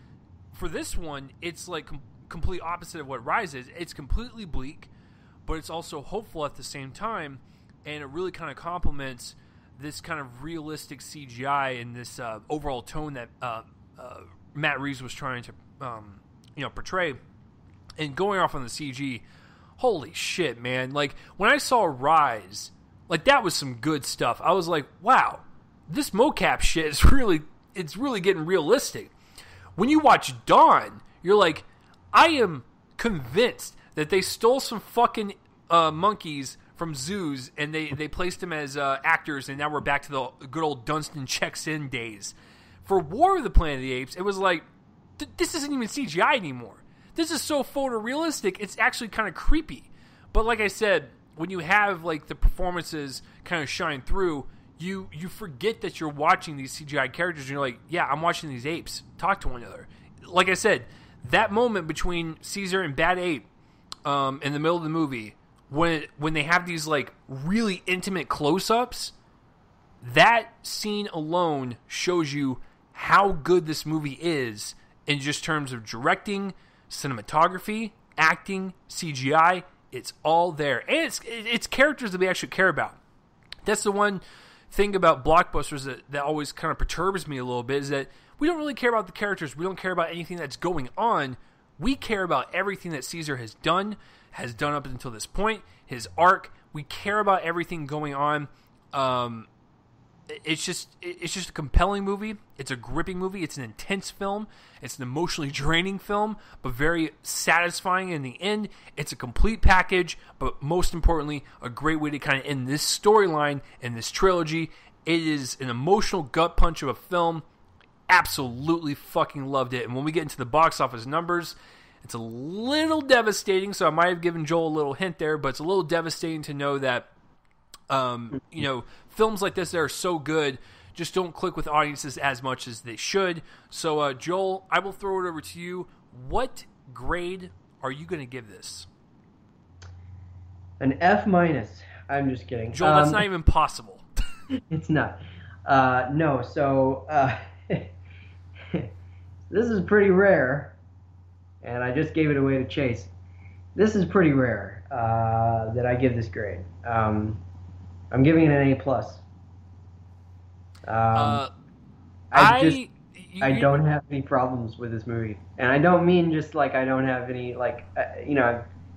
For this one, it's like complete opposite of what Rise is. It's completely bleak, but it's also hopeful at the same time, and it really kind of complements this kind of realistic CGI and this overall tone that Matt Reeves was trying to portray. And going off on the CG, holy shit, man. Like, when I saw Rise, like, that was some good stuff. I was like, wow, this mocap shit is really getting realistic. When you watch Dawn, you're like, I am convinced that they stole some fucking monkeys from zoos and they placed them as actors, and now we're back to the good old Dunstan checks in days. For War of the Planet of the Apes, it was like, this isn't even CGI anymore. This is so photorealistic, it's actually kind of creepy. But like I said, when you have like the performances kind of shine through, you forget that you're watching these CGI characters, and you're like, yeah, I'm watching these apes talk to one another. Like I said, that moment between Caesar and Bad Ape in the middle of the movie, when they have these like really intimate close-ups, that scene alone shows you how good this movie is in just terms of directing, cinematography, acting, CGI. It's all there, and it's characters that we actually care about. That's the one thing about blockbusters that always kind of perturbs me a little bit, is that we don't really care about the characters. We don't care about anything that's going on. We care about everything that Caesar has done up until this point, his arc. We care about everything going on. It's just a compelling movie. It's a gripping movie. It's an intense film. It's an emotionally draining film, but very satisfying in the end. It's a complete package, but most importantly, a great way to kind of end this storyline and this trilogy. It is an emotional gut punch of a film. Absolutely fucking loved it. And when we get into the box office numbers, it's a little devastating. So I might have given Joel a little hint there, but it's a little devastating to know that films like this that are so good just don't click with audiences as much as they should. So, Joel, I will throw it over to you. What grade are you going to give this? An F-. I'm just kidding. Joel, that's not even possible. It's not. No, so this is pretty rare, and I just gave it away to Chase. This is pretty rare that I give this grade. I'm giving it an A+. I don't have any problems with this movie, and I don't mean just like I don't have any like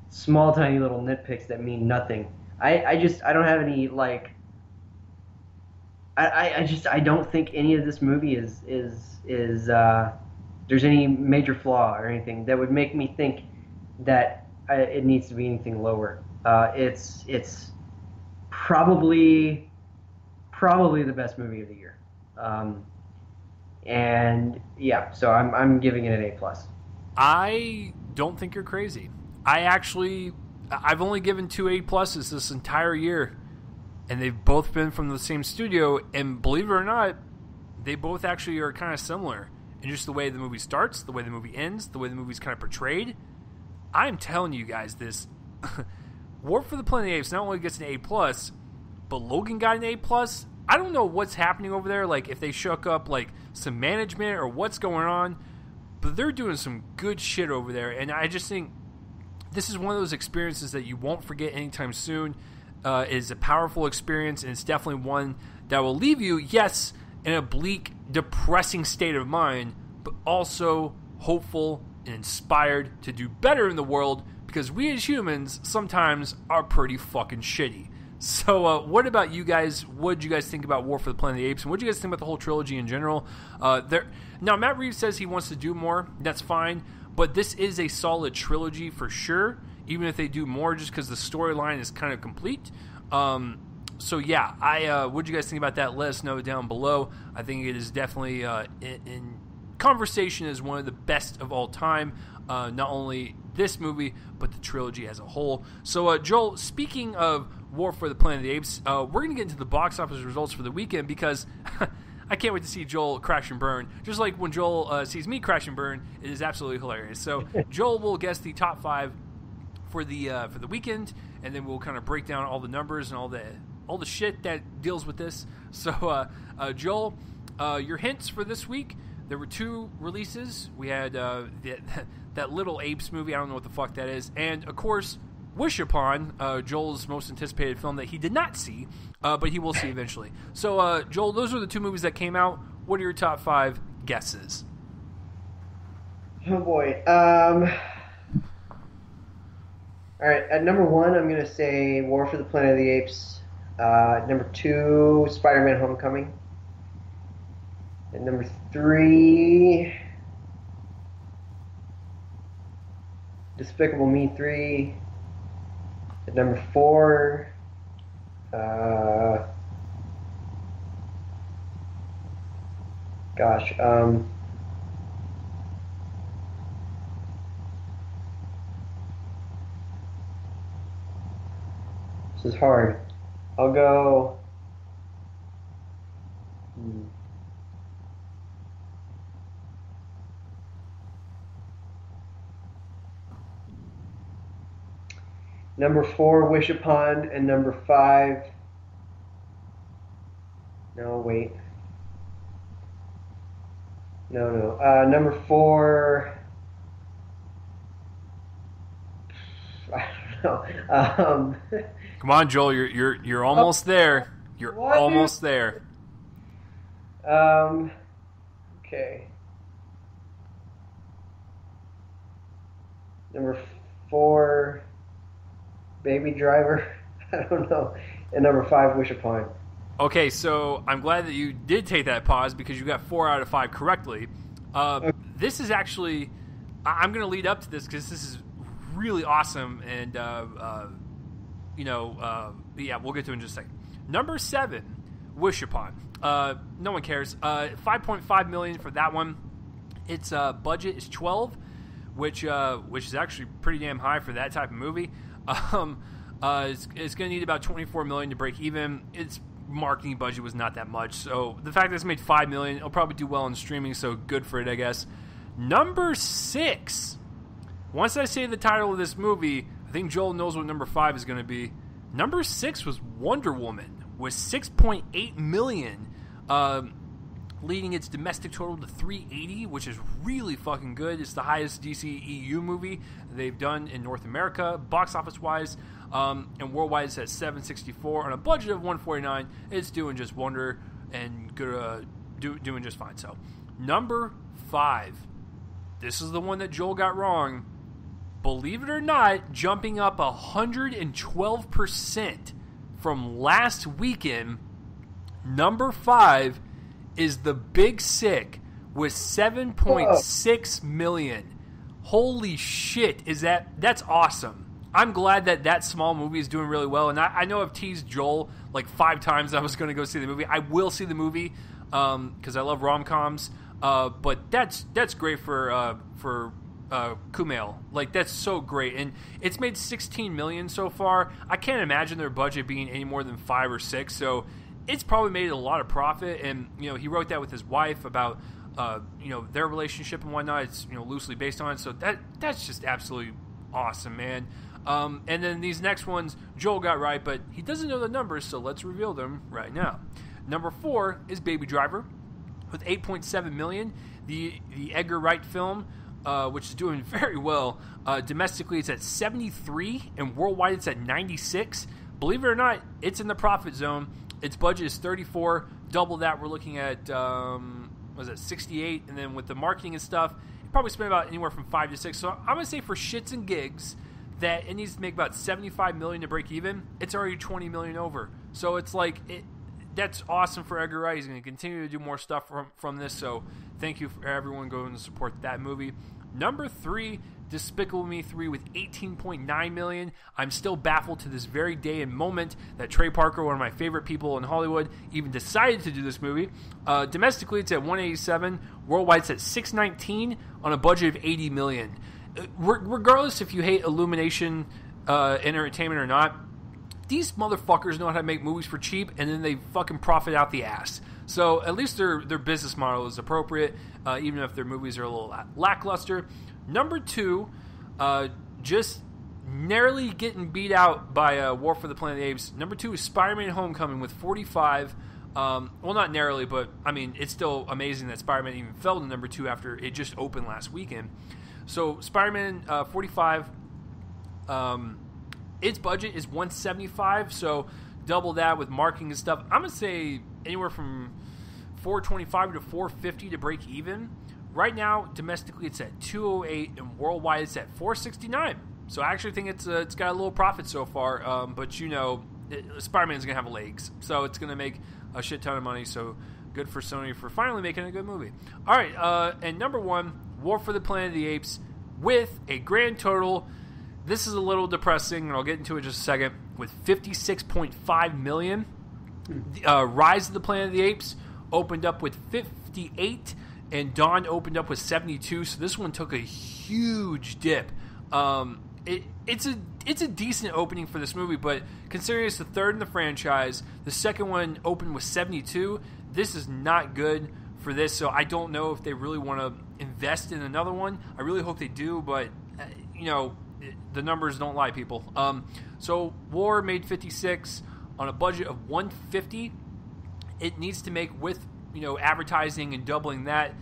small tiny little nitpicks that mean nothing. I don't have any like I don't think any of this movie is there's any major flaw or anything that would make me think that it needs to be anything lower. It's probably the best movie of the year. And yeah, so I'm giving it an A+. I don't think you're crazy. I've only given 2 A+s this entire year, and they've both been from the same studio, and believe it or not, they both actually are kind of similar in just the way the movie starts, the way the movie ends, the way the movie's kind of portrayed. I'm telling you guys this. War for the Planet of the Apes not only gets an A+, but Logan got an A+. I don't know what's happening over there, like if they shook up like some management or what's going on, but they're doing some good shit over there, and I just think this is one of those experiences that you won't forget anytime soon. It is a powerful experience, and it's definitely one that will leave you, yes, in a bleak, depressing state of mind, but also hopeful and inspired to do better in the world, because we as humans sometimes are pretty fucking shitty. So, what about you guys? What did you guys think about War for the Planet of the Apes? And what did you guys think about the whole trilogy in general? Now, Matt Reeves says he wants to do more. That's fine. But this is a solid trilogy for sure, even if they do more, just because the storyline is kind of complete. So, yeah, what did you guys think about that? Let us know down below. I think it is definitely in conversation as one of the best of all time. Not only this movie, but the trilogy as a whole. So, Joel, speaking of War for the Planet of the Apes, we're going to get into the box office results for the weekend because I can't wait to see Joel crash and burn. Just like when Joel sees me crash and burn, it is absolutely hilarious. So, Joel will guess the top 5 for the weekend, and then we'll kind of break down all the numbers and all the shit that deals with this. So, Joel, your hints for this week. There were 2 releases. We had that little Apes movie. I don't know what the fuck that is. And, of course, Wish Upon, Joel's most anticipated film that he did not see, but he will see eventually. So, Joel, those are the 2 movies that came out. What are your top 5 guesses? Oh, boy. All right, at number 1, I'm going to say War for the Planet of the Apes. Number 2, Spider-Man Homecoming. At number 3, Despicable Me 3. At number 4, this is hard. I'll go. Number 4, Wish Upon, and number 5. No, wait. No. Number 4. I don't know. Come on, Joel. You're almost there. You're what? Almost there. Okay. Number 4. Baby Driver, I don't know, and number 5, Wish Upon. Okay, so I'm glad that you did take that pause because you got 4 out of 5 correctly. Okay. This is actually, I'm going to lead up to this because this is really awesome, and we'll get to it in just a second. Number 7, Wish Upon. No one cares. $5.5 million for that one. Its budget is 12, which is actually pretty damn high for that type of movie. It's going to need about $24 million to break even. Its marketing budget was not that much, so the fact that it's made $5 million, it'll probably do well in streaming. So good for it, I guess. Number 6. Once I say the title of this movie, I think Joel knows what number 5 is going to be. Number 6 was Wonder Woman with $6.8 million, leading its domestic total to $380, which is really fucking good. It's the highest DCEU movie they've done in North America, box office wise, and worldwide it's at $764 on a budget of $149. It's doing just wonder and good, doing just fine. So, number 5. This is the one that Joel got wrong. Believe it or not, jumping up 112% from last weekend. Number 5 is The Big Sick with $7.6 million. Holy shit, that's awesome. I'm glad that small movie is doing really well, and I know I've teased Joel like 5 times I was going to go see the movie. I will see the movie because I love rom-coms, but that's great for Kumail. Like, that's so great, and it's made $16 million so far. I can't imagine their budget being any more than 5 or 6, so it's probably made a lot of profit. And he wrote that with his wife about their relationship and whatnot. It's loosely based on it, so that's just absolutely awesome, man. And then these next ones Joel got right, but he doesn't know the numbers, so let's reveal them right now. Number 4 is Baby Driver with $8.7 million. The Edgar Wright film, which is doing very well. Domestically, it's at 73, and worldwide, it's at 96. Believe it or not, it's in the profit zone. Its budget is 34. Double that, we're looking at 68, and then with the marketing and stuff, you probably spend about anywhere from 5 to 6. So I'm gonna say for shits and gigs, that it needs to make about $75 million to break even. It's already $20 million over. So it's like that's awesome for Edgar Wright. He's going to continue to do more stuff from this. So thank you for everyone going to support that movie. Number 3, Despicable Me 3 with $18.9 million. I'm still baffled to this very day and moment that Trey Parker, one of my favorite people in Hollywood, even decided to do this movie. Domestically, it's at $187. Worldwide, it's at $619 on a budget of $80 million. Regardless if you hate Illumination Entertainment or not, these motherfuckers know how to make movies for cheap, and then they fucking profit out the ass. So at least their business model is appropriate, even if their movies are a little lackluster. Number 2, just narrowly getting beat out by War for the Planet of the Apes. Number 2 is Spider-Man Homecoming with 45. Well, not narrowly, but I mean, it's still amazing that Spider-Man even fell to number 2 after it just opened last weekend. So Spider-Man 45. Its budget is $175, so double that with marketing and stuff. I'm gonna say anywhere from $425 to $450 to break even. Right now, domestically, it's at $208, and worldwide, it's at $469. So I actually think it's got a little profit so far. But you know, Spider-Man's gonna have legs, so it's gonna make a shit ton of money. So good for Sony for finally making a good movie. All right, and number 1, War for the Planet of the Apes with a grand total. This is a little depressing, and I'll get into it in just a second, with $56.5 million. Rise of the Planet of the Apes opened up with 58, and Dawn opened up with 72, so this one took a huge dip. It's a decent opening for this movie, but considering it's the third in the franchise, the second one opened with 72, this is not good for this, so I don't know if they really want to invest in another one. I really hope they do, but, you know, the numbers don't lie, people. So War made 56 on a budget of 150. It needs to make, with, you know, advertising and doubling that.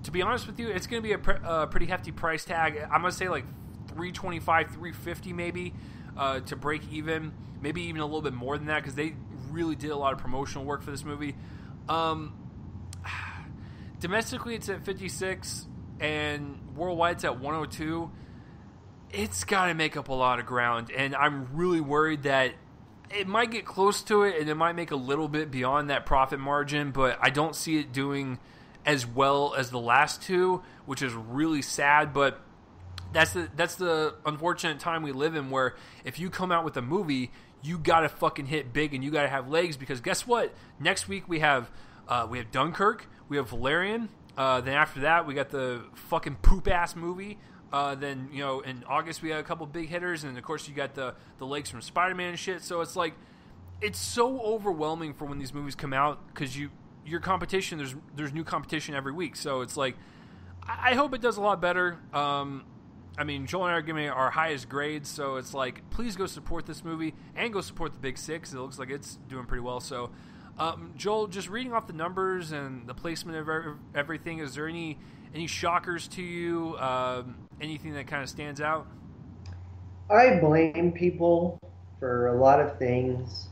To be honest with you, it's going to be a pretty hefty price tag. I'm going to say like $325, $350 maybe to break even. Maybe even a little bit more than that, because they really did a lot of promotional work for this movie. Domestically, it's at 56. And worldwide, it's at 102. It's got to make up a lot of ground, and I'm really worried that it might get close to it, and it might make a little bit beyond that profit margin, but I don't see it doing as well as the last two, which is really sad, but that's the unfortunate time we live in, where if you come out with a movie, you got to fucking hit big, and you got to have legs, because guess what? Next week we have Dunkirk, we have Valerian. Then after that, we got the fucking poop-ass movie. Then, you know, in August, we got a couple big hitters. And, of course, you got the legs from Spider-Man and shit. So it's like, it's so overwhelming for when these movies come out, because your competition, there's new competition every week. So it's like, I hope it does a lot better. I mean, Joel and I are giving it our highest grades. So it's like, please go support this movie and go support the Big Six. It looks like it's doing pretty well. So, Joel, just reading off the numbers and the placement of everything, is there any shockers to you? Anything that kind of stands out? I blame people for a lot of things.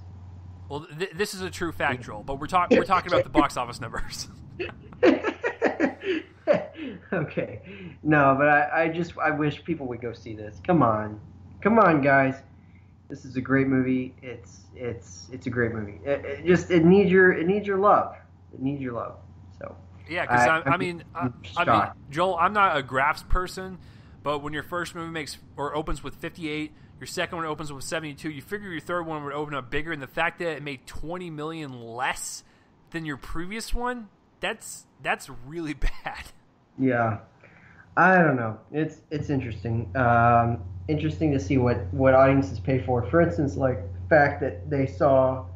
Well, this is a true fact, Joel, but we're talking about the box office numbers. Okay, no, but I wish people would go see this. Come on, guys. This is a great movie. It's a great movie. It needs your love. It needs your love. So yeah, because I mean, Joel, I'm not a graphs person, but when your first movie opens with 58, your second one opens with 72, you figure your third one would open up bigger, and the fact that it made $20 million less than your previous one, that's really bad. Yeah, I don't know. It's interesting. Interesting to see what audiences pay for. For instance, like the fact that they saw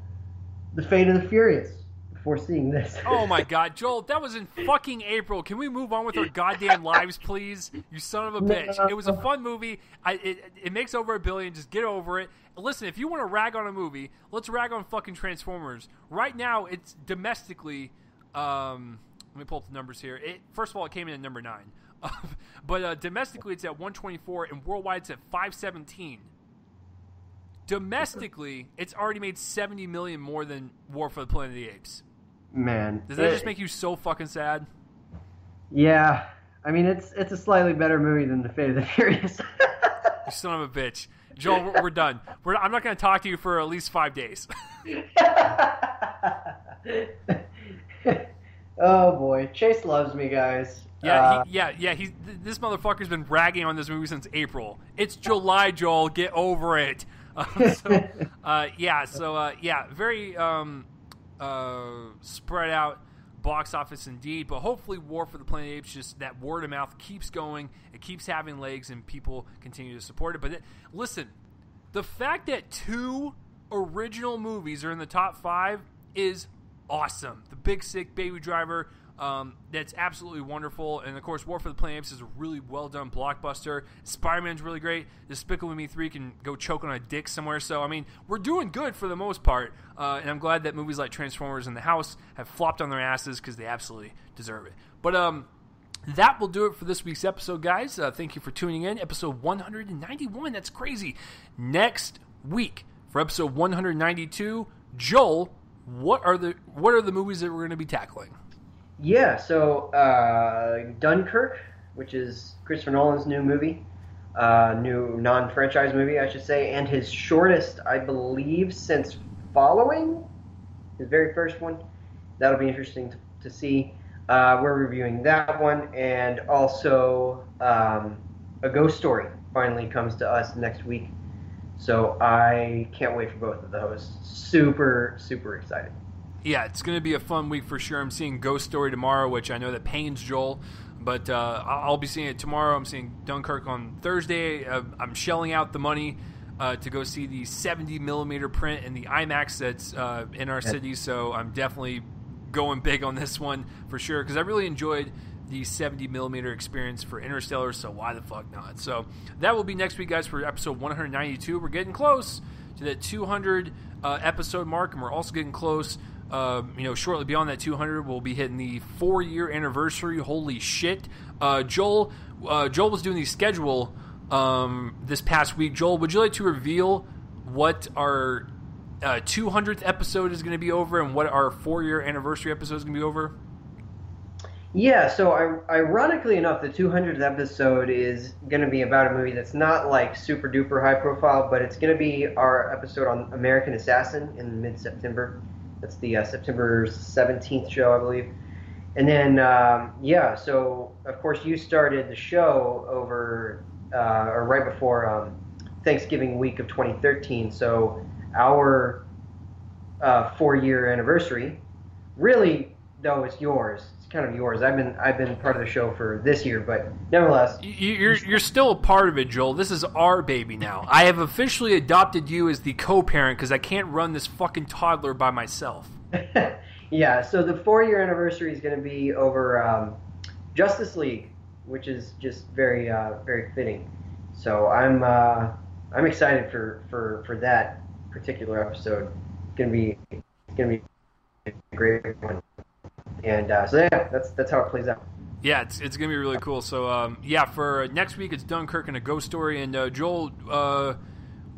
The Fate of the Furious before seeing this. Oh my God, Joel, that was in fucking April. Can we move on with our goddamn lives, please? You son of a bitch. It was a fun movie. It makes over $1 billion. Just get over it. Listen, if you want to rag on a movie, let's rag on fucking Transformers. Right now, it's domestically. Let me pull up the numbers here. First of all, it came in at number 9. But domestically, it's at 124, and worldwide, it's at 517. Domestically, it's already made $70 million more than War for the Planet of the Apes. Man, does that just make you so fucking sad? Yeah, I mean, it's a slightly better movie than The Fate of the Furious. You son of a bitch. Joel, we're done. I'm not going to talk to you for at least 5 days. Oh boy, Chase loves me, guys. This motherfucker's been ragging on this movie since April. It's July, Joel. Get over it. Very spread out box office indeed, but hopefully War for the Planet of the Apes, just that word of mouth keeps going, it keeps having legs, and people continue to support it. But listen, the fact that 2 original movies are in the top 5 is awesome. The Big Sick, Baby Driver, that's absolutely wonderful. And of course, War for the Planet of the Apes is a really well done blockbuster. Spider-Man's really great. Despicable Me 3 can go choke on a dick somewhere. So I mean, we're doing good for the most part. And I'm glad that movies like Transformers and The House have flopped on their asses because they absolutely deserve it. But that will do it for this week's episode, guys. Thank you for tuning in. Episode 191. That's crazy. Next week for episode 192, Joel, what are the movies that we're going to be tackling? Yeah, so Dunkirk, which is Christopher Nolan's new movie, new non-franchise movie, I should say, and his shortest, I believe, since Following, his very first one. That'll be interesting to see. We're reviewing that one, and also A Ghost Story finally comes to us next week. So I can't wait for both of those. Super, super excited. Yeah, it's going to be a fun week for sure. I'm seeing Ghost Story tomorrow, which I know that pains Joel, but I'll be seeing it tomorrow. I'm seeing Dunkirk on Thursday. I'm shelling out the money to go see the 70mm print and the IMAX that's in our city, so I'm definitely going big on this one for sure, because I really enjoyed the 70mm experience for Interstellar, so why the fuck not? So that will be next week, guys, for episode 192. We're getting close to that 200 episode mark, and we're also getting close. Shortly beyond that 200, we'll be hitting the 4-year anniversary. Holy shit. Joel was doing the schedule this past week. Joel, would you like to reveal what our 200th episode is going to be over and what our 4-year anniversary episode is going to be over? Yeah, so ironically enough, the 200th episode is going to be about a movie that's not like super duper high profile, but it's going to be our episode on American Assassin in mid-September. That's the September 17th show, I believe. And then, so of course you started the show over, or right before Thanksgiving week of 2013. So our 4-year anniversary, really though, it's yours. It's kind of yours. I've been part of the show for this year, but nevertheless, you're still a part of it, Joel. This is our baby now. I have officially adopted you as the co-parent because I can't run this fucking toddler by myself. Yeah. So the 4-year anniversary is going to be over Justice League, which is just very very fitting. So I'm excited for that particular episode. It's gonna be a great one. And that's how it plays out. Yeah, it's going to be really cool. So, for next week, it's Dunkirk and A Ghost Story. And, Joel,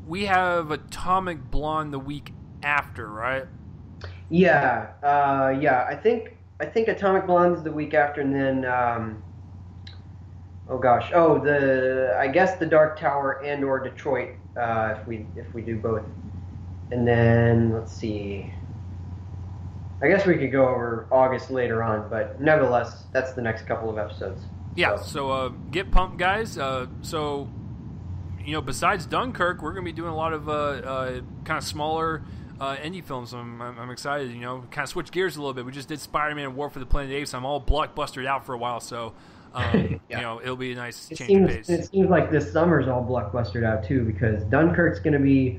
we have Atomic Blonde the week after, right? Yeah. I think Atomic Blonde is the week after, and then, I guess The Dark Tower and or Detroit, if we do both. And then, let's see. I guess we could go over August later on, but nevertheless, that's the next couple of episodes. Yeah, so get pumped, guys. Besides Dunkirk, we're going to be doing a lot of kind of smaller indie films. I'm excited, kind of switch gears a little bit. We just did Spider-Man and War for the Planet of the Apes. I'm all blockbustered out for a while, so, it'll be a nice change of pace. It seems like this summer's all blockbustered out, too, because Dunkirk's going to be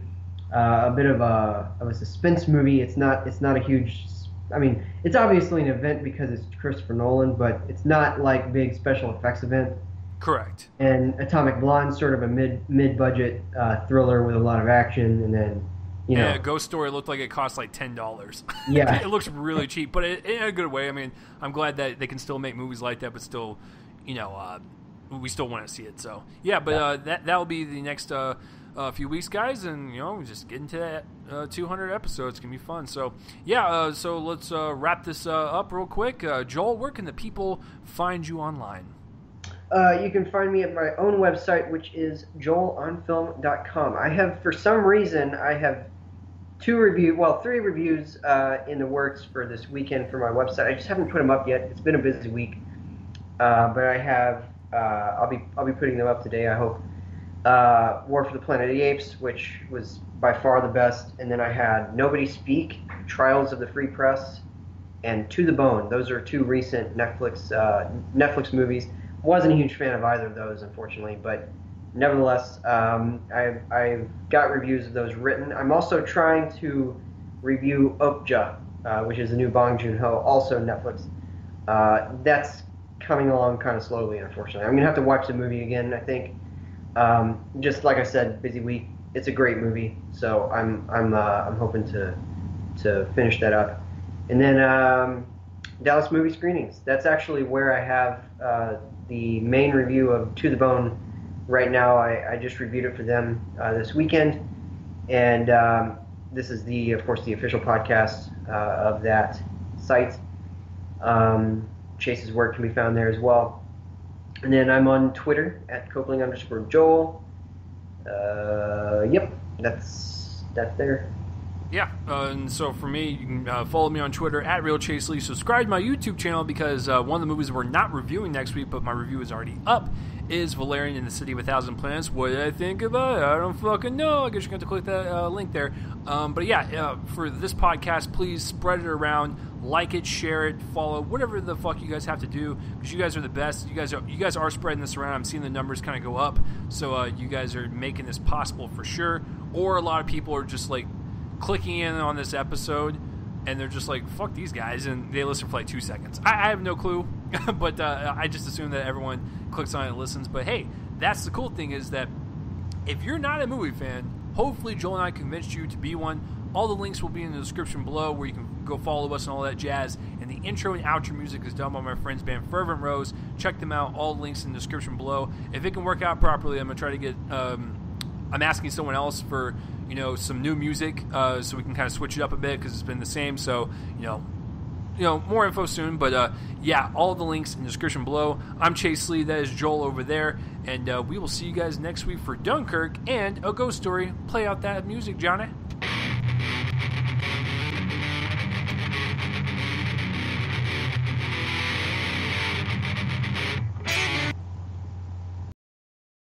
a bit of a suspense movie. It's not a huge... I mean, it's obviously an event because it's Christopher Nolan, but it's not like big special effects event. Correct. And Atomic Blonde's sort of a mid-budget thriller with a lot of action, and then, Yeah, Ghost Story looked like it cost like $10. Yeah. It looks really cheap, but in a good way. I mean, I'm glad that they can still make movies like that, but still, we still want to see it. So, yeah, but that'll be the next... few weeks, guys, and just get into that 200 episodes. It's gonna be fun. So so let's wrap this up real quick. Joel, where can the people find you online? You can find me at my own website, which is joelonfilm.com. For some reason, I have three reviews in the works for this weekend for my website. I just haven't put them up yet. It's been a busy week, but I have. I'll be putting them up today, I hope. War for the Planet of the Apes, which was by far the best, and then I had Nobody Speak, Trials of the Free Press, and To the Bone. Those are two recent Netflix movies. Wasn't a huge fan of either of those, unfortunately, but nevertheless, I've got reviews of those written. I'm also trying to review Okja, which is the new Bong Joon-ho, also Netflix. That's coming along kind of slowly, unfortunately. I'm gonna have to watch the movie again, I think. Just like I said, busy week. It's a great movie, so I'm hoping to finish that up. And then Dallas Movie Screenings. That's actually where I have the main review of To the Bone right now. I just reviewed it for them this weekend, and this is of course the official podcast of that site. Chase's work can be found there as well. And then I'm on Twitter at Copling_Joel. Yep, that's there. Yeah, and so for me, you can follow me on Twitter at RealChaseLee. Subscribe to my YouTube channel because one of the movies we're not reviewing next week, but my review is already up, is Valerian in the City of a Thousand Planets. What did I think about it? I don't fucking know. I guess you're going to click that link there. But yeah, for this podcast, please spread it around, like it, share it, follow, whatever the fuck you guys have to do, because you guys are the best. You guys are spreading this around. I'm seeing the numbers kind of go up, so you guys are making this possible for sure. Or a lot of people are just like clicking in on this episode and they're just like, fuck these guys, and they listen for like 2 seconds. I have no clue, but I just assume that everyone clicks on it and listens. But hey, that's the cool thing, is that if you're not a movie fan, hopefully Joel and I convinced you to be one. All the links will be in the description below, where you can go follow us and all that jazz. And the intro and outro music is done by my friends band Fervent Roze. Check them out. All the links in the description below. If it can work out properly, I'm going to try to get I'm asking someone else for, some new music, so we can kind of switch it up a bit, because it's been the same. So, more info soon. But yeah, all the links in the description below. I'm Chase Lee. That is Joel over there. And we will see you guys next week for Dunkirk and A Ghost Story. Play out that music, Johnny.